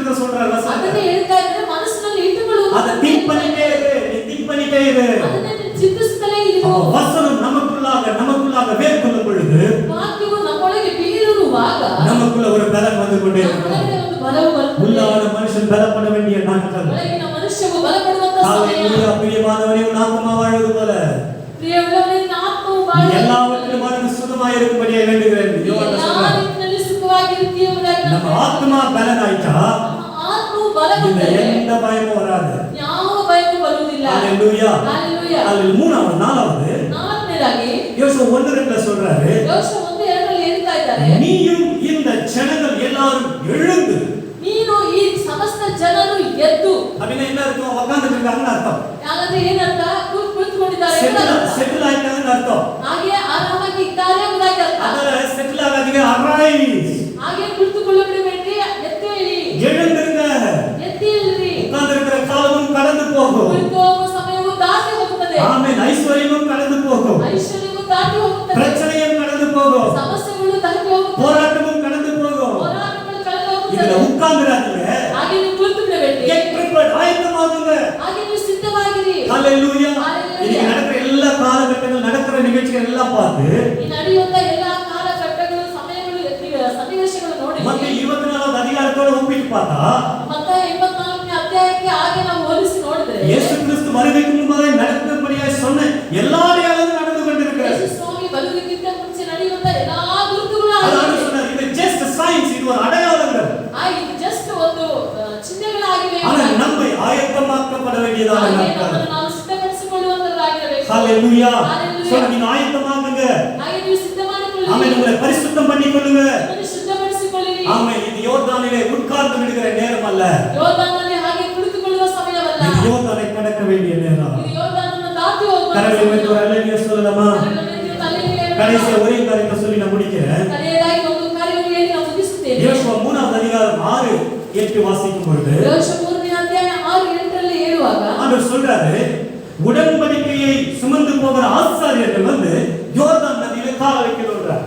மனசுக்குள்ள சொல்றாரு வசனம். ಅದನ್ನೇ ಹೇಳ್ತಾ ಇದ್ದಾರೆ, ಮನಸ್ಸಿನಲ್ಲಿ ಇಟ್ಟುಕೊಳ್ಳುವುದು. அத திங்க் பண்ணிட்டே இரு, நீ திங்க் பண்ணிட்டே இரு. ಅದನ್ನೇ ಚಿಂತಿಸುತ್ತಲೇ ಇರು. வசனம் நமக்குள்ளாக வேர்க்கொள்ளும் பொழுது ವಾಕ್ಯವು ನಮ್ಮೊಳಗೆ ಬೀಳಿರುವಾಗ நமக்குள்ள ஒரு பலம் வந்து கொண்டே இருக்கும். ನಮ್ಮೊಳಗೆ ಒಂದು ಬಲವು ಬರುತ್ತದೆ. உள்ளான மனுஷன் பலப்பட வேண்டிய நாட்கள். ಒಳಗಿನ ಮನುಷ್ಯವು ಬಲಪಡುವಂತ ಸಮಯ. ஹalleluya. பிரியமானவனே, உன் ஆத்துமா வாழ்வது போல ಪ್ರಿಯವುಳ್ಳವನೇ, ನಿನ್ನ ಆತ್ಮವು ಬಾಳುವುದು. எல்லாவற்றிலும் வாழ்ந்து சுகமாய் இருக்கும்படியே வேண்டுகிறேன். யோவான் ಎಲ್ಲಾ சொல்றார், ರೀತಿಯಲ್ಲಿ ಸುಖವಾಗಿರುತ್ತೀ ಎಂಬುದಾಗಿ நம்ம ஆத்துமா பலனாயிட்டா ನಮ್ಮ ಆತ್ಮವು இந்த ಬಲಗೊಂಡರೆ எந்த பயமும் வராது. ಯಾವ ಭಯವೂ ಬರುವುದಿಲ್ಲ. ஹalleluya. ಹalleluya. அதில் மூணாவது நாலாவது ನಾಲ್ಕನೇದಾಗಿ யோசுவா 1:2 சொல்றாரு, ಯೋಶುವ 1:2 ಹೇಳ್ತಾ ಇದ್ದಾರೆ, நீயும் இந்த ஜனங்கள் எல்லாரும் எழுந்து. ನೀನು ಈ ಸಮಸ್ತ ಜನರು ಎದ್ದು. அப்படின்னா என்ன அர்த்தம்? உட்கார்ந்துட்டு இருக்காங்கன்னு அர்த்தம். ಹಾಗಾದ್ರೆ ಏನರ್ಥ? ಕುಳಿತುಕೊಂಡಿದ್ದಾರೆ ಅಂತ ಅರ್ಥ. செட்டில் ஆயிட்டாங்கன்னு அர்த்தம். ಹಾಗೆ ಆರಾಮಾಗಿ ಇದ್ದಾರೆ ಎಂಬುದಾಗಿ ಅರ್ಥ. அதனால செட்டில் ஆகாதீங்க, அரைஸ், ಹಾಗೆ ಕುಳಿತುಕೊಳ್ಳಬೇಡಿ, ಎದ್ದೇಳಿ, எழுந்திருங்க. ಎದ್ದು ನಿಲ್ಲಿರಿ. உட்கார்ந்திருக்கிற காலமும் கடந்து போகும். ಕುಳಿತು ಹೋಗುವ ಸಮಯವು ದಾಟಿ ಹೋಗುತ್ತದೆ. ஆமென். ஐஸ்வர்யமும் கடந்து போகும். ಐಶ್ವರ್ಯವು ದಾಟಿ ಹೋಗುತ್ತದೆ. பிரச்சனையும் கடந்து போகும். ಸಮಸ್ಯೆಗಳು ದಾಟಿ ಹೋಗುತ್ತದೆ. போராட்டமும் கடந்து போகும். ಹೋರಾಟಗಳು ಕಳೆದು இதுல ಹೋಗುತ್ತದೆ. உட்கார்ந்துடாதீங்க. ಹಾಗೆ ನೀವು ಕುಳಿತು ಬಿಡಬೇಡಿ. Get prepared. ஆயத்தமாகுங்க. ಹಾಗೆ ನೀವು ಸಿದ್ಧವಾಗಿರಿ. ஹalleluya. Hallelujah. இன்னைக்கு நடக்கிற எல்லா காலகட்டங்கள், நடக்கிற நிகழ்ச்சிகள் எல்லாம் பார்த்து ಈ ನಡೆಯುವಂತ ಎಲ್ಲಾ ಕಾಲಘಟ್ಟಗಳು, ಸಮಯಗಳು, ಸನ್ನಿವೇಶಗಳು ನೋಡಿ ಮತ್ತೆ 24வது அதிகாரத்தோட ஒப்பிட்டு பார்த்தா ಮತ್ತೆ 24ನೇ ಅಧ್ಯಾಯಕ್ಕೆ ಹಾಗೆ ನಾವು ಹೋಲಿಸಿ ನೋಡಿದ್ರೆ இயேசு கிறிஸ்து வருகைக்கு முன்பாக நடக்கும்படியாக சொன்ன எல்லா அடையாளங்களும் நடந்து கொண்டிருக்கிறது. ಯೇಸು ಸ್ವಾಮಿ ಬರುವುದಕ್ಕಿಂತ ಮುಂಚೆ ನಡೆಯುವಂತ ಎಲ್ಲಾ ಗುರುತುಗಳು அதான் ಆಗಿವೆ. சொன்னார், இது just signs, இது ஒரு அடையாளங்கள். ಇದು ಜಸ್ಟ್ ಒಂದು ಚಿಹ್ನೆಗಳಾಗಿವೆ. ஆனா நம்மை ஆயத்தமாக்கப்பட வேண்டியதான ಹಾಗೆ நாட்கள். ನಮ್ಮನ್ನು ನಾವು ಸಿದ್ಧಪಡಿಸಿಕೊಳ್ಳುವಂತದ್ದಾಗಿರಬೇಕು. ஹalleluya. Hallelujah. சொல்ல நீங்க ஆயத்தமாகுங்க. ಹಾಗೆ ನೀವು ಸಿದ್ಧ ಮಾಡಿಕೊಳ್ಳಿ. ஆமென். உங்களை பரிசுத்தம் பண்ணிக்கொள்ளுங்க. ನಿಮ್ಮನ್ನು ಶುದ್ಧಪಡಿಸಿಕೊಳ್ಳಿರಿ. ஆமென். இது யோர்தானிலே உட்கார்ந்து விடுகிற நேரம் அல்ல. ಯೋರ್ದಾನಲ್ಲಿ ಹಾಗೆ ಕುಳಿತುಕೊಳ್ಳುವ ಸಮಯವಲ್ಲ. இது யோர்தானை கடக்க வேண்டிய நேரம். ಇದು ಯೋರ್ದಾನನ್ನು ದಾಟಿ ಹೋಗುವ கரங்களை ಸಮಯ. வைத்து ஒரு அல்லேலூயா சொல்லலாமா? கடைசி ஒரே காரியத்தை சொல்லி நான் முடிக்கிறேன். ಕಡೆಯದಾಗಿ ಒಂದು ಕಾರ್ಯವನ್ನು ಹೇಳಿ ನಾವು ಮುಗಿಸುತ್ತೇವೆ. யோசுவா 3வது அதிகாரம் 6-8 வாசிக்கும் பொழுது ಯೋಶುವ 3ನೇ ಅಧ್ಯಾಯ 6-8ರಲ್ಲಿ ಹೇಳುವಾಗ ஆண்டவர் சொல்றாரு, உடன்படிக்கையை சுமந்து போகிற ஆசாரியர்கள் வந்து யோர்தான் நதியில கால் வைக்கணும்ன்றார்.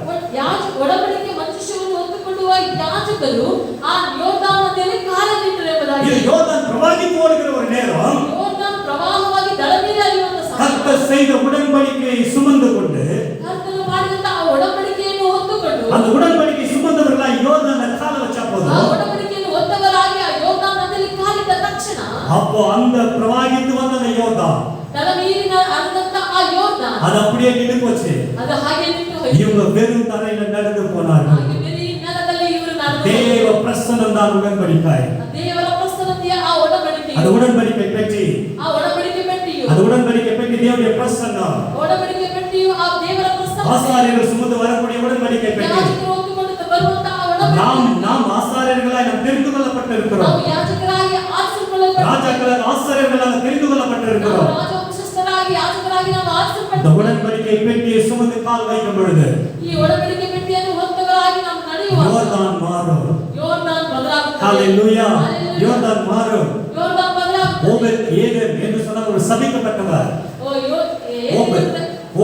ಒಡಂಬಡಿಕೆ ಮಂಜೂಷವನ್ನು ಹೊತ್ತುಕೊಳ್ಳುವ ಯಾಜಕರು ಆ ಯೋರ್ದಾನ್ ನದಿಯಲ್ಲಿ ಕಾಲನ್ನಿಟ್ಟರು ಎಂಬುದಾಗಿ. இது யோர்தான் பிரவாகித்து ஓடுகிற ஒரு நேரம். ಯೋರ್ದಾನ್ ಪ್ರವಾಹವಾಗಿ ದಡ ನೀರು ಹರಿಯುವಂತ ಸಮಯ. கர்த்தர் செய்த உடன்படிக்கையை சுமந்து கொண்டு ಕರ್ತನು ಮಾಡಿದಂತ ಆ ಒಡಂಬಡಿಕೆಯನ್ನು ಹೊತ್ತುಕೊಂಡು அந்த உடன்படிக்கை சுமந்தவர்களாய் யோர்தான்ல கால் வச்சா ಆ போதும். ಒಡಂಬಡಿಕೆಯನ್ನು ಹೊತ್ತವರಾಗಿ ಆ ಯೋರ್ದಾನ್ ನದಿಯಲ್ಲಿ ಕಾಲಿಟ್ಟ ತಕ್ಷಣ அப்போ அந்த பிரவாகித்து வந்த அந்த யோர்தான் ದಡ ನೀರಿನ ಹರಿದಂತ ಆ ಯೋರ್ದಾನ್ அது அப்படியே நின்று போச்சு. ಅದು ಹಾಗೆ ನಿಂತು ಹೋಯಿತು. இவங்க வெறும் தரையில நடந்து போனார்கள். ಹಾಗೆ ಬರೀ ನೆಲದಲ್ಲಿ ಇವರು ನಡೆದು தேவ பிரசன்னம் தான் உடன்படிக்கை. ದೇವರ ಪ್ರಸನ್ನತೆಯ ಆ ಒಡಂಬಡಿಕೆ, அது உடன்படிக்கை பெட்டி. ಆ ಒಡಂಬಡಿಕೆ ಪೆಟ್ಟಿಯು, அது உடன்படிக்கை பெட்டி தேவனுடைய பிரசன்னம். ಒಡಂಬಡಿಕೆ ಪೆಟ್ಟಿಯು ಆ ದೇವರ ಪ್ರಸನ್ನತೆ. ஆசாரியர்கள் சுமந்து வரக்கூடிய உடன்படிக்கை பெட்டி. ಯಾಜಕರು ಹೊತ್ತುಕೊಂಡು ಬರುವಂತ ಆ ಒಡಂಬಡಿಕೆ. நாம் ஆசாரியர்களாய் நாம் தெரிந்து கொள்ளப்பட்டிருக்கிறோம். ನಾವು ಯಾಜಕರಾಗಿ ಆರಿಸಲ್ಪಡಲ್ಪಟ್ಟಿದ್ದೇವೆ. ராஜாக்களால் ஆசாரியர்களாக தெரிந்து ನಾವು கொள்ளப்பட்டிருக்கிறோம். ರಾಜವಂಶಸ್ಥರಾಗಿ ಯಾಜಕರಾಗಿ ನಾವು இந்த ಆರಿಸಲ್ಪಟ್ಟಿದ್ದೇವೆ. உடன்படிக்கை பெட்டியை சுமந்து கால் வைக்கும் பொழுது ಈ ಒಡಂಬಡಿಕೆ ಪೆಟ್ಟಿಯನ್ನು ಹೊತ್ತವರಾಗಿ ನಾವು ನಡೆಯುವಾಗ யோர்தான் மாறும். ಯೋರ್ದಾನ್ ಬದಲಾಗುತ್ತದೆ. ஹalleluya. Hallelujah. யோர்தான் மாறும். ಯೋರ್ದಾನ್ ಬದಲಾಗುತ್ತದೆ. ஓபேத் ஏதேம் என்று சொன்ன ஒரு சபிக்கப்பட்டவர்.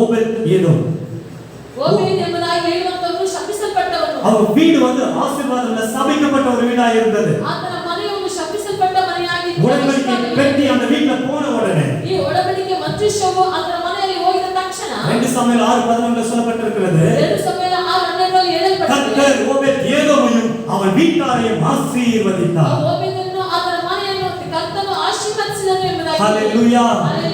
ஓபேத் ஏதோம். ಓಬೇದ್ ಎಂಬುದಾಗಿ ಹೇಳುವಂತವನು ಶಪಿಸಲ್ಪಟ್ಟವನು. அவர் வீடு வந்து ஆசீர்வாதம்ல சபிக்கப்பட்ட ஒரு வீடா இருந்தது. ಆತನ ಮನೆಯು ಒಂದು ಶಪಿಸಲ್ಪಟ್ಟ ಮನೆಯಾಗಿತ್ತು. உடன்படிக்கை பெட்டி அந்த வீட்ல போன உடனே ಈ ಒಡಂಬಡಿಕೆ ಮಂಜೂಷವು ಆತನ ಮನೆಯಲ್ಲಿ ಹೋಗಿದ ತಕ್ಷಣ 2 சாமுவேல் 6:11 சொல்லப்பட்டிருக்கிறது. 2 ಸಮುವೇಲ 6:12ರಲ್ಲಿ ಹೇಳಲ್ಪಟ್ಟಿದೆ. கர்த்தர் ஓபேத் ஏதோமையும் அவன் வீட்டாரையும் ஆசீர்வதித்தார். ಓಬೇದನ್ನು ಆತನ ಮನೆಯನ್ನು ಕರ್ತನು ಆಶೀರ್ವದಿಸಿದನು ಎಂಬುದಾಗಿ. ஹalleluya.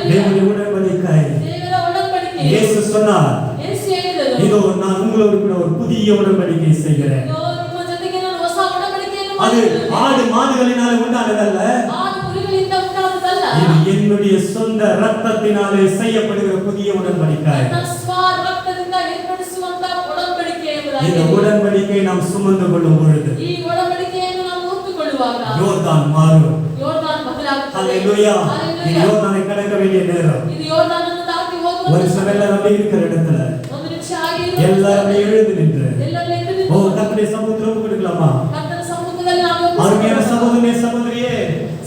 தேவனுடைய உடன்படிக்கை. ದೇವರ ಒಡಂಬಡಿಕೆ. இயேசு சொன்னார், ಯೇಸು ಹೇಳಿದನು, இதோ நான் உங்களோடு கூட ஒரு புதிய உடன்படிக்கை செய்கிறேன். ನಿಮ್ಮ ಜೊತೆಗೆ ನಾನು ಹೊಸ ಒಡಂಬಡಿಕೆಯನ್ನು அது ಮಾಡುತ್ತೇನೆ. ஆடு மாடுகளினால உண்டானதல்ல, ಆಡು ಕುರಿಗಳಿಂದ ಉಂಟಾದದಲ್ಲ. இது என்னுடைய சொந்த ரத்தத்தினாலே செய்யப்படுகிற புதிய உடன்படிக்கை. ನನ್ನ ಸ್ವ ರಕ್ತದಿಂದ ಏರ್ಪಡಿಸುವಂತ ಒಡಂಬಡಿಕೆ ಎಂಬುದಾಗಿ. இந்த உடன்படிக்கை நாம் சுமந்து கொள்ளும் பொழுது ಈ ಒಡಂಬಡಿಕೆಯನ್ನು ನಾವು ಹೊತ್ತುಕೊಳ್ಳುವಾಗ யோர்தான் மாறும். ಯೋರ್ದಾನ್ ಬದಲಾಗುತ್ತದೆ. ஹalleluya. இது யோர்தானை கடக்க வேண்டிய நேரம். ಇದು ಯೋರ್ದಾನನ್ನು ದಾಟಿ ಹೋಗುವ ஒரு சில எல்லாரும் அப்படி இருக்கிற இடத்துல ಒಂದು ನಿಮಿಷ ಆಗಿ எல்லாரும் எழுந்து நின்று ಎಲ್ಲರೂ ಎದ್ದು ஓ ನಿಂತು கர்த்தருடைய சமுத்திரம் கொடுக்கலாமா? ಕರ್ತನ ಸಮ್ಮುಖದಲ್ಲಿ ನಾವು அருமையான சகோதரனே சகோதரியே,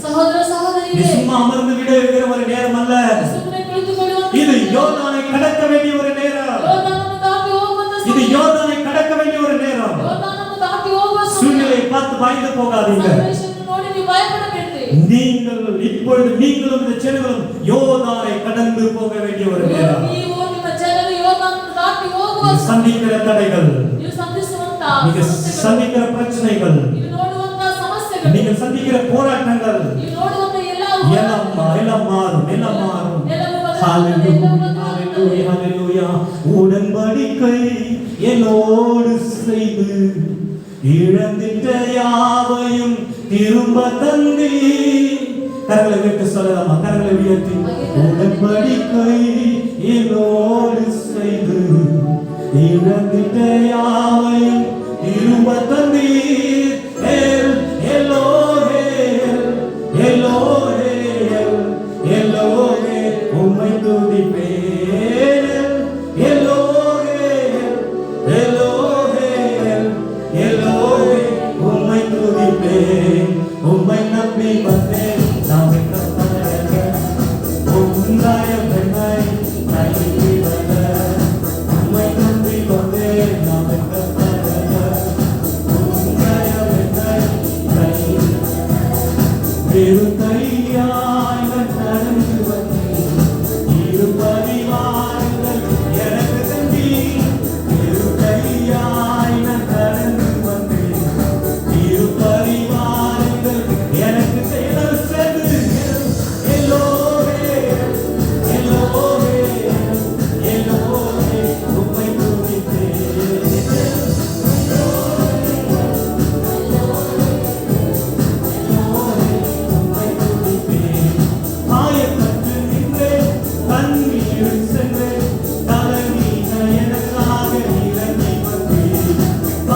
ಸಹೋದರ நீ ಸಹೋದರಿಯರೇ, சும்மா அமர்ந்து விட இருக்கிற ஒரு நேரம் அல்ல. ಸುಮ್ಮನೆ ಕುಳಿತುಕೊಳ್ಳುವಂತ இது யோர்தானை கடக்க வேண்டிய ஒரு நேரம். ಯೋರ್ದಾನನ್ನು ದಾಟಿ ಹೋಗುವಂತ இது ಸಮಯ. யோர்தானை கடக்க வேண்டிய ஒரு நேரம். ಯೋರ್ದಾನನ್ನು ದಾಟಿ ಹೋಗುವ ಸಮಯ. சூழ்நிலையை பார்த்து பயந்து போகாதீங்க. ಸನ್ನಿವೇಶವನ್ನು ನೋಡಿ இப்பொழுது நீங்களும் இந்த ஜனங்களும் யோர்தானை கடந்து போக வேண்டிய ஒரு நேரம். ನೀವು ನಿಮ್ಮ ಜನರು ಯೋರ್ದಾನನ್ನು ದಾಟಿ ಹೋಗುವ சந்திக்கிற தடைகள், ನೀವು ಸಂಧಿಸುವಂತ நீங்க சந்திக்கிற பிரச்சனைகள், ನೀವು ನೋಡುವಂತ ಸಮಸ್ಯೆಗಳು, நீங்க சந்திக்கிற போராட்டங்கள் ನೀವು ನೋಡುವಂತ எல்லாம் மாறும். ஹalleluya, ஹalleluya. உடன்படிக்கை என்னோடு செய்து இழந்திட்ட யாவையும் திரும்ப தந்தி. கரங்களை விட்டு சொல்லலாமா? கரங்களை உயர்த்தி. உடன்படிக்கை என்னோடு செய்து இழந்திட்ட யாவையும் திரும்ப தந்தி. எல்லோரே உம்மை துதிப்பேன். எல்லோரே உம்மை துதிப்பேன். உம்மை நம்பி வந்தேன் நான் உங்காயம் என்னை கைவிட. உம்மை நம்பி வந்தேன் நான் உங்காயம் என்னை கைவிட. பெருந்தையாய் நடந்து வந்தேன். இரு பரிவாரங்கள் எனக்கு தந்தி. பெருந்தையாய் நடந்து வந்தேன். இரு பரிவாரங்கள் எனக்கு சேர்ந்து. எல்லோரே உம்மை துதிப்பேன். ஆயப்பட்டு நின்றேன், கண்ணீர் சென்றேன், கலங்கின எனக்காக இறங்கி வந்தேன்.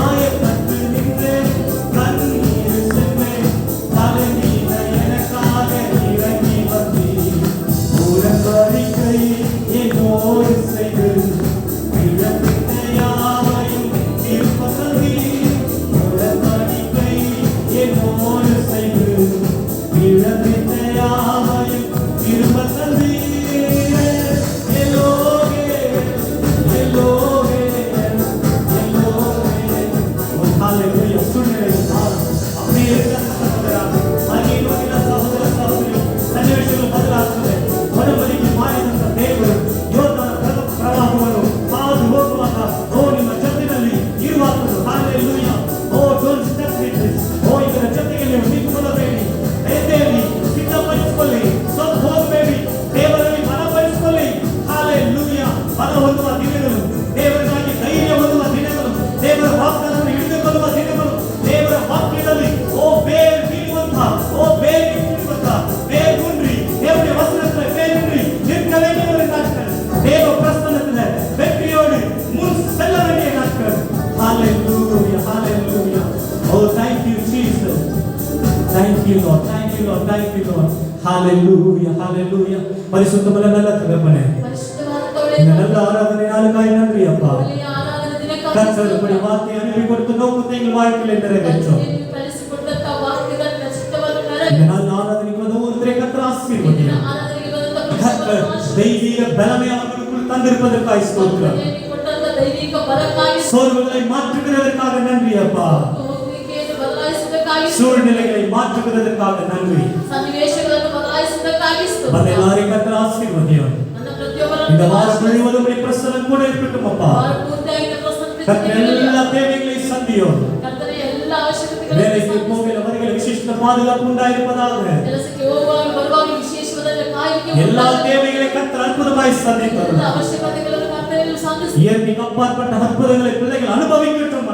ஆயப்பட்டு நின்றேன், கண்ணீர் சென்றேன், கலங்கின எனக்காக இறங்கி வந்தேன். உடன்படிக்கை என்னோடு செய்து இழந்திட்ட யாவையும் திரும்ப தந்தீர். உடன்படிக்கை என்னோடு செய்து இழந்திட்ட யாவையும் திரும்ப தந்தீர். எல்லோரே. ஹalleluya. சூழ்நிலை மாறும். அப்படியே சகோதரா, அநேகமான சகோதர சகோதரி சன்னிவேஷங்கள் ಬದಲಾಗ್ತದೆ. ಒಡಂಬಡಿಕೆ ಮಾಡಿದಂತ ದೇವರು ಯೋರ್ದಾನ ಪ್ರವಾಹವನ್ನು ಹಾದು ಹೋಗುವಾಗ ನಿಮ್ಮ ಜೊತೆಯಲ್ಲಿ ಇರುವಾತನು. ಹalleluya. Don't step with this. ಇದರ ಜೊತೆಗೆ ನೀವು ನಿಂತುಕೊಳ್ಳಬೇಡಿ. ಎದ್ದೇಳಿ, ಸಿದ್ಧಪಡಿಸಿಕೊಳ್ಳಿ, ಸ್ವಲ್ಪ ಹೋಗಬೇಡಿ. ದೇವರಲ್ಲಿ ಬಲಪಡಿಸಿಕೊಳ್ಳಿ. ಹalleluya. ಬಲ ಹೊಂದುವ ದಿನಗಳು, ದೇವರಿಗಾಗಿ ಧೈರ್ಯ ಹೊಂದುವ ದಿನಗಳು, ದೇವರ ವಾಗ್ದಾನವನ್ನು ಹಿಡಿದುಕೊಳ್ಳುವ ದಿನಗಳು, ದೇವರ ವಾಕ್ಯದಲ್ಲಿ ಬೇರು ಬೇರುಂಡ್ರಿ, தேவனுடைய வசனத்தில் வேரூன்றி நிற்க வேண்டிய நாட்கள். தேவ பிரசன்னத்தில் வெற்றியோடு முன் செல்ல வேண்டிய நாட்கள். ஹalleluya, ஹalleluya. Thank you Jesus. Thank you Lord. Hallelujah, hallelujah. பரிசுத்தமுள்ள நல்ல தகப்பனே, இந்த நல்ல ஆராதனை நாளுக்காய் நன்றி அப்பா. கர்த்தர் இப்படி வார்த்தை அனுப்பி கொடுத்த நோக்கத்தை எங்கள் வாழ்க்கையிலே நிறைவேற்றும். இந்த நல்ல ஆராதனைக்கு வந்து ஒருவரை கர்த்தர் ஆசீர்வதியும். கர்த்தர் தெய்வீக பலனை அவர்களுக்குள் தந்திருப்பதற்காக ஸ்தோத்திரம். சோர்வுகளை மாற்றுகிறதற்காக நன்றி அப்பா. சூழ்நிலைகளை மாற்றுகிறதற்காக நன்றி. எல்லாரையும் கர்த்தர் ஆசீர்வதியும். இந்த வாரம் முழுவதும் உம்முடைய பிரசன்னம் கூட இருக்கட்டும் அப்பா. கர்த்தர் எல்லா தேவைகளையும் சந்தியும். வேலைக்கு போகிற வருகிற விசேஷ பாதுகாப்பு உண்டாயிருப்பதாக. எல்லா தேவைகளை கர்த்தர் அற்புதமாய் சந்திப்பார். இயற்கைக்கு அப்பாற்பட்ட அற்புதங்களை பிள்ளைகள் அனுபவிக்கட்டும்.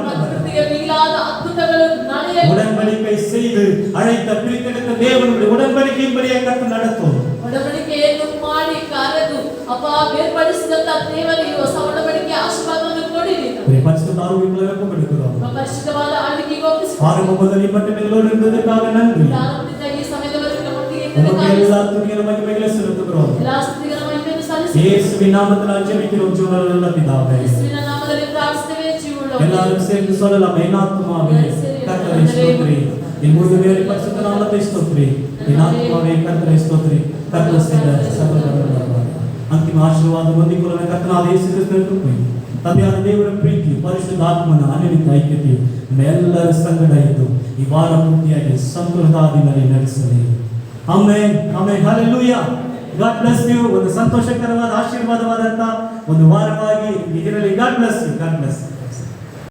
உடன்படிக்கை செய்து அழைத்த பிரித்தெடுத்த தேவனுடைய உடன்படிக்கையின்படியே கர்த்தர் நடத்தும். ಒಡಂಬಡಿಕೆಯನ್ನು ಮಾಡಿ ಕರೆದು ಅಪ್ಪ ಬೇರ್ಪಡಿಸಿದಂತ ದೇವರಿಗೆ ಹೊಸ ಒಡಂಬಡಿಕೆ ಆಶೀರ್ವಾದವನ್ನು ಕೊಡಿರಿ. பரிசுத்த ஆவியானவரை ஒப்புக்கொடுக்கிறோம். ಪರಿಶುದ್ಧವಾದ ಆಳ್ವಿಕೆಗೆ ಒಪ್ಪಿಸಿ. ஆரம்ப முதல் இப்பட்ட எங்களோடு இருந்ததற்காக நன்றி. ಪ್ರಾರಂಭದಿಂದ ಈ ಸಮಯದವರೆಗೆ ನಮ್ಮೊಂದಿಗೆ உமக்கு எல்லா துதிகளை மகிமைகளை செலுத்துகிறோம். ಎಲ್ಲಾ ಸ್ತುತಿಗಳ ಮಹಿಮೆಯನ್ನು ಸಲ್ಲಿಸಿ. இயேசுவின் நாமத்தில் ஜெபிக்கிறோம் ஜீவனுள்ள பிதாவே. ಯೇಸುವಿನ ನಾಮದಲ್ಲಿ ಪ್ರಾರ್ಥಿಸುತ್ತೇವೆ ಜೀವವುಳ್ಳ. எல்லாரும் சேர்ந்து சொல்லலாம். என் ஆத்துமாவே கர்த்தரை ஸ்தோத்திரி. என் முழு வேலை பரிசுத்த நாமத்தை ஸ்தோத்திரி. என் ஆத்துமாவே கர்த்தரை ஸ்தோத்திரி. கர்த்தர் செய்த சகலவற்றையும் ಅಂತಿಮ ಆಶೀರ್ವಾದ ಹೊಂದಿಕೊಳ್ಳಲು ಕರ್ತನಾದ ಯೇಸು ಕ್ರಿಸ್ತನ ಕೃಪೆ, ತಂದೆಯಾದ ದೇವರ ಪ್ರೀತಿ, ಪರಿಶುದ್ಧಾತ್ಮನ ಅನನ್ಯ ಐಕ್ಯತೆ ಎಲ್ಲರ ಸಂಗಡ ಇದ್ದು ಈ ವಾರ ಪೂರ್ತಿಯಾಗಿ ಸಂತೋಷದಿಂದ ನಡೆಸಲಿ. Amen amen hallelujah. God bless you. ಒಂದು ಸಂತೋಷಕರವಾದ ಆಶೀರ್ವಾದವಾದಂತ ಒಂದು ವಾರವಾಗಿ ಇದರಲ್ಲಿ God bless you. God bless.